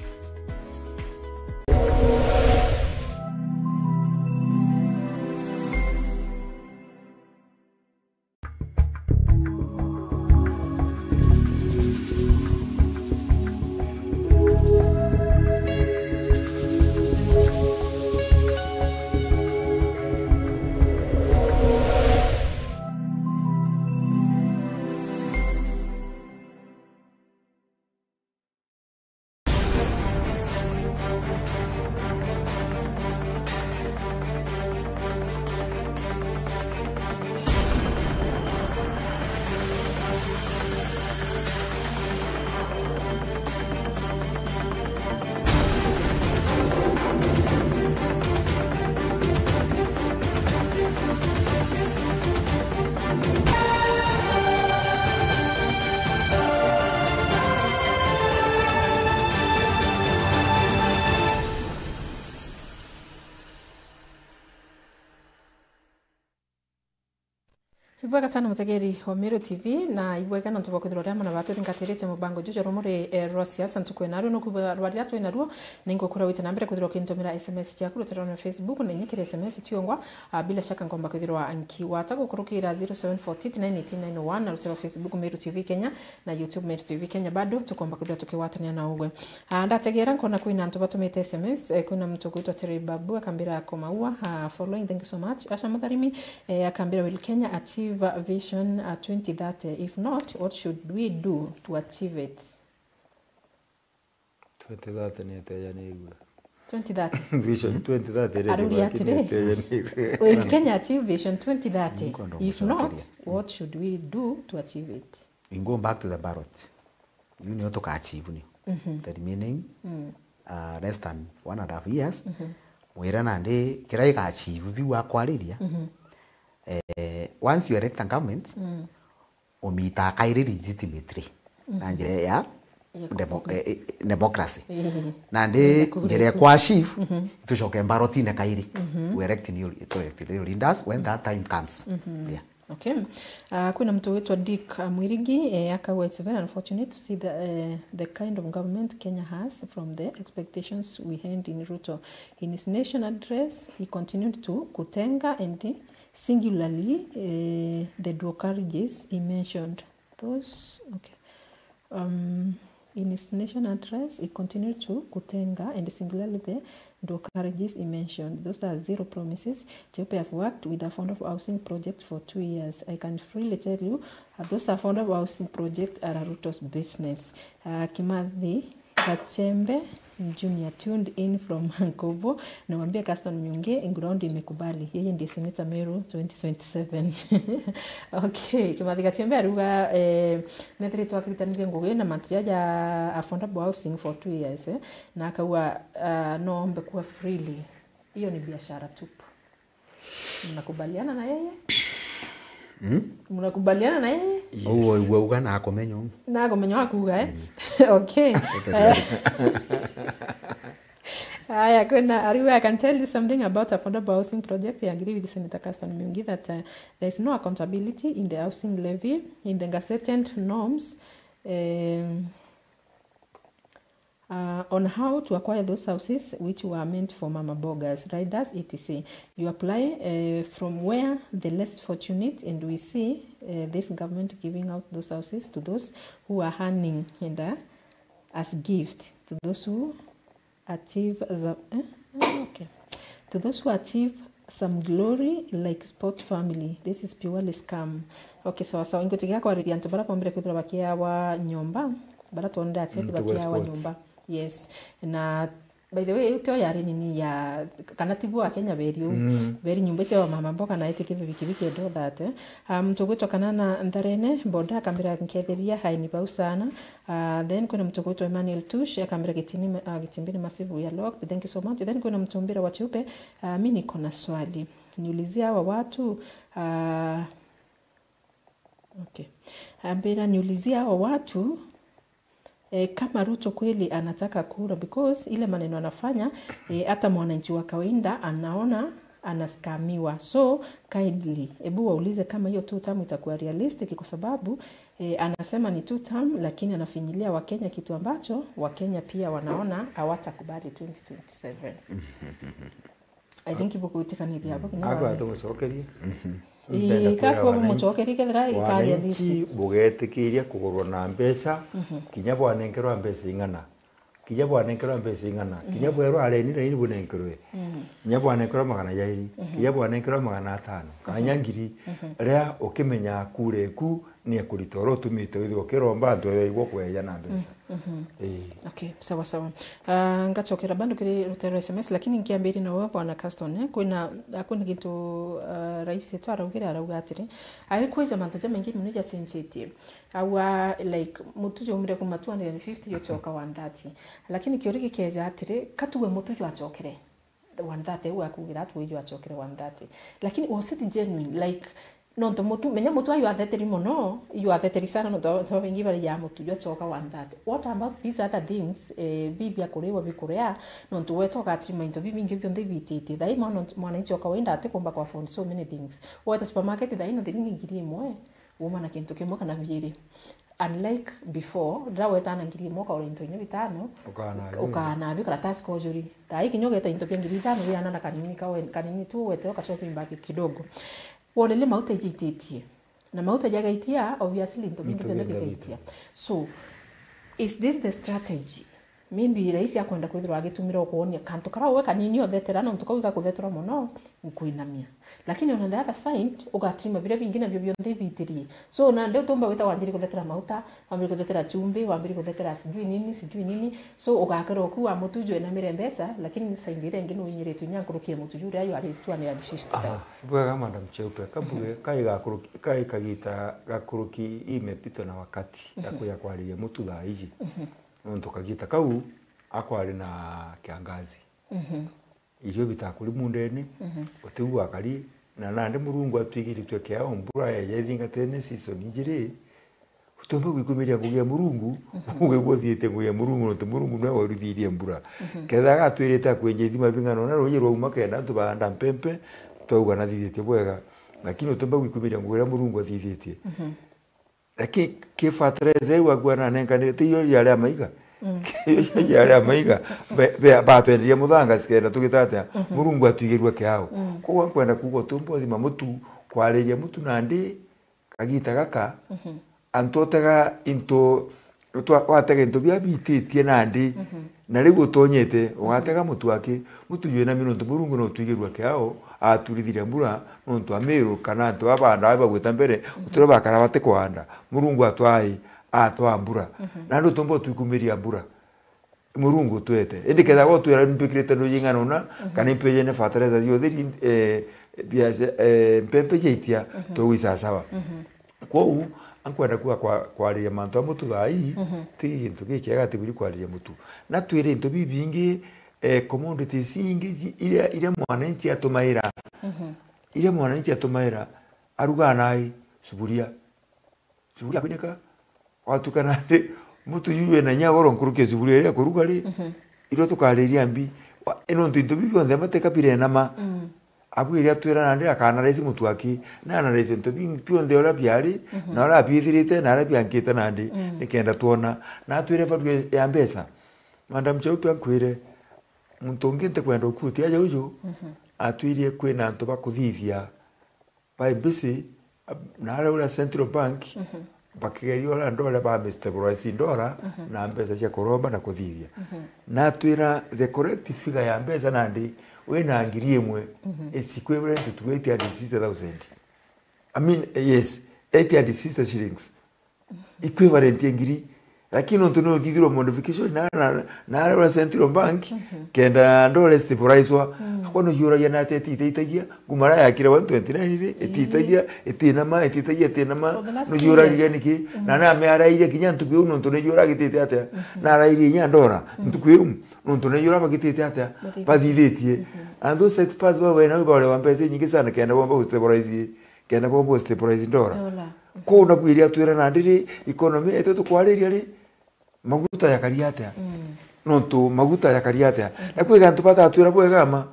Ibwega sana mutegeri wa Meru TV na ibwega na ntuba kwithira ria mana batu thingatirite mubango jujo rumuri rwa siasa ntukwenaru no kuba rwaria tu inaruo ningo kura wita nambere kwithira kintumira SMS yaku rutera na Facebook na nyikire SMS tiongwa bila shaka ngomba kwithira anki wata gukurukira 07409891 na rutera Facebook Meru TV Kenya na YouTube Meru TV Kenya bado tukomba kwithira tukiwatania na ugwe ndategera nkona kwina ntuba tumite SMS kuna mtu gwitwa Terry Babu akambira komaua following thank you so much Asha Mutharimi akambira Will Kenya achieve vision 2030? If not, what should we do to achieve it? 2030 ni teja ni igwe. 2030. Vision 2030. Arudi atire. Will Kenya achieve vision 2030? If not, what should we do to achieve it? In going back to the ballot, you know to achieve ni. The remaining less than 1.5 years. Wera nande kira ika achieve viwa kwariria. Once you elect a government, umita kairi legitimately. Na njire ya democracy. Nande njire kwa achieve, tushoke mbaroti ne kairi. We elect new leaders when that time comes. Yeah. Okay. Kuna mtu wetu Dick Mwirigi akawa it's very unfortunate to see the kind of government Kenya has from the expectations we had in Ruto. In his nation address, he continued to kutenga and singularly the dual carriages he mentioned. Those okay. In his nation address, he continued to kutenga and singularly the dual carriages he mentioned. Those are zero promises. Ethiopia have worked with affordable housing project for 2 years. I can freely tell you, those affordable housing projects are Ruto's business. Kimathi Kachembe Junior tuned in from Nkobo na wambia Gaston Myunge ground imekubali yeye ndiye Senator Meru 2027. Okay, Kimathi Kachembe aruga nethiri twakiritanire ngugi na matiaja affordable housing for 2 years na akawa nombe kuwa freely. Hiyo ni biashara tupu. Mnakubaliana na yeye? Mnakubaliana na yeye? Uwe uga na akomenyo. Na akomenyo akuga Okay. I can tell you something about affordable housing project. I agree with Senator Gaston Myungi that there is no accountability in the housing levy, in the gazetted norms on how to acquire those houses which were meant for mama boggers, riders, etc. You apply from where the less fortunate, and we see this government giving out those houses to those who are earning and as gift to those who achieve to those who achieve some glory like sport family. This is purely scam. Okay, sawa ingotiga kwa ridi antobara pombere kwithira bakia wa nyomba bara tuonda atete bakia wa nyomba. Yes. Na by the way uto yari nini ya kanatibu wa Kenya very nyumba cia wa mama mboka na etike bibiki do that mtu gwitokana na Ntharene boda akambira nketheria haini bau sana. Then kuna mtu gwitwa Emmanuel Tush akambira gitimbini masivu ya lock. Thank you so much. Then kuna mtu mbira wa Chupe mimi niko na swali niulizia hawa watu okay ambira niulizia hawa watu kama Ruto kweli anataka kura, because ile maneno anafanya hata mwananchi wa kawaida anaona anaskamiwa. So kindly ebu waulize kama hiyo 2 term itakuwa realistic, kwa sababu anasema ni 2 term lakini anafinyilia Wakenya kitu ambacho Wakenya pia wanaona hawatakubali 2027. I think ipo kuitikaniria hapo kinywa. Atugucokerie. Kako muchokeri kethira ikaria list bugetikiria kugurwa na mbeca kinya bwanenkerwa mbeca ingana kinya bwanenkerwa mbeca ingana kinya bwerwa arenire ini bunenkerwe kinya bwanenkerwa 200 kinya bwanenkerwa 500 kanyangiri ria ukimenya kureku ni akuritoro tumite withio kiromba ndu igwo kweya na mbeca. Okay, sawa sawa. Ngachokera bandu kiri rutero SMS lakini nkiambiri na wewe bwana Gaston kuna kitu rais yetu arauga atiri alikuwa mantoja mengi mmoja chenchetie awa like mutujo umire kuma 250 yochoka 130 lakini kioriki keja atiri katuwe mutujo achokere 130 uwa kugira atuwe jo achokere 130 lakini was it genuine like no to mutu menya mutu ayu atheteri mono you atheteri sana no to vingi bali ya mutu yo choka one that what about these other things bibia kurewa bikurea no to weto ka trima into bibingi bionde bititi dai mwana choka wenda ate komba kwa phone so many things what supermarket dai no thiringi ngiri imwe woma kintu kimwe kana bigiri unlike before draweta na ngiri moka ore into ine bitano ukana bikara task ojuri dai kinyogeta into ngiri bitano yana na kanini tu wete ka shopping bag kidogo wole mauta yititie na mauta jagaitia obviously into bingi bende bigaitia so is this the strategy maybe raisi akwenda kwithirwa agitumira kuonia kantu kara we kanini othetera no tukawika kuthetera muno ukuinamia lakini on the other side ugatrima vile vingine vyo bionde vitirie so na ndio tumba wita wanjiri kuthetera mauta wambiri kuthetera chumbi wambiri kuthetera sijui nini so ugakero kuwa mutujwe na mirembesa lakini saingire ngine unyiretu nyankurukie mutujure ayo ari twanira dishishtika bwa madam Cheupe kabuge kai kagita gakuruki imepitwa na wakati ya kwariye mutu thaa iji nonto kagita kau akwari na kiangazi irio bitakuri mundeni otigu akari na nande murungu atwigiri tweke ao mbura ya yethinga tene season injiri utomba gwikumiria kugia murungu uge gwothiete kugia murungu no murungu no waruthirie mbura ketha gatwirite akwenje thima bingano na roje rwa makenda tubanda mpempe twauga na thithite bwega lakini utomba gwikumiria kugia murungu athithite lakini kifatreze wagwa na nenkanire tiyo yale amaiga yale amaiga ba twendirie muthanga sikenda tugitate murungu atwigirwe kiao kwa kwenda kugo tumbo thima mutu kwariria mutu nandi kagita gaka antotega into watega into bia bititie nandi na rigu utonyete ugatega mutu wake mutu yena minonto murungu no twigirwe kiao aturithire mbura nonto amiru kana to abanda aba gwita mbere uturo bakara bate kwanda murungu atwai atwa mbura na ndo tombo twikumiria mbura murungu twete indikeza go twira mbikirite no yingana na kana impeje ne fertilizer yo thiri bia pepe yitia to wisa sawa kwa ankwenda kuwa kwariria mantu amutu thai ti gintu gikiaga tibiri kwariria mutu na twire into bibingi commodities ingi ile mwananchi atumaira ile mwananchi atumaira aruga nai suburia kuneka watu kana mutu yuwe na nyagoro nkuruke suburia ile kuruga ri iro tukariria mbi eno ntinto bibi onde mateka pire nama abwiri atwira nandi akana raisi mutu aki na na raisi nto bingi pionde ora biari na ora bithirite na ora biankite nandi nikenda tuona na atwire fadwe ya mbesa madam Cheupe akwire muntu nginte kwenda ukuti aja uju atwirie kwina nto bakuthithia by busy na ura Central Bank bakigerio ora ndora ba stabilize ndora na mbesa cia kuromba na kuthithia na twira the correct figure ya mbesa nandi wena ngiri imwe it's equivalent to 860,000 I mean yes 860 shillings equivalent ngiri lakini ntono thithiro modification na ura Central Bank kenda ndore stabilizwa kono yura yana tetitagia gumara yakira 129 etitagia etinama no yura yaniki na me araire kinya ntuku no ntone yura gitete ata na araire nya ndora ntuku no ntone yura magitete ata pathithetie and those experts were na bale wa pesa nyingi sana kenda bomba stabilize kenda bomba stabilize ndora ko na bwiria twira na ndiri economy eto tukwariria ri maguta ya kariata nonto maguta ya kariata na kwiga ntupata atwira bwegama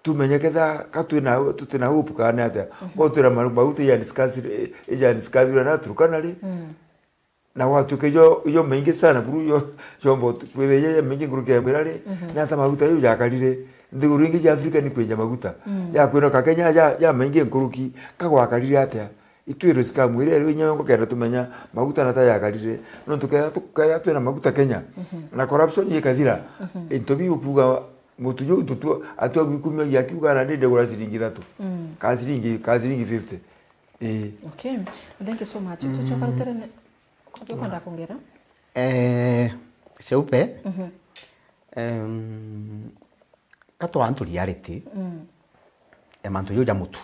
tumenye ketha katwina tutina hope kana ata ko twira maguta ya discuss na turukanari na watu kejo yo mengi sana buru yo chombo kweye mengi nguruke mbirari na hata maguta yo yakarire ndiguru ingi ya Afrika ni kwenja maguta ya kwino ka Kenya ya mengi nguruki kagwa karire ata itwiro sikamwire rero nyongo kenda tumenya maguta na taya yakarire no tukaya twina maguta Kenya na corruption yikathira intobi ukuga mutu yo tutu atwa gwikumya yakiuga na ndende gura siringi 3 kaziringi 50 okay thank you so much tuchoka rutere kwa kwenda kuongera Cheupe kato antu reality mantu yo mutu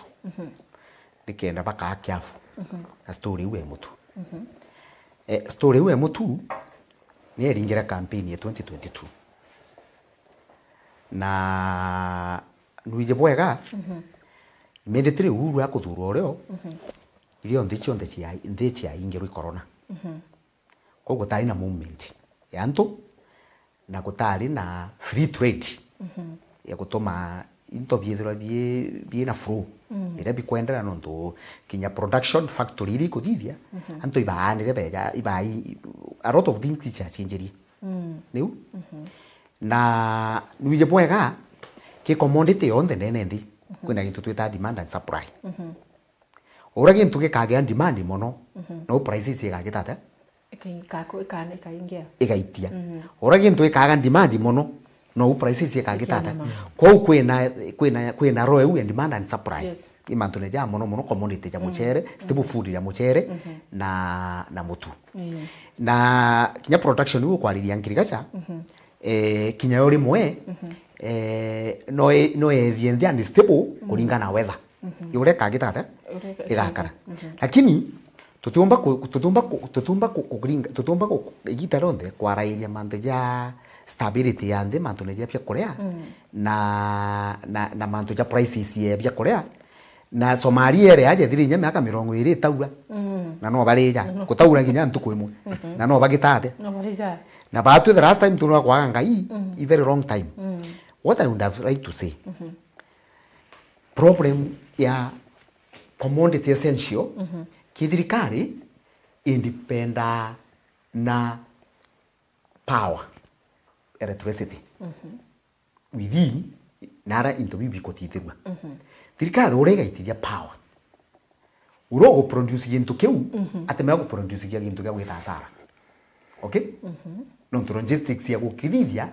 nikenda baka kiafu na story we mutu story we mutu ni eringira campaign ya 2022 na nuije bwega immediately Uhuru akuthurwo reo irio nthi cia ingirwo corona kwa gutari na movement ya antu na gutari na free trade ya gutuma into biethira bie na flow ira bikwendera nonto kinya production factory iri kuthithia antu ibaanire bega ibai a lot of things cha chinjiri niu na nuije bwega ki commodity yonde nene ndi kwina gintu twita demand and supply ora gintu gikagea demand mono no prices igagitata igaitia ora gintu gikaga demand mono no prices ikagitata kwa kwina roe ya demand and supply imantu ne ja mono commodity ya muchere stable food ya muchere na mutu na kinya production uko kwariria ngirigacha kinya yori mwe no thiende and stable kulingana weather yure kagitata igakara lakini tutumba igita ronde kwarairia mantu ja stability ya nthi mantu ne pia korea na mantu ja prices ya pia korea na Somalia ere aje thiri nyama aka 20 taura na no barija kutaura nginya ntuku imwe na no bagitate no barija na batu the last time tunwa kwa ngai a very long time what I would have like to say problem ya commodity essential kithirikari independent na power electricity within nara into bibi kotithirwa thirikari urega itithia power urogo produce gintu kiu atemea go produce gintu gya gwita hasara okay no logistics ya gukithithia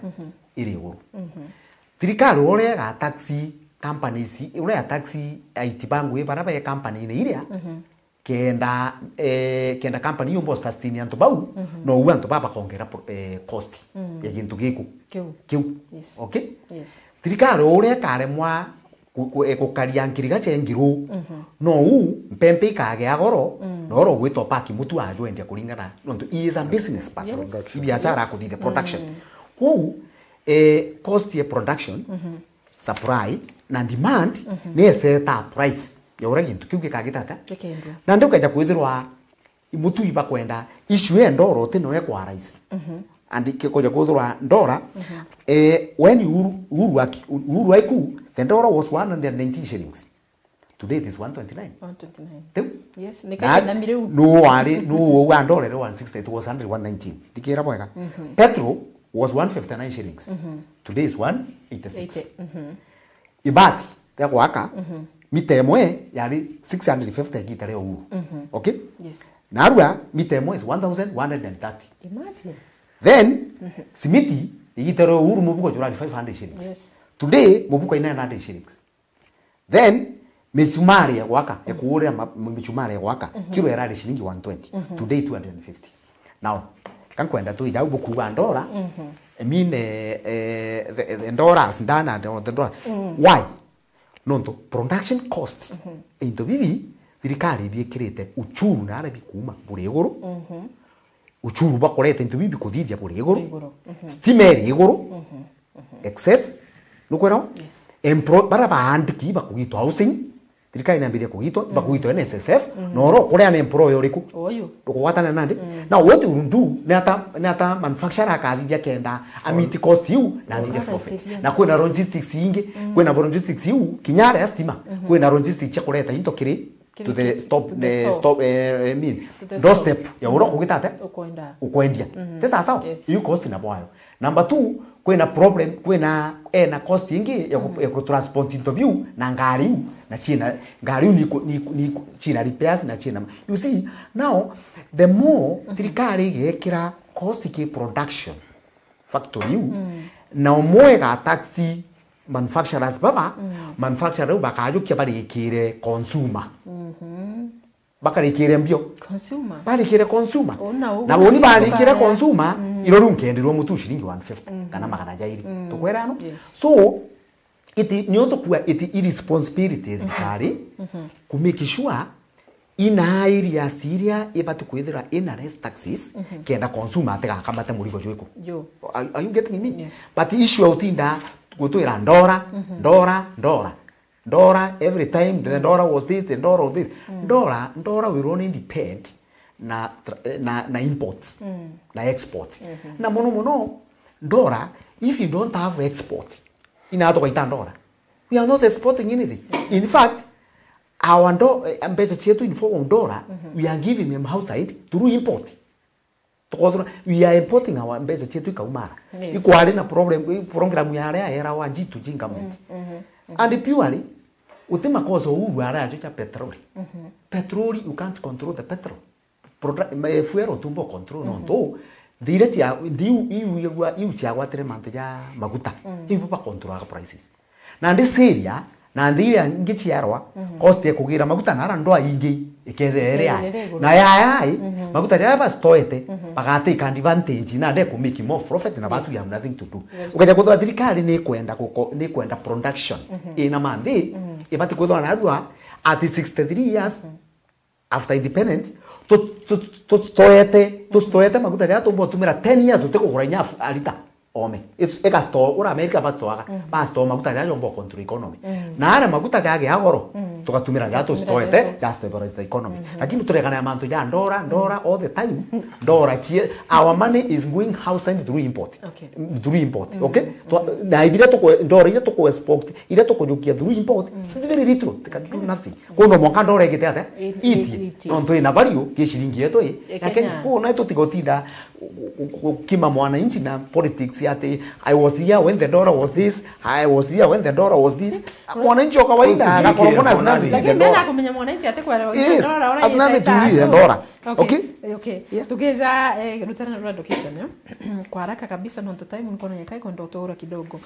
iri iguru thirikari urega taxi companies urega taxi IT bangu baraba ya company ine iria kenda company yo bosta stini anto bau no uanto baba kongera cost ya gintu giku kiu okay thirikari urega remwa kukaria nkiriga chengiru no mpempe ikage agoro no ro gwito paki mutu ajoendia kuringana no is a business person biashara ko the production cost ya production supply na demand ne set up price ya ura gintu kiuke kagitata na ndio kaja kwithirwa mutu iba kwenda issue endoro tino ye kwa rice and kikoja kwithirwa ndora when Uhuru aiku the dollar was 119 shillings. Today it is 129. 129. Yes, nika na mireu. No, $1 160 it was 119. Dikira bwega. Petrol was 159 shillings. Today is 186. Ibati ya kwaka mitemwe yari 650 gitare Uhuru. Okay? Yes. Narua mitemwe is 1130. Imagine. Then simiti igitare Uhuru mubuko jura 500 shillings. Yes. Today mubuko ina 900 shillings. Then misumari ya waka ya kuuria misumari ya waka kilo era shilingi 120. Today 250. Now kankwenda tu ija ubuku wa ndora I mean the dollars ndana the dollar. Why? Nonto production cost into bibi thirikari biekirite uchuru na arabi kuma buri iguru uchuru bakorete into bibi kuthithia buri iguru stimeri iguru excess nukwero bara baandiki bakugitwa housing thirikari nambiria kugitwa bakugitwa NSSF noro kuria na employer uriku oyo ukugwatana nandi now what you do nata manufacturer akathithia kenda amiti cost you na thige profit na kwina logistics ingi kwina logistics you kinyara estima kwina logistics cha kureta into kiri to the stop I mean doorstep ya uro kugitate ukwendia tesa sawa you cost na bwayo number 2 kwina problem kwina na cost ingi ya ku transport interview na ngari na china ngari ni china repairs na china you see now the more thirikari gekira cost ki production factory na omwega taxi manufacturers baba manufacturer bakajukia bari kire consumer bakari kire mbio consumer bari kire consumer na boni bari kire consumer iroru nkendirwo mutu shilingi 150 kana magana jairi tukwera no so it nyoto kuwa it irresponsibility thikari ku make sure ina area Syria ibatu kwithira ina less taxes kenda consumer atega kamata murigo jwiko are you getting me? Yes. But issue utinda gutwira ndora Dollar every time the dollar was this, the dollar was this. Dollar will only depend na imports, na exports. Na mono dollar, if you don't have export, inato kaita dollar. We are not exporting anything. In fact, our ambassador chetu in form of dollar, we are giving them outside through import. We are importing our ambassador chetu kaumara. Ikuali na program ya era wa jitu jinga mti. And purely, utima koso huu ara ajocha petrol. Petrol, you can't control the petrol. Fuero tumbo control no to. Direct ya iu chiagwa tere manto ya maguta. Iu pa control prices. Na this area na ndiria ngichiarwa cost ya kugira maguta na ndoa ingi ikethere ya na ya maguta ya bas toete bagate kan advantage na de ku make more profit na batu ya nothing to do ukaja kuthwa thirikari ni kwenda production ina mandi ibati kuthwa na adwa at 63 years after independence to stoete maguta ya to botumira 10 years utekugura nyafu alita ome it's eka store ura America ba store maguta ya jombo control economy na ara maguta ya agoro tukatumira ya to stoete just stabilize the economy lakini turekana ya manto ya dollar all the time dollar our money is going outside through import okay na ibira to dollar ya to export ira to kujukia through import it's very little they can do nothing kono monka dollar igete ate iti onto ina value ke shilingi yeto lakini kuna to tigotinda kima mwananchi na politics yate I was here when the dollar was this, I was here when the dollar was this. Mwananchi wa kawaida anakoromona zinadi the dollar. Kumenya mwananchi ate kwa dollar azinadi tu the dollar. Okay. Tugeza rutana na education kwa haraka kabisa no time niko na yekai kwa ndoto ora kidogo.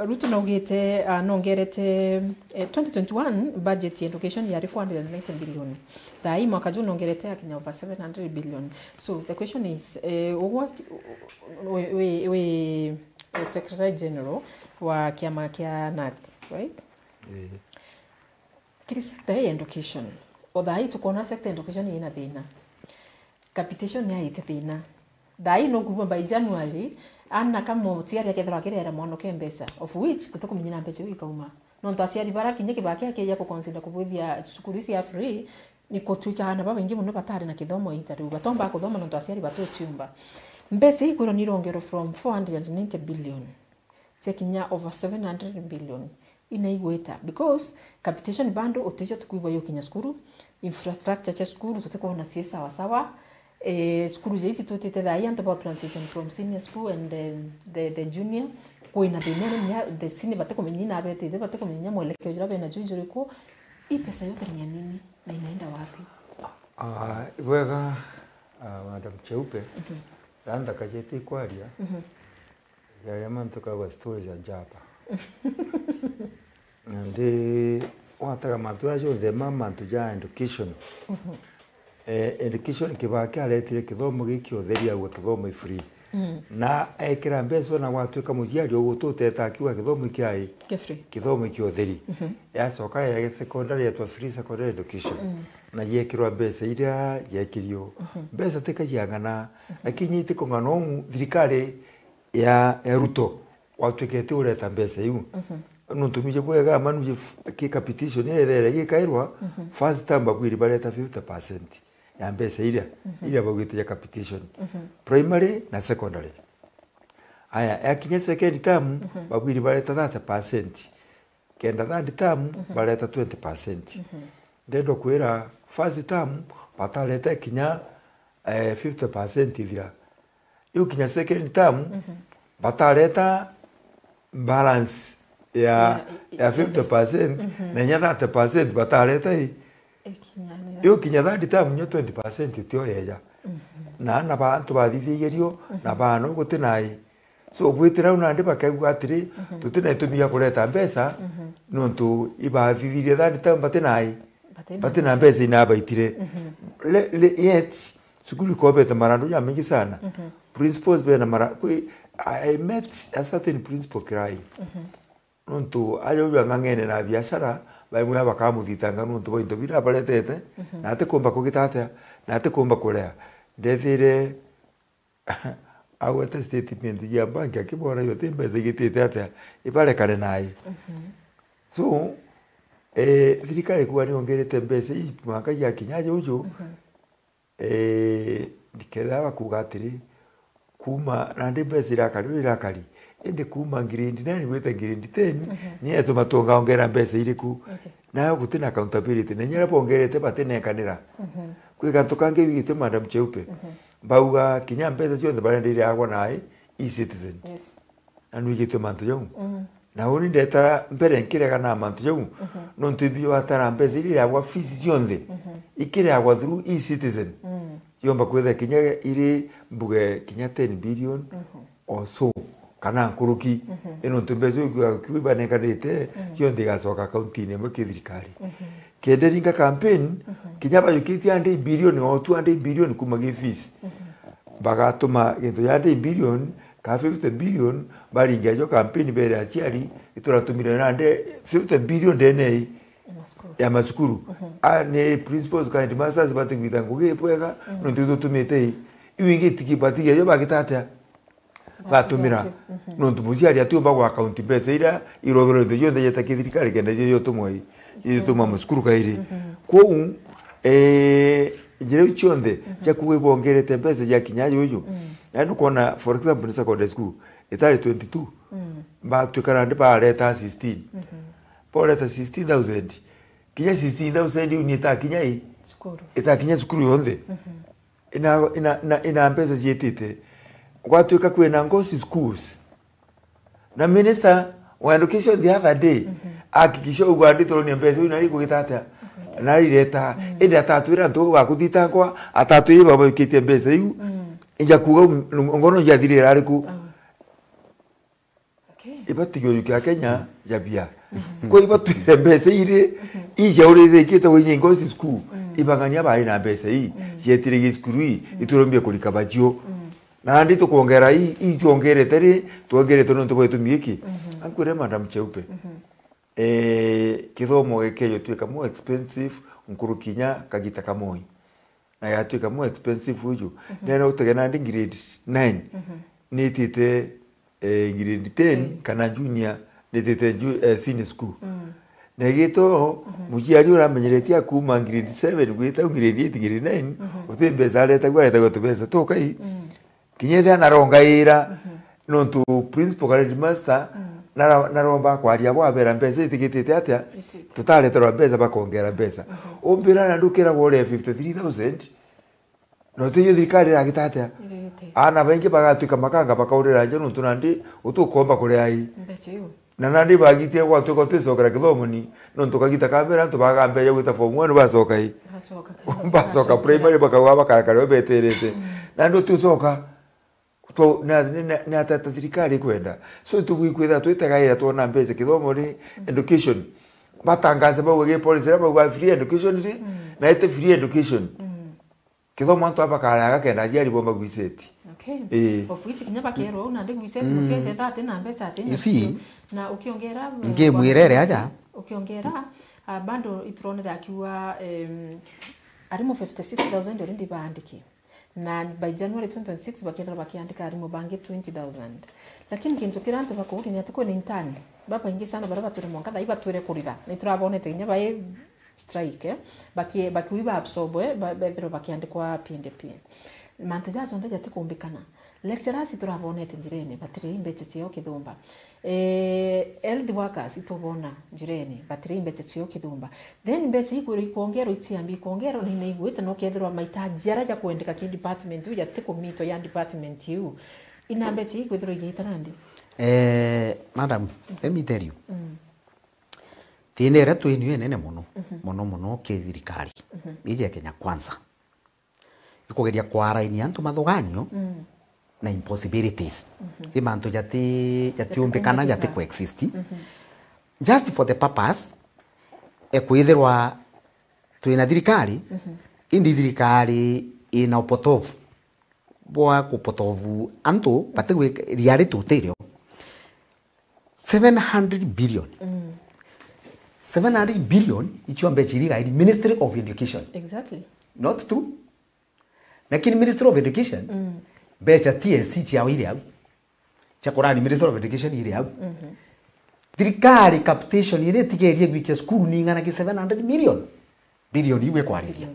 Ruto na ugete nongerete 2021 budget ya education ya 490 billion. Dai mwaka juu nongerete akinya over 700 billion. So the question is we Secretary General wa kiama kia NAT, right? Kiri sector ya education. Odai tukona sector education ina thina. Capitation ya ite thina. Dai no kuba by January ana kama tiari ya kethra kire era mono kembesa of which tutokumenyana mbeche wikauma. No ntasiari baraki nyeke baki akeja ko consider kubithia cukuru cia free ni kutuika na baba ingi muno batari na kithomo interview batomba kuthoma no ntasiari batu chumba. Mbese iko ni rongero from 490 billion taking over 700 billion inaigweta because capitation bando utejo tukuiba yo kinya skuru infrastructure cha skuru tuteko na siesa sawa skuru zeiti tutete dai and about transition from senior school and the junior kuina benya the senior bateko menyina abete de bateko menya mwelekeo jirabe na juju riko hii pesa yote ni nini na inaenda wapi wega madam Cheupe randa kajeti kwaria ya manto kwa stories ya japa ndi wataga matuajo the mama tuja education education kibaki aletire kithomo gikio theria guthomo free na ekira mbeso na watu kama jiari ogututeta akiwa kithomo kiai kithomo kio theri ya soka ya secondary ya free secondary education na yekirwa mbeca iria yekirio mbeca tikajiangana akinyite kongano thirikari ya Ruto watwekete ureta mbeca iu nuntumije bwega manu ki capitation ile gikairwa first time bagwiri bareta 50% ya mbeca iria bagwite ya capitation primary na secondary aya yakinye second term bagwiri bareta 30% kenda third term bareta 20% ndendo kwira first term bataleta kinya 50% ithira yu kinya second term bataleta balance ya 50% na nya 30% bataleta yu kinya third term nyo 20% tio yeja na bantu bathithigerio na bano gutinai so gwitira una ndi bakagwa atiri tutina tumia kureta mbeca nontu ibathithirie third term batinai batina mbeca ina baitire yet sukuli ko beta marando ya mingi sana principles be na mara I met a certain principal cry nontu ayo ngangene na biashara bai mwe bakamuthitanga nontu bointo bira baretete na ate komba kugitata na ate komba kulea ndethire awete statement ya bank akibora yote mbeca gitete ate ibarekane nai so thirikari kuwa niongerete mbeca hii mwaka ya kinyaje uju ndiketha bakuga atiri kuma na ndi mbeca irakari ende kuma grade 9 gwete grade 10 ni eto matonga ongera mbeca iriku na gutina accountability na nyara bongerete batene kanira kwiga tukange wigite madam Cheupe bauga kinya mbeca cio ndibare ndire agwa nae e-citizen na nwigite mantu yau na uri ndeta mbere nkirega na mantu yau no ntibio atara mbeca iri agwa fees cionthe ikire agwa through e-citizen yomba kwetha kinya iri mbuge kinya 10 billion or so kana nkuruki ino tumbezo kuiba nekanite cionthe gacoka kaunti-ini imwe kithirikari kenderinga campaign kinya bayukiti ande billion o 200 billion kuma gi fees bagatuma gintu ya 1 billion ka 50 billion bari ngejo campaign bere achiari ituratumire nande 50 billion dene ya masukuru ne principals ka ndi masters batingita nguge pwega no ntutu tumete iwingi tikipati yo bagitata batumira no ntubuzi ari atu bagwa account pesa ira irogoro de yo de yeta kithirikari kende yo tumoi ituma masukuru kairi ko jere chonde cha kuwe bongerete pesa ya kinyaje uyu yani kona for example nisa kwa school itali 22 ba tukarande ba leta 16 po leta 16000 kinya 16000 unita kinya hii Sukuru. Ita kinya sukuru yonde ina pesa jetite kwa tuka kwena ngosi schools na minister wa education the other day akikisha ugwandi toro ni pesa ina iko gitata na rireta ende atatwira ndo wakuthita kwa atatwira baba ikite pesa yu inja kuga ngono jathire rariku ibatigo yukia Kenya jabia ko ibatuire pesa ire ije ureze ikite wenye ngosi school ibangania bari na pesa hii yetire giskuru hii iturombie kulika bajio na ndi tukuongera hii tuongere tari tuongere tono tuboitumie iki ankure madam Cheupe kithomo geke yo tuika more expensive nkurukinya kagita kamoi na ya tuika more expensive uju nena utegena ndi grade 9 nitite grade 10 kana junior nitite senior school negito mujiari uramenyeretia kuma grade 7 gwita grade 8 grade 9 utembe zaleta gwaleta gotubeza tokai kinyethe narongaira nontu principal college master naromba kwaria bwabera mbeca itigitite atia tutaletera mbeca bakongera mbeca umbira na ndukira wole 53000 no tiyo thirikari ragitatia ana bengi bagatuika makanga bakaurira nje nontu nandi utukomba kuri ai na nandi bagitie kwa tuko tusokera kithomoni nontu kagita kamera tubaga mbeya gwita form 1 basoka i basoka primary bakawa bakakare beterete nando tusoka to na atata thirikari kwenda so tuwikwitha twitagaira tuona mbeca kithomo ri education batangaza bagwe policy bagwa free education ri na ite free education kithomo antu abakara kenda jari bomba gwiseti of which kinya bakero na ndi gwiseti mutiete thate na mbeca ati na ukiongera ngimwirere aja ukiongera bando itronera akiwa arimo 56000 ori ndi bandiki na by January 2026 bakira bakiandika arimo bangi 20000 lakini kintu kirantu bakuri ni atiko ni intani baba ingi sana baraba turi monka daiba ture kurira ni turabonete nya bae strike bakiwiba absorbe bethero bakiandikwa PNDP mantu jazo ndaje atikumbikana lecturers turabonete njirene batire imbete cyo kidumba health workers itobona njirene batire imbete cyo kidumba then imbete ikuri kuongero itiambi kuongero ni neigwete no kethirwa mahitaji araja kuendeka ki department uja tiko mito ya department yu ina imbete ikwithirwa igitarandi madam let me tell you tinera twinu nene muno kithirikari ije Kenya kwanza ikugeria kwaraini antu mathuganio na impossibilities imantu jatiumbikana jati coexist just for the purpose ekwithirwa twina thirikari indi thirikari ina upotovu bwa kupotovu antu batigwe riari tutirio 700 billion 700 billion ichombe chiriga ili Ministry of Education exactly not true lakini Ministry of Education becha TSC chia ile au cha Qurani Ministry of Education ile au thirikari capitation ile tigerie gwikia skuru ni ngana ki 700 million billion iwe kwariria.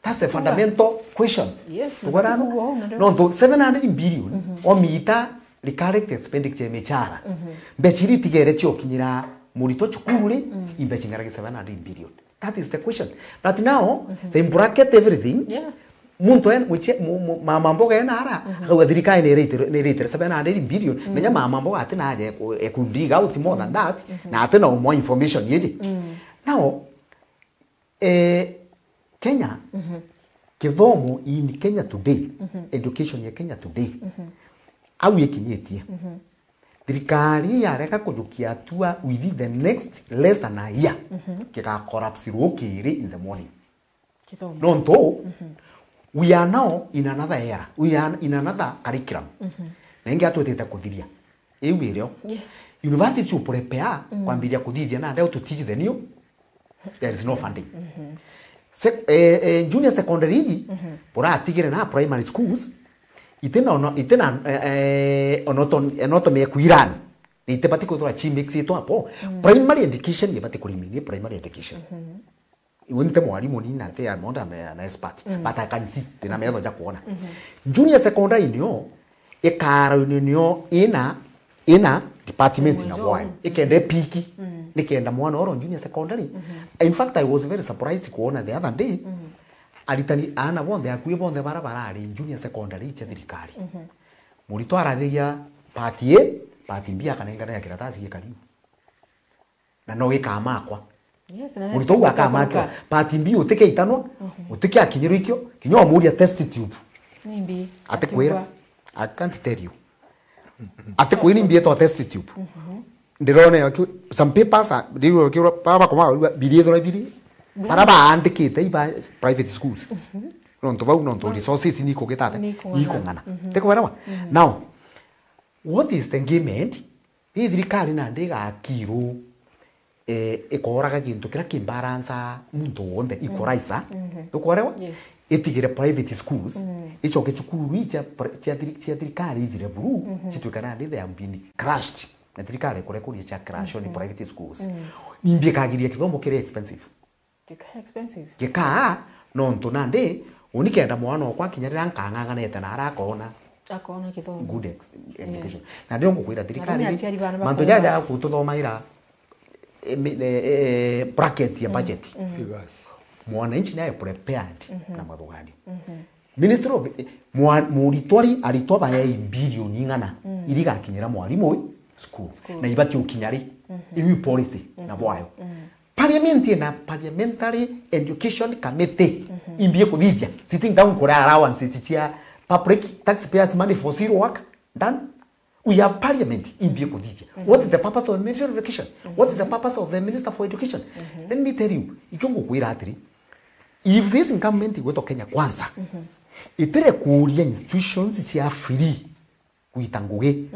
That's the fundamental question. Yes. Tugorano no to 700 billion o mita recurrent expenditure mechara mbechiri tigere chio kinyira murito chukuri imbechingara ki 700 billion. That is the question. But now they bracket everything. Yeah. Muntu en which mama mboga en ara kwa thirikari ne rate 700 billion menya mama mboga atina aje e could dig out more than that na atina more information yeje. Now Kenya kithomo in Kenya today education ya Kenya today au yekinyetie thirikari yareka kujukia tua within the next less than a year kika collapse rokire in the morning Kithomo. nonto we are now in another era. We are in another curriculum. Nengi atwetete kuthiria. Ewireo. Yes. University to prepare kwambiria kuthithia na leo to teach the new. There is no funding. Junior secondary ji pora atigire na primary schools itena onoto me kuirani. Ite batiko to chimix ito hapo. Primary education yebati kulimini primary education. Iwente mwalimu ni na te amonda na expert but I can see tena medo ja kuona junior secondary ndio ekara ndio ina department na boy ikende piki nikenda mwana oro junior secondary in fact I was very surprised kuona the other day alitani ana bonde akuye bonde barabara ali junior secondary cha thirikari murito arathia party A party B akanengana ya kiratasi gikarimu na no gikamakwa. Yes, Murito waka makwa party mbi utike itanwa utike akinyiro ikyo kinyo muri test tube Nimbi. ate kwera I can't tell you ate kwini mbi to test tube ndirone yaki some papers ndiwo kiro baba koma biliyedora bili para ba andikite iba private schools nonto resources ni ko getate ni ko ngana te ko barawa now what is the engagement ni thirikari na ndiga kiro ekoraga gintu kira kimbaransa muntu wonde equalizer ukorewa itigire private schools ichoke chukuru icha thirikari ithire buru chitwikana ndithe ya mbini crashed na thirikari kore kuri cha crash on private schools nimbie kagiria kithomo kire expensive kika nonto nande unikenda mwana okwa kinyarira nkanganganete na arakona kithomo good education na ndio ngukwira thirikari manto jaja kututhomaira bracket ya budget mwananchi naye prepared na mathugani minister of muritori alitoba ya billion ingana iriga kinyira mwalimu school na ibati ukinyari iwi policy na bwayo parliament na parliamentary education committee imbie kuthithia sitting down kora allowance titia public taxpayers money for zero work done. We have parliament in Biokudivia. What is the purpose of the Minister of Education? What is the purpose of the Minister for Education? Let me tell you, if this government is Kenya kwanza, itere kuria institutions cia free kuitanguge.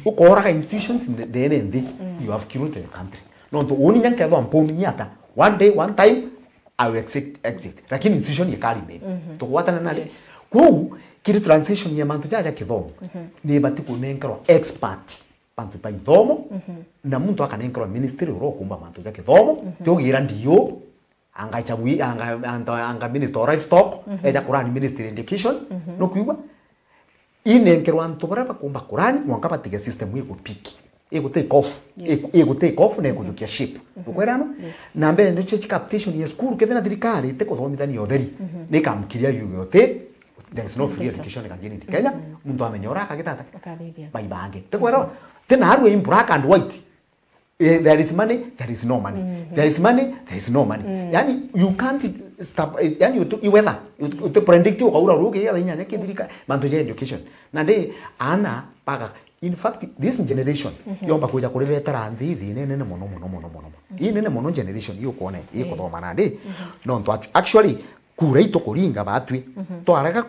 Ukora institutions in the NND, you have killed the country. No, to only yanke do amponi nyata. One day, one time, I will exit. Lakini institution yekali made. To wata na nali. Kou kiri transition ya mantu jaja kithomo ni bati kunenkerwa expert bantu pa ithomo na muntu akanenkerwa ministry ro kumba mantu jaja kithomo jogira ndio anga chagui anga minister of stock eja kurani ministry education no kuiwa inenkerwa antu baraba kumba kurani mwanka batige system iko piki ego take off na ego jukia ship ukwerano na mbere ndio church capitation ya school kethena thirikari te kuthomithania otheri ni kamkiria yote. There is no free education in Kenya. Muntu amenyora akagitata. Bai bange. Tekwero. Tena haru in black and white. There is money, there is no money. There is money, there is no money. Yani you can't stop. Yani you weather. You predict you kaura ruge ya nyanya kidrika manto ya education. Na de ana paga. In fact, this generation yomba kuja kuleta ranthi nene mono. Hii nene mono generation hiyo kuone iko thoma na de. No actually kureito kuringa batwi twarega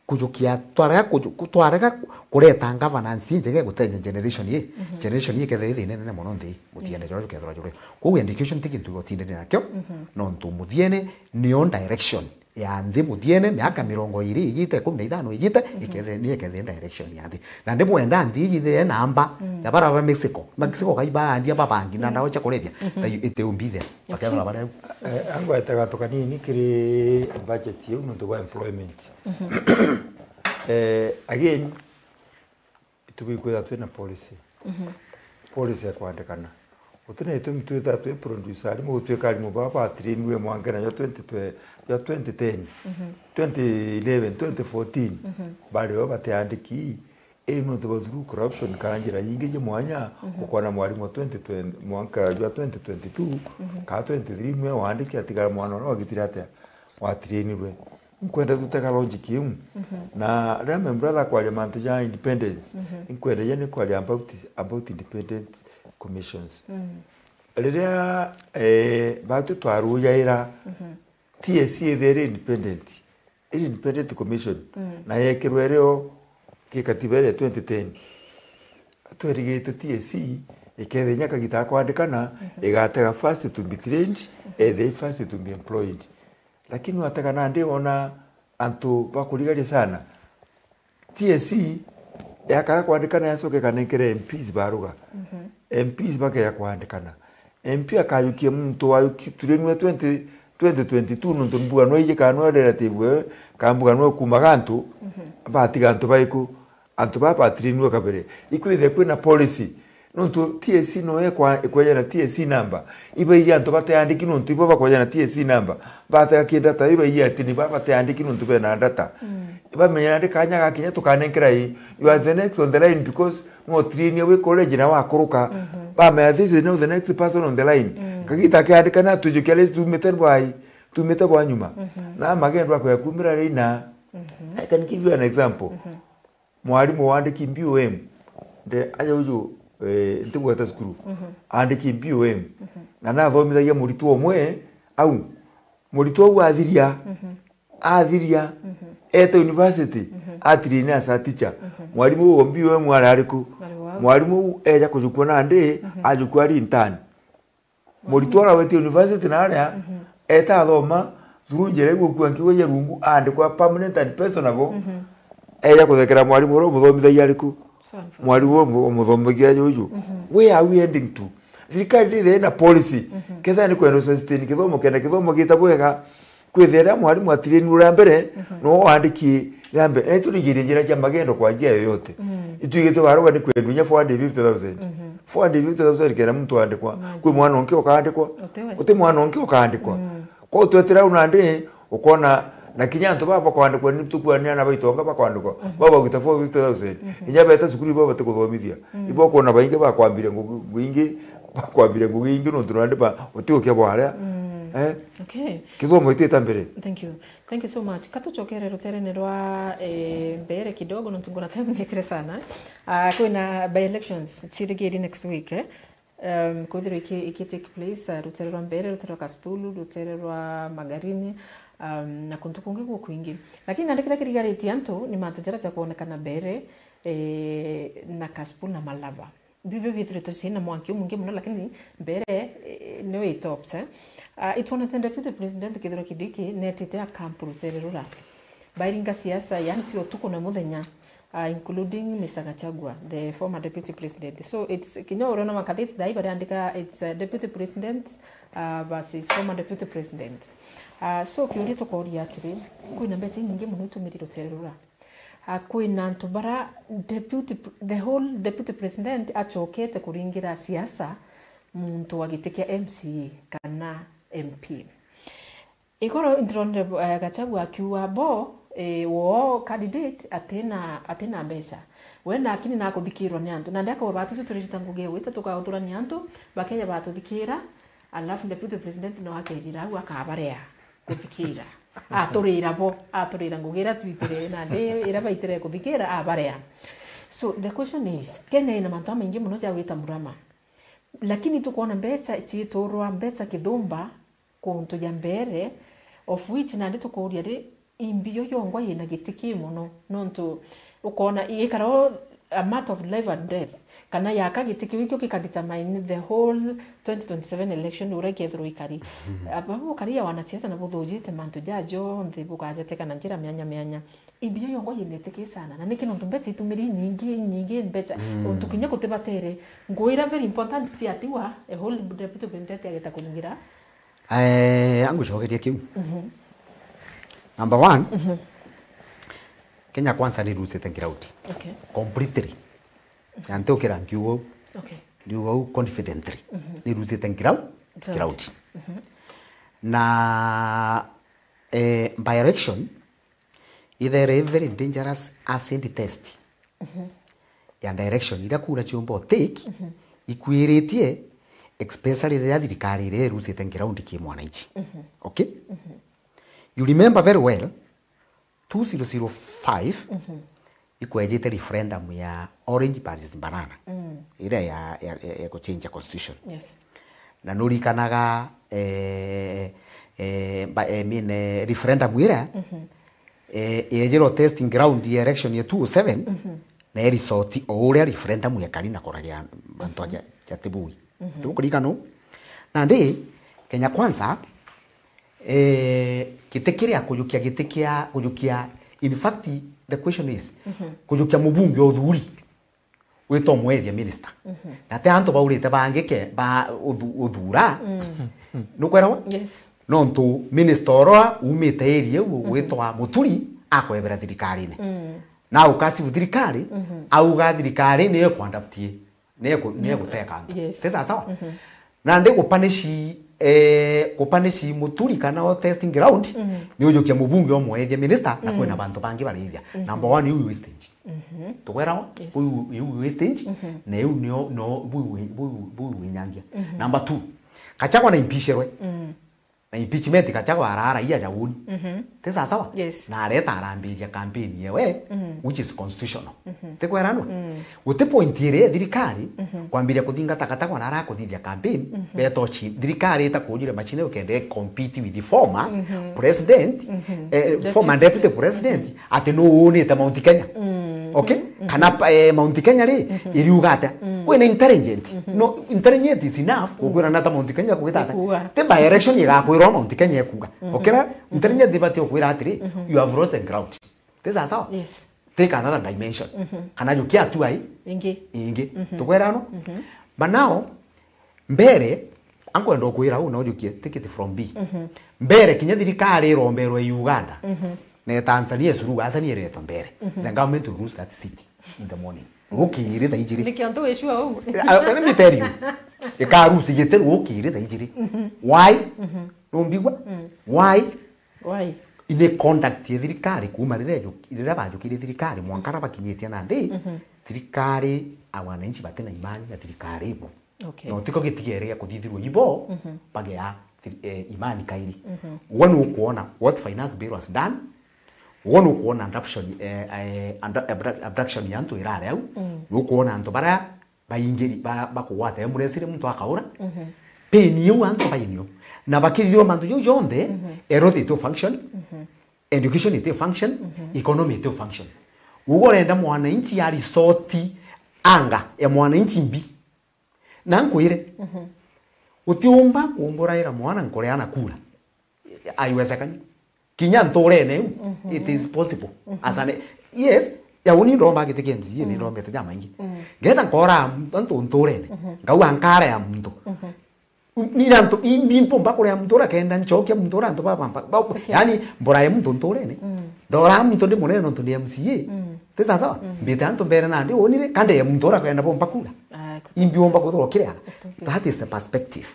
kujukia twarega kureta governance njege gutenya generation ye kethe nene mono ndi mutiene joro kethora joro ku education tikintu gotinde nakyo no ntu muthiene ni on direction ya nthi mutiene miaka 20 igite 15 igite ikethe direction ya nthi na ndi mwenda nthi igithe namba ya bara ba Mexico kaiba andia babangi na ndawa cha kulevya ite umbithe bakethora bare ango etagato kanini kiri budget yo muntu wa employment again tubikwira twina policy policy ya kwandikana utene tumituita twe producer ari mu twekari mu baba trainwe mwangana ya 2010 2011 2014 bari bateandiki muntu bazuru corruption kangira yingi mwanya ukona mwalimu 2020 mwaka ya 2022 ka 23 mwe wandiki atigara mwana no agitira ate wa trainwe nkwenda tuteka logic yimu na remember that kwa mantu ya independence nkwenda yani kwa about independent commissions Liria batu twaruya ira TSC there independent commission na yekirwe rero kikatiba ya 2010 twerigite TSC ikethe nyaka gitakwandikana igatega first to be trained the first to be employed lakini watakana ndi ona antu bakuligaria sana TSC yakara kwandikana yasoke kanekere MPs baruga MPs bakaya kwandikana MP akayukie muntu wayuki turenwe 2022 nuntu mbuga no ije kanwa relative kambuga no kumagantu batigantu baiku antu baba trinwe kabere ikwithe kwina policy nuntu TSC no ekwa ekwenya TSC number iba ije antu batayandiki nuntu ibo bakwenya na TSC number bataya kidata iba ije atini baba batayandiki nuntu bena data iba menya ndi kanya gakinya tukanenkera yi you are the next on the line because mo trini we college na wakuruka ba this is now the next person on the line kagita kiandika na tujukele tumete bwa nyuma na magendo kwa kumira rina I can give you an example mwalimu wandiki BOM de aja uju ntigo ta skuru andiki BOM na thomithagia muritu omwe au muritu wa athiria eta university atrine as a teacher mwalimu wo BOM wala ariku mwalimu eja kujukuna ndi ajukwa ri intern muritora wete university na area eta thoma thurunjere gukua nkiwe ye rungu andikwa permanent and personable eja kuthekera mwalimu ro muthomithagia ariku mwalimu muthomithagia juju we are we ending to thirikari ndi na policy ketha ni kwenda sustain kithomo gitabwega kwithera mwalimu atireni ura mbere no andiki rambe turigire njira cha magendo kwa njia yoyote itugite baruga ni kwendunya 450,000 kera mtu andikwa kwi mwana onke okandikwa uti mwana onke okandikwa ko twetera unande ukona na kinyanto baba kwandikwa ni tukwania na baitonga bakwandikwa baba ugita 450,000 inya beta sukuri baba tukuthomithia ibo kona bainge bakwambire nguingi no turande ba utiokia bwara okay kithomo iteta mbere thank you so much katuchokere ruterene rwa mbere kidogo ntungona time ngetire sana kwina by elections chirigiri next week kodiro iki take place rutere rwa mbere rutere rwa Kasipulu rutere rwa Magarini na kuntukungi kwa kwingi lakini andikira kirigari antu ni matojera cha kuonekana mbere na Kasipulu na Malaba bibyo vitu sina mwanki mungi muno lakini mbere no itopte itwana tenda deputy president Kithero Kindiki netite akampu rutere rura bairinga siasa yani sio tuko na muthenya including Mr. Gachagua the former deputy president so it's kinyo rona makathiti dai barandika it's deputy president versus former deputy president so kiuri to koria atiri kuina mbete nyingi muno itumiri rutere rura kwina ntubara the whole deputy president achokete kuringira siasa muntu wagitikia MCA kana MP ikoro ndronde Gachagua akiwa bo wo candidate atena mbeca wena akini na kuthikirwa ni antu na ndako batu turita nguge wita tukauthura ni antu bakeya batu thikira alafu deputy president no akejira au akabarea kuthikira aturira ngugira twitire na ndi ira baitire kuthikira abarea so the question is Kenya ina mantu maingi muno ja wita murama lakini tukuona mbeca ichitorwa mbeca kithumba kuntu ya mbere of which na ndito kuria ri imbio yongwa yina gitiki muno nontu ukona ikaro a matter of life and death kana yaka gitiki wikyo kikadetermine the whole 2027 election ureke through ikari ababu kari ya wanasiasa na buthujite mantu jajo nthibukaje kana njira myanya ibio yongo yineteke sana na niki nondu mbeti itumiri nyingi mbeta tukinya kutebatere ngoira very important ti atiwa a whole deputy president ageta kuningira angu shogeria kiu number 1 Kenya kwanza ni rules itengira out completely yanto kira ngiugo ngiugo confidently ni rules itengira out na by election either very dangerous acid test ya direction ira kura chiombo take ikwiritie especially the thirikari ire rules itengira out ki mwananchi okay you remember very well 2005 ikwejete referendum ya Orange versus Banana ile ya kuchange constitution na nurikanaga referendum ile yejero testing ground ya election ya 2007 na result ore referendum ya kanina koragia bantoja ya tebui tukurikano na ndi Kenya kwanza gitekiria kujukia in fact the question is kujukia mubunge othuri wito mwethia minister na te anto baurite bangike ba uthura nukwera no ntu minister oro umite area witwa muturi akwebera thirikari-ini na ukasi thirikari auga thirikari ni kwandaptie ne guteka antu tesa sawa na ndi kupanishi muturi kana o testing ground ni ujukia mubunge omwethia minister na kwena bantu bangi barithia number 1 you wastage tukwera you wastage na you no bu winyangia number 2 kachagwa na impeachment na impeachment kachagwa arara iya jawuni tesa sawa na areta arambiria campaign yewe which is constitutional tekwera no uti point ire thirikari kwambiria kuthingata katagwa na ara kuthithia campaign betochi thirikari eta kujire machine ukende compete with the former president former deputy president ati no unite Mount Kenya okay kana Mount Kenya ri iriugata kwena intelligent no intelligent is enough kugura nata Mount Kenya kuitata te by election igakwirwa Mount Kenya ekuga okay na intelligent debate okwira atiri you have lost the ground this is how take another dimension kana jukia tu ai ingi tukwera no but now mbere anko ndo kwira u no jukia take it from B mbere kinya thirikari romberwa Uganda na Tanzania suru asani reto mbere the government to rules that city in the morning ukiri tha ijiri nikionto eshua u let me tell you ikarusi yeteru ukiri tha ijiri why rombigwa why ine conduct ya thirikari kuma rire bajukire thirikari mwankara bakinyetia na ndi thirikari awananchi batena imani na thirikari ibo no tiko gitigeria kuthithirwo ibo bage ya imani kairi one ukuona what finance bill was done one ukuona abduction yantu irare au ukuona anto bara bayingeri bakuwata emuresire muntu akaura peni yo anto bayinyo na bakithiro mantu yo yonde erode to function education ite function economy ite function ugorenda mwananchi ya risoti anga ya mwananchi mbi na nkwire utiumba kumbura ira mwana nkoreana kula aiwezekani kinya ntorene it is possible asane yes ya uni romba gitekenzi ni romba tajama ingi geta nkora mtu ntorene ngawa nkara ya mtu ni nanto impo mbako ya mtu rakenda nchokia mtu ranto baba yani mbora ya mtu ntorene ndora mtu ndi monene nto ndi MCA tesa sawa mbita anto mbere nandi onire kande ya mtu rakenda bomba kula imbiomba kuthoro kiria that is the perspective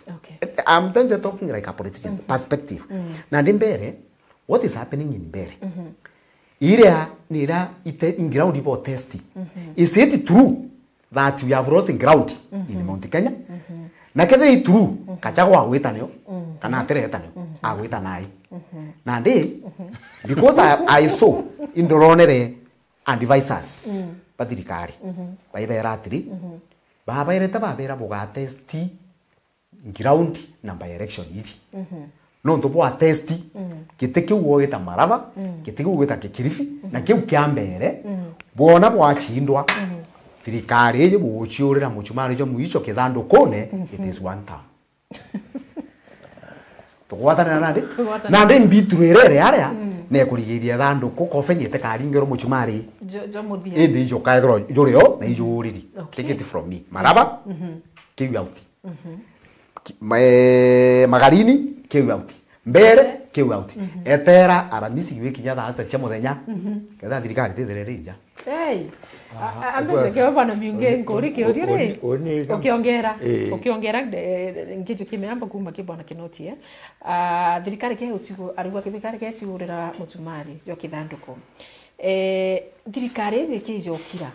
I'm talking like a politician perspective na ndimbere what is happening in Mbere iria nira ite in ground ipo testi is it true that we have lost ground in Mount Kenya na kethe it true kachagwa agwitanio kana ateretanio agwita nai na ndi because I saw in the ronere and devices batirikari baibera atiri babaireta babera boga testi ground number election yiti no ndo bwa testi kiteke uoeta marava kiteke uoeta kikirifi na kiu kiambere bona bwa chindwa thirikari ije buchiurira muchumari jo muicho kithandukune it is one term tugwatana nande mbitru irere aria ne kurigiria thanduku kofenyete karingero muchumari jo muthia indi jo kaithro jurio na ijuriri take it from me maraba kill out magarini kill out mbere kill out etera aramisi gwikinya thaa cia muthenya ketha thirikari tithererija ameze ke bana miunge ngori ke uri ukiongera ngijo kimeamba kuma kibona kinoti thirikari ke utigo arigwa thirikari ke tiurira mutumari jo kithanduko thirikari ije kijokira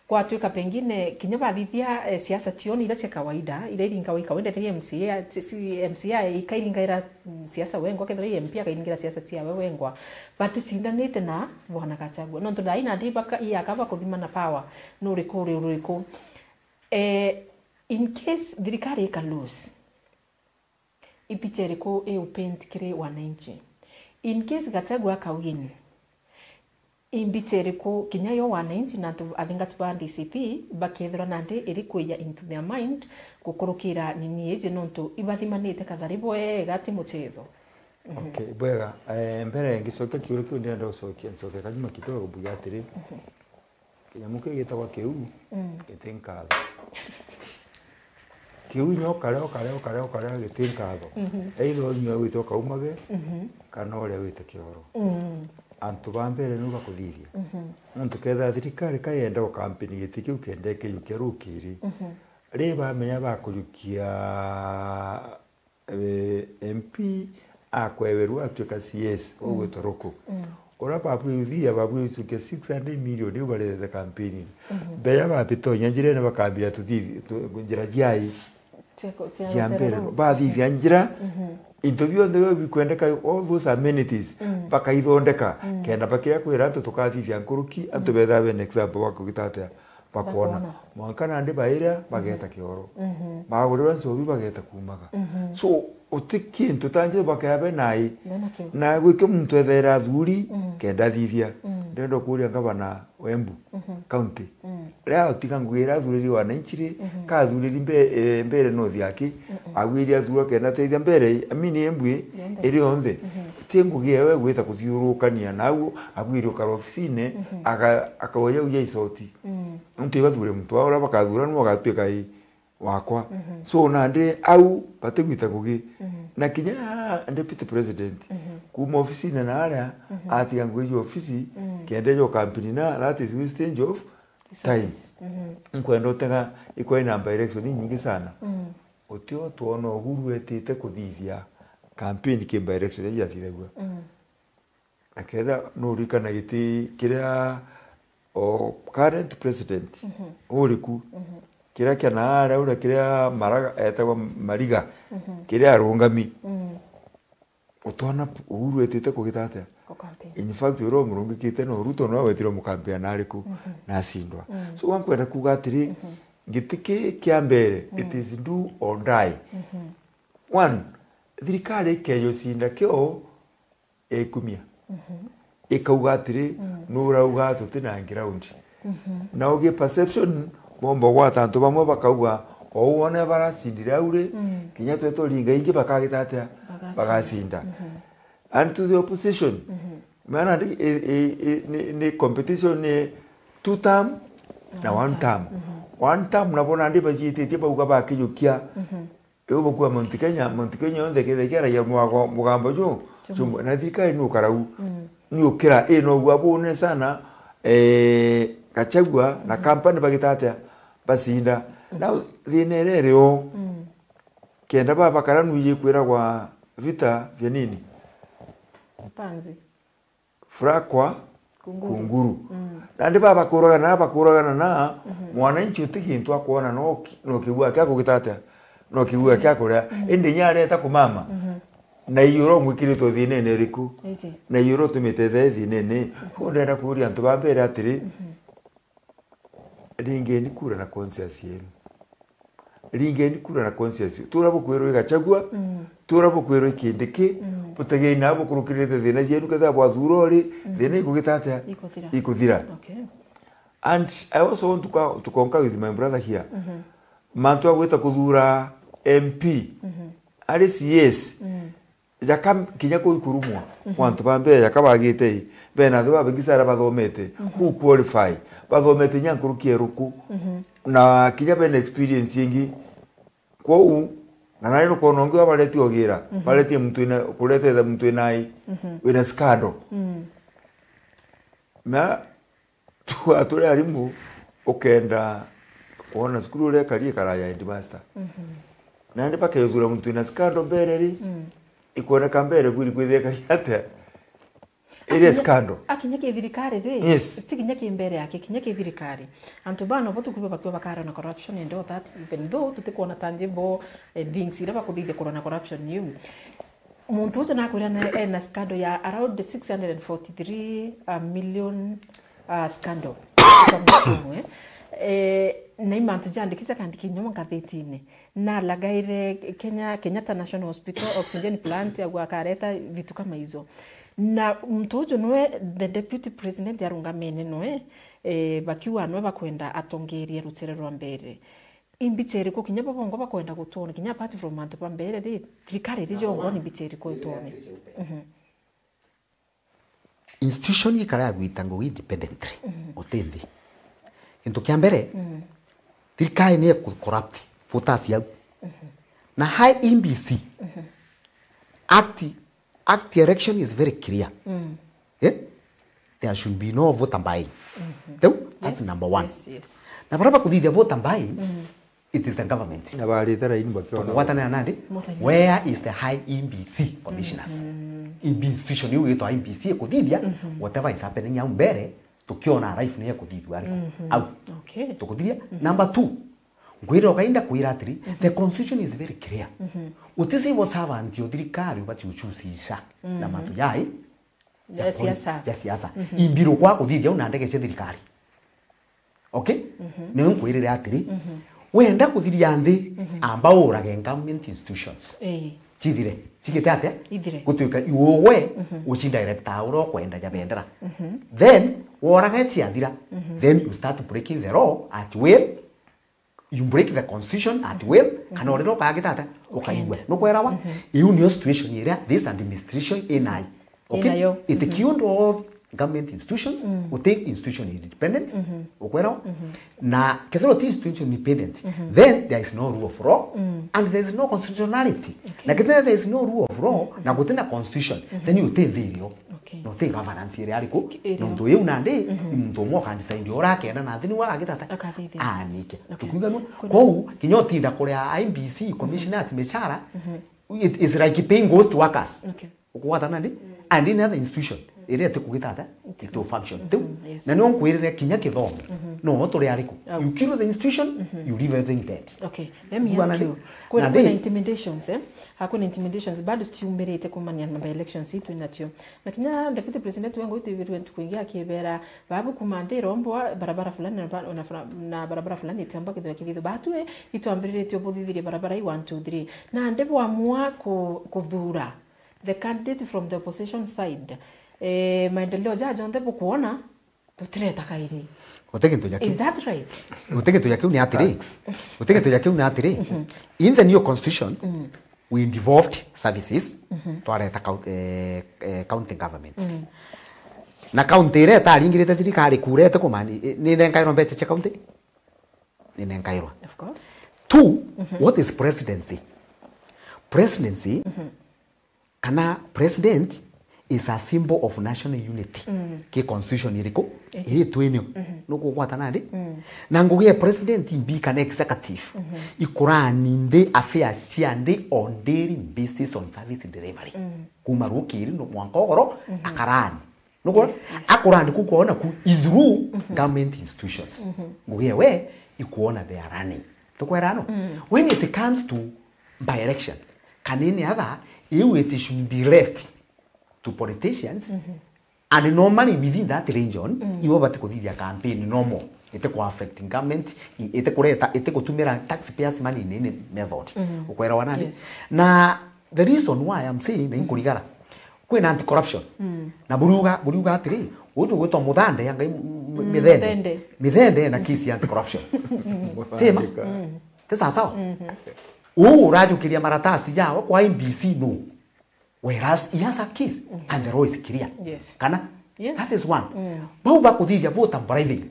kwa tuika pengine kinya bathithia siasa tioni ile cia kawaida ile iringa wa kawaida tiri MCA ikairingaira siasa wengwa kethira MP akairingira siasa tia wengwa but sindanite na bwana Gachagua no ndai na ndibaka yakaba kuthimana power no riko in case thirikari ka lose ipicheriko upent kire wananchi in case Gachagua ka win imbiteriko kinyayo wananchi na athinga tuba DCP bakethira nande iri kuya into their mind gukurukira nini eje nonto ibathimanite katharibo gati muchetho. Okay, bwega mbere ngicoka kiuru kiu ndenda gucokia ncoke kanyuma kidogo buga atiri kinyamuke gitagwa kiu gitinkatho kiu nyoka leo gitinkatho eitho nywe wito kaumage kana ore wite kioro antu bambere nuga kuthithia nontu ketha thirikari kayenda kampeni gitikiu kende kiyukia rukiri ri bamenya bakuyukia MP akweberwa atuika CS ogwetoroku ora babuithia babuisuke 600 million ubareze kampeni beya babitonya njire ne bakambira tuthithi njira jai jambere bathithia njira interview ndewe bikwendeka all those amenities bakaithondeka kenda bakia kwira antu tukathithia nkuruki antu betha be example wako gitatea bakona mwankana ndi baira bageta kioro bagurira nsobi bageta kumaga so otiki ntutanje bakabe nai na gwike muntu ethera thuri kenda thithia ndendo kuria ngabana Embu county ria otika ngwira thuriri wananchi ka thuriri mbere no thiaki agwiria thuro kenda teithia mbere amini Embu iri onthe tingugie we gwita kuthiurukania nawo agwirio karo ofisine akawoya uya isoti muntu ibathure muntu ora bakathura no gatweka wakwa so nande au bategwita kugi na kinya deputy president kuma ofisine na aria ati angwejo ofisi kende jo company na that is wastage of time nkwendo tega iko ina direction nyingi sana otio tuona uhuru etete kuthithia campaign ki direction ya thithagua aketha no rikana giti kiria o current president uriku kiria kana ara ura kiria maraga etagwa mariga kiria arungami utona uhuru etete kugitata in fact ro murungi kite no ruto no wetiro mukampia nariku na sindwa so wankwenda kuga atiri gitike kia mbere it is do or die one thirikari keyo sinda kyo ekumia ikauga atiri nura uga tutina ground na uge perception bombo gwa tantu bamwe bakauga o wona barasindira ure kinya tweto linga ingi bakagitatea bagasinda and to the opposition maana ni competition ni 2 term na 1 term 1 term na bona ndi bajite bauga bakiyukia ebo kwa Mount Kenya onde kethekera ya mwago mugamba jo na thirikari no karau ni ukira no gwabone sana Gachagua na kampani bagitatea basinda na thinerere o kenda baba karanu yikwira kwa vita vya nini panzi frakwa kunguru na ndi baba kuragana na mwananchi utikintu akuona no kiwa kyako gitatea no kiwa kyako ria indi nyare ta kumama na yuro mwikirito thinene riku na yuro tumite thinene ndenda kuria antu bambere atiri ringeni kura na conscience yenu ringeni kura na conscience turabukwiro Gachagua turabukwiro kindiki butegei nabo kurukirite thina yenu ketha bwa thurori thina igugitata ikuthira okay And I also want to concur with my brother here. Mantu agweta kuthura MP. Ari CS. Jaka kinya ko ikurumwa. Wantu bambe jaka bagite. Bena ndo abigisara bathomete. Who qualify. Bathomete nyankuru kieruku. Na kinya bena experience yengi. Kwa na nino ko nongo abaleti ogira. Baleti mtu ina kulete mtu inai. Wina scandal. Na atore arimu okenda kuona skuru ule kali karaya headmaster. Na ndi pake yuzura mtu ina scandal mbere ikuona kambere kuri kwitheka yate ile scandal akinyake thirikari ri tikinyake mbere yake kinyake thirikari antu bana botu kuba bakwa bakara na corruption and all that even though tutikuona tangible things ira bakuthithia corona corruption you muntu ucio nakwira na scandal ya around 643 million scandal na imantu jandikisa kandi kinyoma ngatheti-ini na lagaire Kenyatta National Hospital oxygen plant ya gwakareta vitu kama hizo na mtu ucio nwe the deputy president yarungamene nwe bakiwa nwe bakwenda atongerie rutere rwa mbere imbitseri ko kinya babongo bakwenda gutona kinya apart from mantu pambere ri trikare ri jongo ni imbitseri ko itone institution yikara ya gwitango independently utendi into kiambere thirikari ni corrupt voters yao na high MBC act election is very clear there should be no vote buying that's number one na baraba kuthithia vote buying it is the government na bali tara ini bakiona watana nandi where is the high MBC commissioners in institution you to MBC kuthithia whatever is happening ya mbere tukiona life ni kuthithia au okay tukuthithia number 2 ngwiro kainda kuira atiri the constitution is very clear utisi wo servant yo thirikari ubati uchusisha na matu yai ya siasa imbiro kwa kuthithia una ndege cia thirikari okay ni nkwirire atiri wenda kuthiria nthi amba urage government institutions chithire chigite ate gutuika iwowe uchi director uro kwenda jabendera then worage chiathira then you start breaking the law at will you break the constitution at will kana orero kagitata ukaigwa no kwerawa iu ni situation ira this administration inai okay it kiundo all government institutions take institution independent ukwerawa na kethero institution independent then there is no rule of law and there is no constitutionality na kethero there is no rule of law na gutena constitution then you take video no take governance ira ariko no ndo yu nande ndo mo kan design dio rakenda na thini wa gitata nike tukugano ko kinyotinda kuria IBC commissioners mechara it is like paying ghost workers ukwata nande and in other institution ere tukugitata to function na no kwirire kinya kithomo no turi ariko you kill the institution you leave everything dead okay let me ask you kuna intimidations hakuna intimidations bado stiumerete kumania na elections itu inatio na kinya deputy president wangu itu vitu kuingia kibera babu kumande rombo barabara fulani na barabara fulani itamba kidho batu ituambirire tio bothithire barabara i 1 2 3 na ndebo amua kuthura the candidate from the opposition side maendeleo jaja ndebo kuona tutireta kairi is that right utegeto yake ni atiri utegeto yake ni atiri in the new constitution we devolved services to areta county governments na county reta ringirite thirikari kurete kumani ni nenkairo mbeche cha county ni nenkairo of course 2 what is presidency kana president is a symbol of national unity ke constitution iriko twenio no kukwata nandi na ngugie president mbika na executive ikurani ndi affairs cia ndi on daily basis on service delivery kuma rukiri no mwankogoro akarani no akurani kukuona ku through government institutions ngugie we ikuona they are running tukwerano when it comes to by election kanini other it should be left to politicians and normally within that region you have to do campaign normal ite ko affecting government ite kureta ite kutumira taxpayers money in method ukwera wanani na the reason why I'm saying na inkurigara kwena anti corruption na buruga atiri uju gwitwa muthande anga mithende na kisi anti corruption tema tesa sawa urajukiria maratasi yao kwa MBC no whereas he has a case and the law is clear kana that is one bauba kuthithia vote private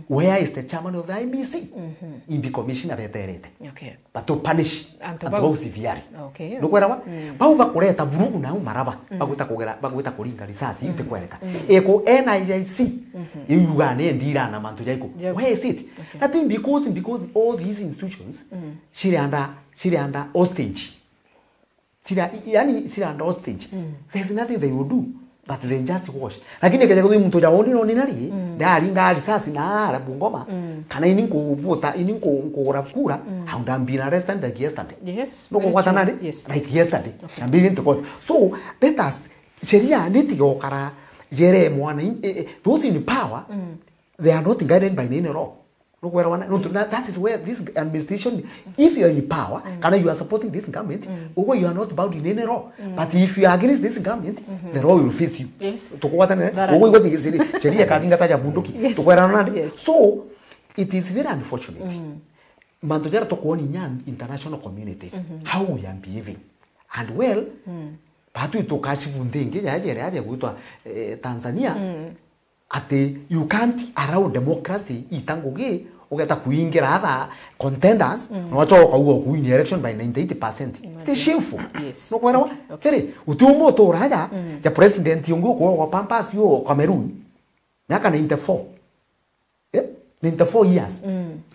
where is the chairman of the IBC imbi commissioner beterete but to punish and to severely no kwera bauba kureta burugu na umaraba bagwita kuringa risasi ite kwereka eko NIC yugane ndira na mantu jaiko where is it that is because all these institutions shiri under hostage yani under hostage there's nothing they will do but they just wash lakini kaja kuthi mtu jaoni no ninali ndari ngari sasa na ara Bungoma kana ini kuvuta ini kugura kura haundambira arrested like yesterday no kwata nani like yesterday na mbili ntoko so let us sheria nitigo kara jere mwana those in power they are not guided by any law no where one no that is where this administration if you are in power kana you are supporting this government or you are not bound in any law but if you are against this government the law will face you to kwata nani ogo igoti sheria katinga taja bunduki to kwera nani so it is very unfortunate manto jara to kuoni nyan international communities how we are behaving and well batu to kashifu ndenge yaje kuitwa Tanzania ati you can't around democracy itangugi ugeta kuingira other contenders no wachoka ugo kuwin election by 98%. It is shameful. No kwera kere utumo to raja ja president yongo kwa pampas yo Cameroon nyaka 94 94 years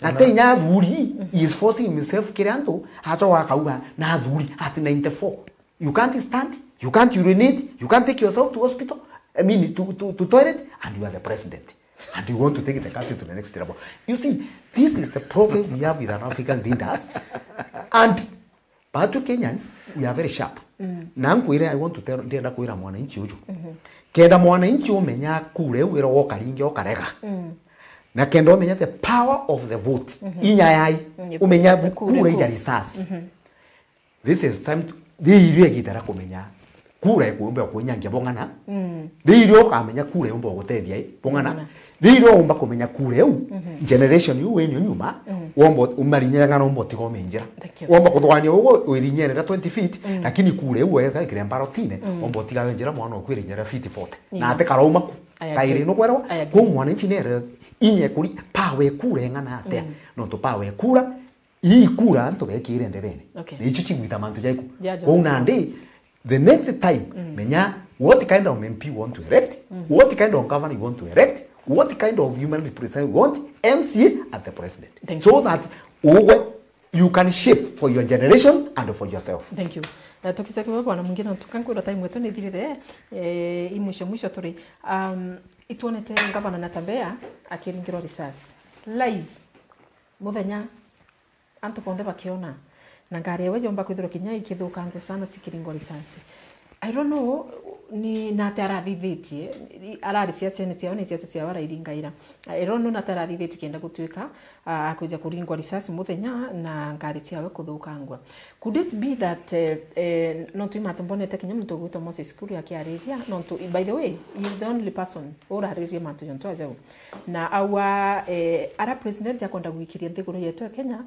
ate nya dhuri is forcing himself kiranto acho wakauga na dhuri at 94 you can't stand, you can't urinate, you can't take yourself to hospital, I mean to toilet, and you are the president and you want to take the country to the next level. You see, this is the problem we have with our African leaders and but to Kenyans we are very sharp. Nanguire I want to tell ndenda kuira mwananchi uju kenda mwananchi umenya kure wira wokaringe okarega na kenda umenya the power of the vote inyayai umenya kure ija risasi this is time to dhiire gitara kumenya kure kuumba kunyangia bongana dhiire okamenya kure umba gutethia bongana dhiire umba kumenya kure u generation yu wenyu nyuma wombo umarinyanga no mbo tigo menjira womba kuthwania ugo wirinyerera 20 feet lakini kure u eka kire mbarotine wombo tiga wenjira mwana okwirinyera feet 40 na ate karauma kaire no kwero ko mwana nchinere inye kuri pawe kure ngana ate no to pawe kura hii kura nto bekire ndebene nicho chingwita mantu jaiku unande the next time menya what kind of MP you want to elect what kind of governor you want to elect what kind of human representative you want MCA at the president so that you can shape for your generation and for yourself. Thank you. Tukisa kwa bwana mwingine tukankura time wetu ni thirire imwisho turi ituonete governor Natambea akiringirwa risasi live muthenya antu ponde bakiona na ngari yewe jomba kwithiro kinya ikithukangwe sana sikiringo risasi. I don't know ni nate arathithitie arari cia chene ciao ni ciate cia wara iringaira. I don't know nate arathithitie kenda gutuika akuja kuringwa risasi muthenya na ngari ciawe kuthukangwa. Could it be that not we matumbonete kinya muntu gwito Moses Kuria akiariria not by the way he is the only person or ariria matu jonto ajau na awa ara president yakonda gwikiria nthiguru yetu Kenya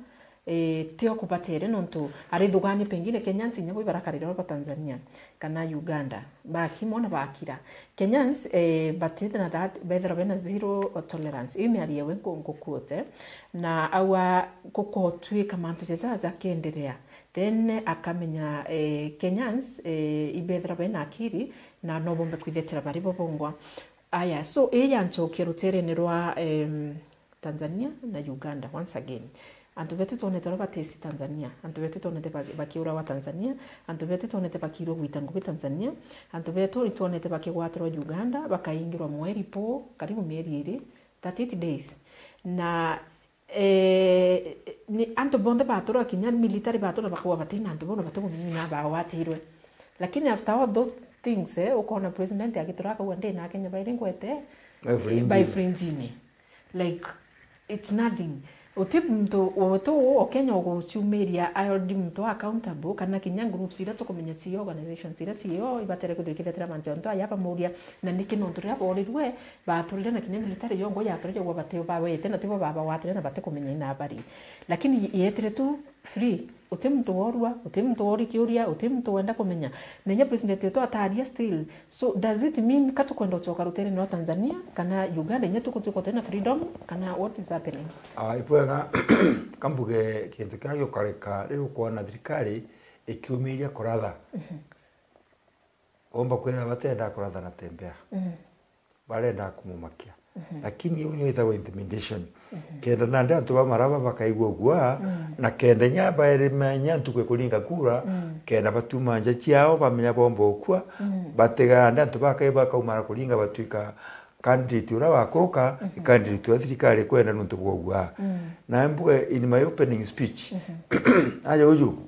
teo kupatere nonto arithugani pengine Kenyans nyabo ibarakarira ba Tanzania kana Uganda bakimona bakira Kenyans batete na that better bena zero tolerance imiari yewe ngokuote na awa kokotwe kamanto za kenderea then akamenya Kenyans ibethera bena akiri na nobombe kwithetera bari bobongwa aya so yanchokero terene rwa Tanzania na Uganda once again. Antu betu tonete batesi Tanzania, antu betu tonete bakiura wa Tanzania, antu betu tonete bakiro gwitango Tanzania, antu betu tonete bakigwatro Uganda, bakaingirwa mweri po karibu mieri 38 days. Na ni antu bonde batoro kinya military batoro bakwa batina antu bono batogo mina ba watirwe. Lakini after all those things ukona president agitora kwa ndena Kenya bairengwete by fringine. Like it's nothing. Utibu mtu woto Okenya uguciumiria already mtu accountable kana kinya groups ira tukumenya ci organizations ira cio ibatere kuthikithira mantu antu ayapa muria na niki no nturia borirwe baturire na kinya military yongo yaturire gwa bate bawete na tibo baba watire na bate kumenya ina habari lakini yetire tu free utimtu worwa utimtu wori kiuria utimtu wenda kumenya nenya president yetu ataria still so does it mean katukwenda ucoka rutere no Tanzania kana Uganda nyetu kutuko tena freedom kana what is happening ipwega kambuge kintu kagyo kareka riu kuona thirikari ikiumiria kuratha omba kwera batenda kuratha na tembea barenda kumumakia lakini hiyo ni itawa intimidation kenda na ndantu bamaraba bakaigwa gwa na kenda nyamba erimenya ntukwe kulinga kura kenda batuma nje ciao bamenya bombo kwa batega ndantu bakaiba kaumara kulinga batuika candidate ura wakuruka candidate wa thirikari kwenda nuntu gwa na mbwe in my opening speech aja uju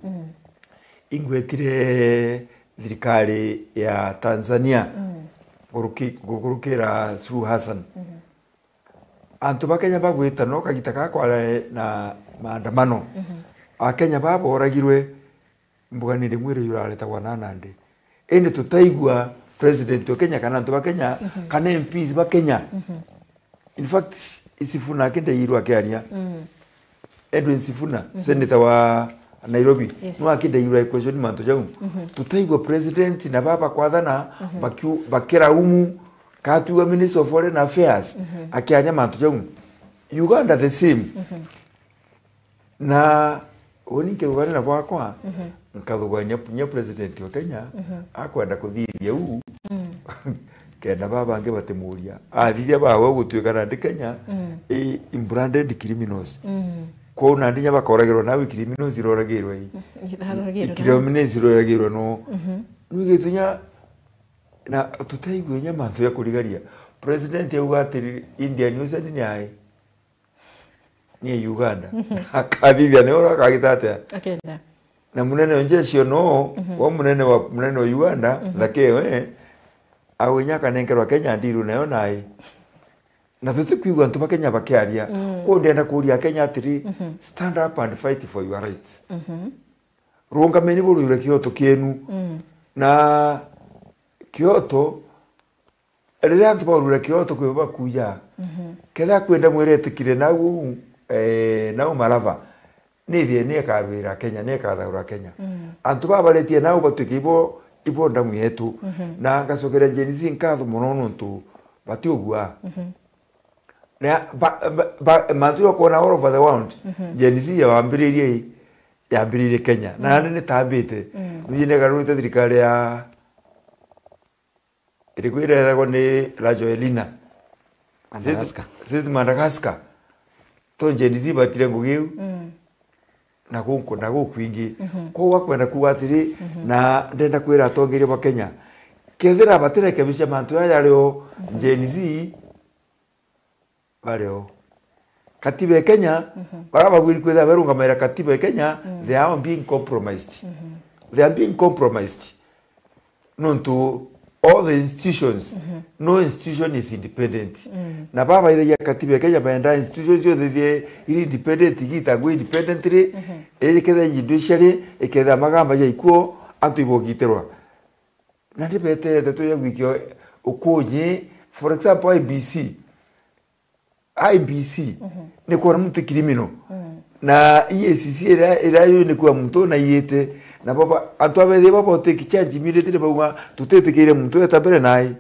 ingwetire thirikari ya Tanzania gurukira Suluhu Hassan antu bakenya bagwita no kagita kakwara na maandamano akenya baboragirwe mbuganire mwire yurareta gwa Nandi ende tutaigwa president wa Kenya kana antu bakenya kana MPs bakenya in fact Sifuna kende yirwa kiaria Edwin Sifuna senator wa Nairobi no akinde yirwa question manto jau tutaigwa president na baba kwathana bakira umu katuwa Minister of Foreign Affairs akianya mantu jau Uganda the same na onike Uganda bwakwa nkathuganya punya president wa Kenya akwenda kuthithia u kenda baba ange batemuria athithia bawe gutuika na Kenya branded criminals ko na ndinya bakoragirwo nawe criminals iroragirwo criminals iroragirwo no nugitunya na tutaigwe nyamanzo ya kurigaria president yaugatiri Indian Ocean ni ai ni Uganda akathithia ne ora kagitate akenda na munene onjecio no wa munene wa Uganda lakewe awinyaka nengerwa Kenya ndiru nayo nai na tutikuigwa antu bakenya bakiaria ko ndenda kuria Kenya atiri stand up and fight for your rights runga meni burure Kyoto kienu na Kyoto rĩrĩa antu barure Kyoto kwe bakuya ketha kwenda mweretikire nagu nau marava nithie ne karwira Kenya ne kathaura Kenya antu babaretie nau batukibo ibonda mwetu na ngacokera jenisi nkatho muno nuntu batiogua na mantu yokona all over the world jenisi yambiririe Kenya na nene tabite nyine garute thirikari ya irikwira go ni Rajoelina Madagascar to jenisi batire ngugiu na gukwingi ko wakwenda kugatiri na ndenda kwira atongeria ba Kenya kethira batireke bica mantu ya ryo jenisi bareo katiba Kenya baraba gwiri kwetha berunga mera katiba Kenya they are being compromised nonto all the institutions no institution is independent na baba ile ya katiba Kenya baenda institutions yo the independent gitagwe independently eketha judiciary eketha magamba ya ikuo antu ibogiterwa na ndibete teto ya wikio ukoje for example IBC ni kwa mtu criminal na EACC ira yo ni kwa mtu na yete na baba antu abethe baba take charge immediately bauga tutetekire mtu etabere nai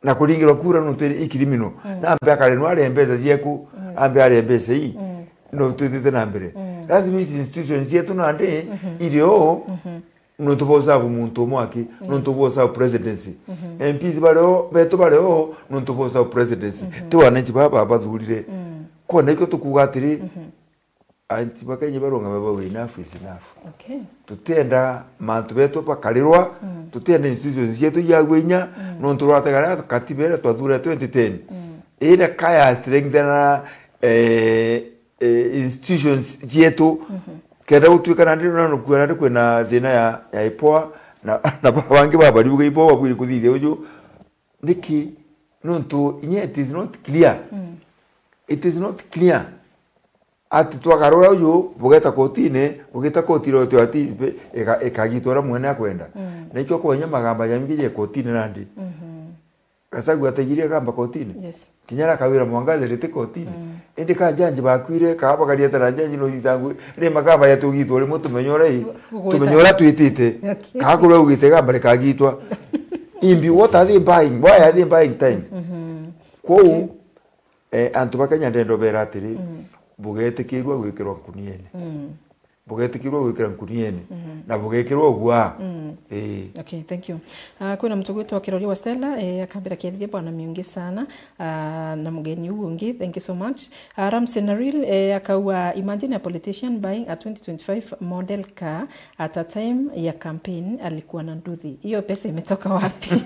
na kuringirwa kura no teri criminal na ambe akare no are mbeza zieku ambe are mbeza hii no tutete na mbere that means institutions yetu na ande ilio no tuboza muntu mwaki no tuboza presidency MPs bareo beto bareo no tuboza presidency tuwanenchi baba bathurire kona iko tukugatiri anti bakanye baronga baba enough is enough tutenda mantu beto pakarirwa tutenda institutions yetu yagwenya no turatagara katibera twathura 2010 ira kaya strengthena institutions yetu kenda gutuika na ndino no kuana kwena thina ya ipoa na bangi baba ribuga ipoa kwiri kuthithia uju niki no to it is not clear ati twagarura uyu bugeta kotine bugeta kotiro tyo ati ekagitwara mwene akwenda nekyo kwenya magamba yamgije kotine nandi Gachagua ategirie gamba kotine kinyara kawira mwangaze rete kotine ende ka janje bakwire ka bagaria taranje no yitangu re magamba yatugitwa rimwe tumenyora twitite ka kurwe ugite gamba re kagitwa imbi what are they buying, why are they buying time ko antu bakanya ndendo beratiri bugetekirwa gwikirwa kuniene bugetekirwa gwikira kuniene na bugekirwa gwa Okay, thank you. Kuna mtu wetu wa Kirori wa Stella akambira kielithia bwana miungi sana na mgeni ungi, thank you so much. Ramsey Naril akawa imagine a politician buying a 2025 model car at a time ya campaign alikuwa na nduthi. Hiyo pesa imetoka wapi?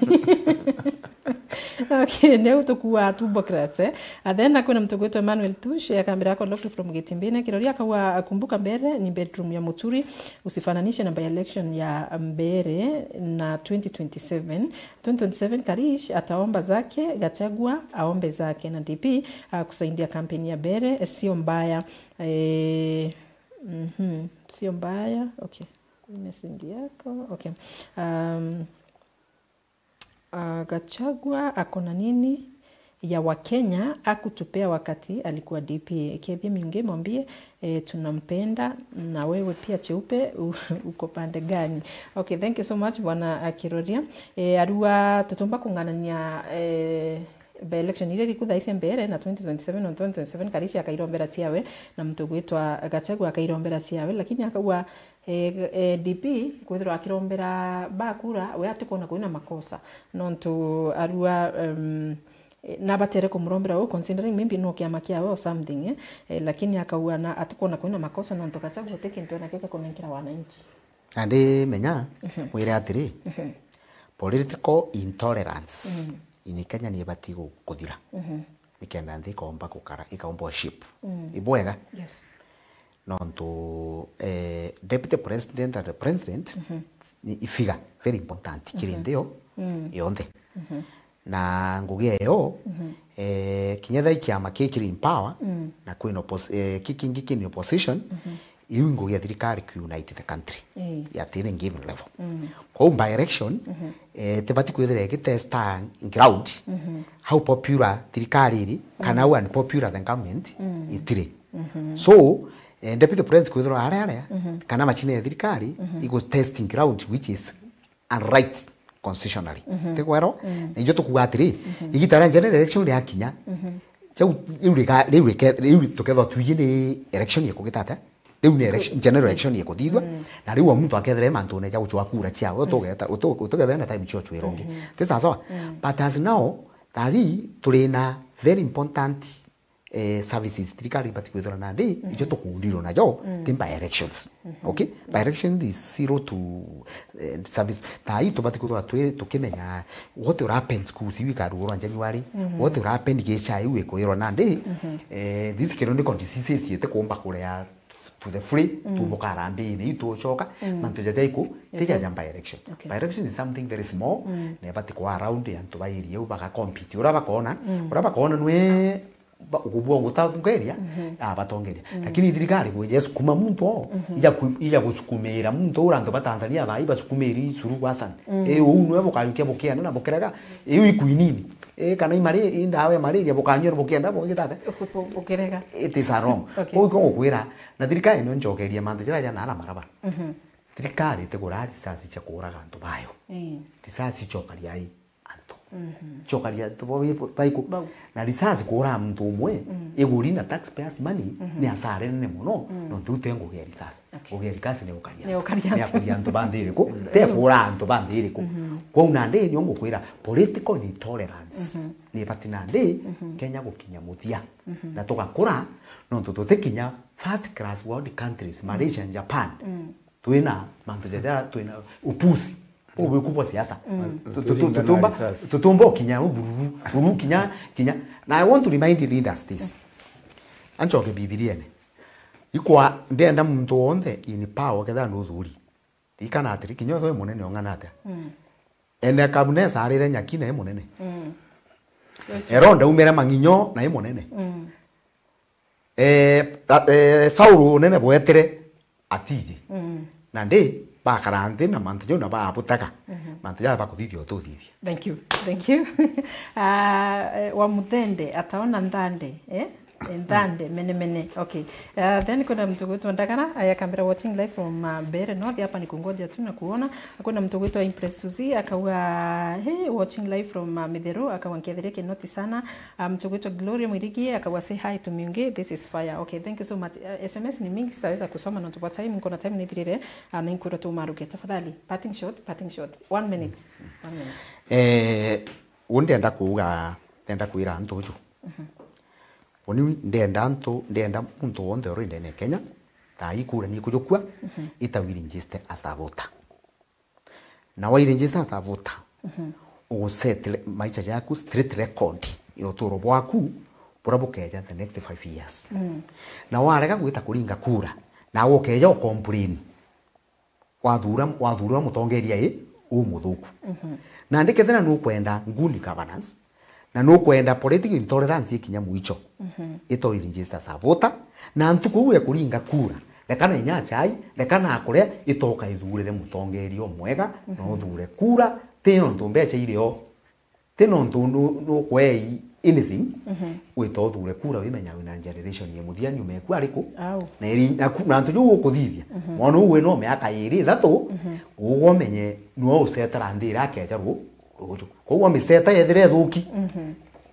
Okay, leo tukua tubokrate. Then kuna mtu wetu Emmanuel Tush akambira yako locked from Getimbine. Kirori akawa akumbuka mbere ni bedroom ya Muturi, usifananishe na by election ya mbere na 2027 Karish ataomba zake, Gachagua aombe zake na DP kusaidia kampeni ya mbere sio mbaya. Sio mbaya. Okay. Message yako. Okay. Gachagua akona nini ya Wakenya akutupea wakati alikuwa DP. Kiebia miunge mwambie tunampenda na wewe pia cheupe uko pande gani. Okay, thank you so much bwana Kiroria. Arua tutumba kunganania by election ile ilikuwa ise mbere na 2027 na 2027 Karishi akairombera tiawe na mtu gwitwa Gachagua akairombera tiawe lakini akawa DP kwithira akirombera bakura we atikona kuina makosa nonto arua na batere kumurombera o considering maybe no kiama kiawe or something lakini akawa na atikona kuina makosa nonto Gachagua tekinto na keka kunenkira wananchi ande menya mwire atiri political intolerance ini Kenya ni bati kuthira ikenda ndi komba kukara ikaomba ship ibwega yes nonto deputy president and the president ni ifiga very important kirindeo yonde na ngugia yo kinyatha ikiama kikiri in power na kwino kikingi in opposition iu ngugia thirikari ku unite the country ya tini given level kwa by election tebati kwithira gitesta ground how popular thirikari iri kana unpopular the government itire so deputy president kwithira area kana machine ya thirikari ego testing ground which is unright constitutionally tekwero njo tukuatiri igitara general election ya kinya chau iu tuketho tuyine election ya kugitata riu ni election general election ya kuthithwa na riu muntu akethere mantu ne chau chwa kura chia utugeta na time chocho ironge tesa so but as now tazi turina very important services thirikari bati kwithora na ndi ijo tukundiro na jo timba elections okay by election is 0 to service tai to bati kwithora tukimenya what will happen schools we ka ruoro January what will happen gesha iwe kwiro na ndi this kirondi conditions yete kuomba kurea to the free to mukarambi ni to choka mantu jajaiko teja jamba election by election is something very small ne bati kwa around and to bairi u baka compete uraba kona nwe ukubwa ngutathungeria batongeria lakini thirikari bwe sukuma muntu ija gusukumira muntu uranto ba Tanzania ba iba sukumiri suru wasan uno bukayukia bukia na bukeraga ikuinini kana imari ndawe malaria bukanyo bukienda bugitata bukerega it is wrong ko kwira na thirikari no njokeria mantu jira jana ala maraba thirikari tegura risasi cha kuraga antu bayo risasi chokaria ai chokaria baiko na risasi kura mtu umwe iguri na taxpayers money ni asare nene muno no tutengo ya risasi ogia risasi ne ukaria ya kuria nto bandire ko te kura nto bandire ko kwa unande ni ongo kwira political intolerance ni patina ndi Kenya gukinya muthia na tugakura no tutekinya first class world countries Malaysia and Japan tuina manto jara tuina upusi uwe kubwa siasa tutumbo kinya buru kinya na I want to remind the leaders this anchoke bibilia ne ikwa ndenda muntu onde in power ketha no thuri ikana atiri kinyo tho munene ongana ata ene kabunesa arire nyakina e munene eronda umera manginyo na e munene Sauru nene bwetere atije na ndi bakarante na mantu jona ba butaka mantu ya bakuthithio tuthithia. Thank you wa muthende ataona ndande ndande mene okay. Then kuna mtu wetu ndakana ayakambira watching live from Bere North hapa ni kungoja tu na kuona. Kuna mtu wetu Impress Suzy akawa watching live from Midero akawankiathereke noti sana. Mtu wetu Gloria Mwirigi akawa say hi to Miunge, this is fire. Okay, thank you so much. SMS ni mingi sitaweza kusoma na tupa time, niko na time nithirire na inkura tu maruke. Tafadhali parting shot 1 minute. 1 minute. Wonde ndenda kuira antoju. Oni ndenda muntu wonde ori ndene Kenya ta ikura ni kujokwa itawiri register as a voter. Na wa register as a voter o settle maicha yaku street record yotoro bwaku burabukeja the next 5 years. Na warega gwita kuringa kura na wokeja o complain wathura mutongeria umuthuku. Na ndikethena no kwenda nguni governance na no kwenda political intolerance ikinya mwicho ito register as a voter na ntuku we kuringa kura lekana inya chai lekana akore itoka ithurire mutongerio mwega no thure kura tino ntumbecha irio tino ntundu no kwei anything we to thure kura wimenya wina generation ye muthia nyume ku ariku na iri na ntuju ukuthithia mwana uwe no meaka iri thatu ugomenye no usetara ndira akeja ruju ko miseta yethire thuki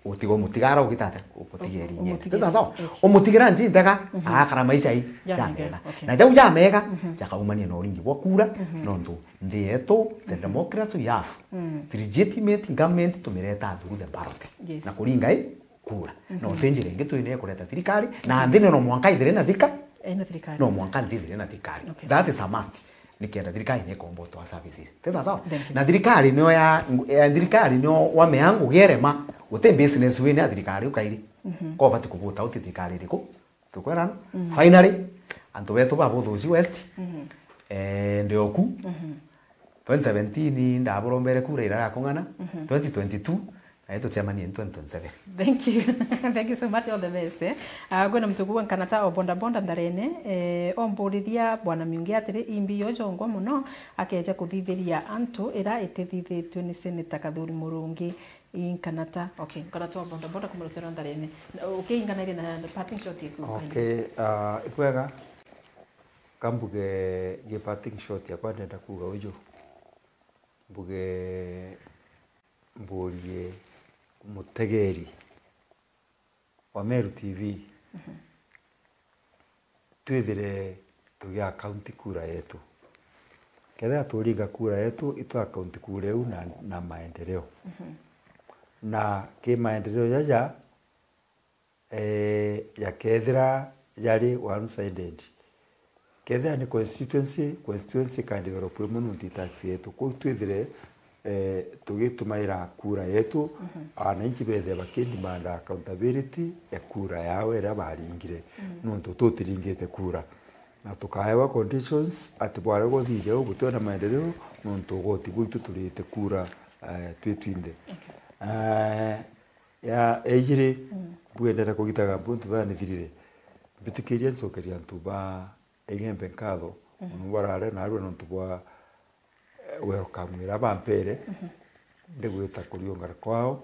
utigo mutigara ugitata ukutigeri nye tesa sawa umutigira njindaga akara maisha hii jamega na jau jamega jakaumania no ringi wakura nondu ndieto the democracy we have the legitimate government tumireta through the ballot na kuringa kura no tenjire ngeto ine kureta thirikari na ndine no mwanka ithire na thika no mwanka ithire na thirikari that is a must nikienda thirikari ne kombo to services tesa sawa na thirikari no ya thirikari no wameangu gerema uте business we na thirikari ukairi ko bati kuvuta uti thirikari riko tukwerana finally antu wetu babo thuci west ndioku 2017 ndaborombere kura ira kongana 2022 Aito chamani in 2027. Thank you so much, all the best. Gwena mtuguwa nkanata o bonda ndarene omburiria bwana Miunge atiri imbi yo jongo muno akeja kuthithiria antu ira itithithitwe ni Senator Kathuri Murungi inkanata. Okay, nkanata o bonda kumurutira ndarene. Okay, inganaire na parting shot yeku. Okay, ikwega kambuge ge parting shot yakwa ndenda kuga ujo. Mbuge mburie mutegeri wa Meru TV twithire tugia county kura yetu kedha turinga kura yetu itwa county kura eu na maendeleo na ke maendeleo yaja ya kedra yari one sided kedha ni constituency ka develop munuti tax yetu ko twithire tugitumaira kura yetu ananchi bethe bakindimanda accountability ya kura yawe ira baringire nuntu tutiringite kura na tukaewa conditions ati bware gothire ubutona maendeleo nuntu goti gwitu turite kura twitwinde ya ejire bwendera kugitaga buntu thani thirire bitikiria nsokeria ntuba egembe nkatho nubarare na aru nuntu bwa welcome ira bampere ndigwita kuriongara kwao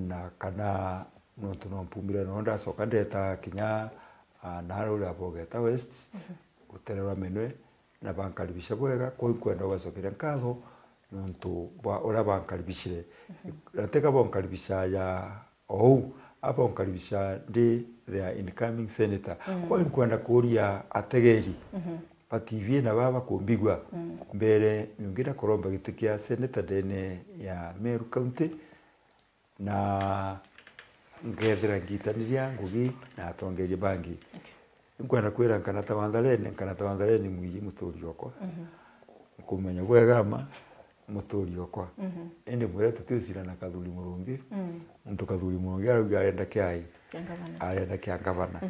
na kana nontu no mpumira no ndacoka ndeta kinya naro ria bogeta west guterera menwe na bankaribisha bwega ko kwenda gwacokera nkatho nontu bwa ora bankaribishire rateka bankaribisha ya apa bankaribisha ndi their incoming senator ko kwenda kuria ategeri TV na baba kumbigwa mbere nyungira koromba gitikia senator dene ya Meru County na ngethera ngitaniria ngugi na tongeje bangi nkwenda kwira nkanata wandhareni mwiji muturi okwa kumenya gwegama muturi okwa ende mwere tutisira na Kathuri Murungi muntu Kathuri Murungi arenda kiai arenda kiangavana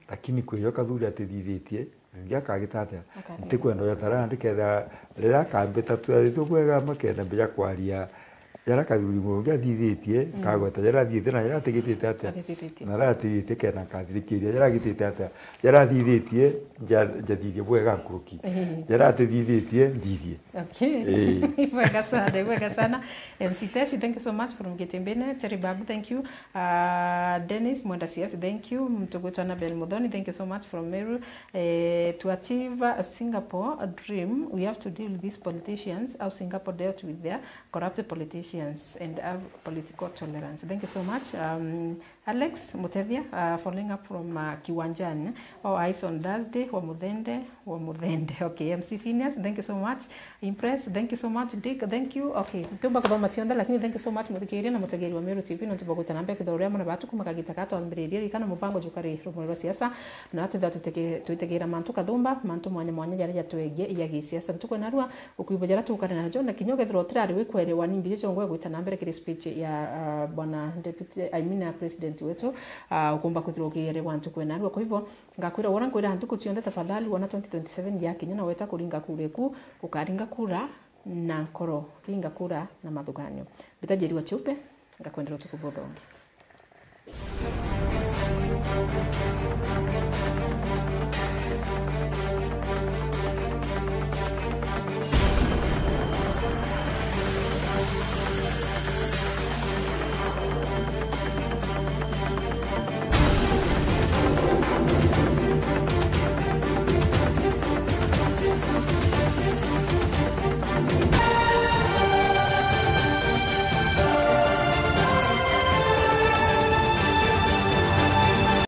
lakini kwiyo Kathuri atithithitie ngia kagitate ntikwenda ya tarandi ketha rira kambeta twari tugwega makenda bija kwaria yara kathuri mungi athithitie kagweta yara thithite na yara tigitite atia na yara tigitite kana kathirikiria yara gitite atia yara thithitie njathithie bwega nkuruki yara tithithitie ndithie. Okay. Wega sana. MC Tesh, thank you so much from Getembene. Terry Babu, thank you. Dennis Mwandasias, thank you. Mtugutana Bel Modoni, thank you so much from Meru. To achieve a Singapore dream, we have to deal with these politicians, how Singapore dealt with their corrupted politicians and have political tolerance. Thank you so much. Alex Mutevia, following up from Kiwanjani. Eyes on Thursday, Wamudende. Okay, MC Phineas, thank you so much. Impress, thank you so much. Dick, thank you. Okay, tuba kudoma tionda, lakini thank you so much. Murikiria na mutegeri wa Meru TV, na tuba kutanambe kudhorea mwana batu kumakagitakato almbiriria ikana mupango jukari rumuri wa siasa na atu da tuitegera mantu kadhumba mantu mwanya jara tuege ya gisiasa ntuko narua ukuyibojara tukana najo na kinyoge throtrari wekwere wanimbi cyo ngwe gutanambere kiri speech ya bwana deputy president wetu ukumba kuthirogere wantu kwenarua. Kwa hivyo ngakwira wona kwira hantu kutionde tafadhali wana 2027 ya Kenya na weta kuringa kureku ukaringa kura na nkoro ringa kura na mathuganyo bitajeri wa chupe ngakwendera tukubodhongi.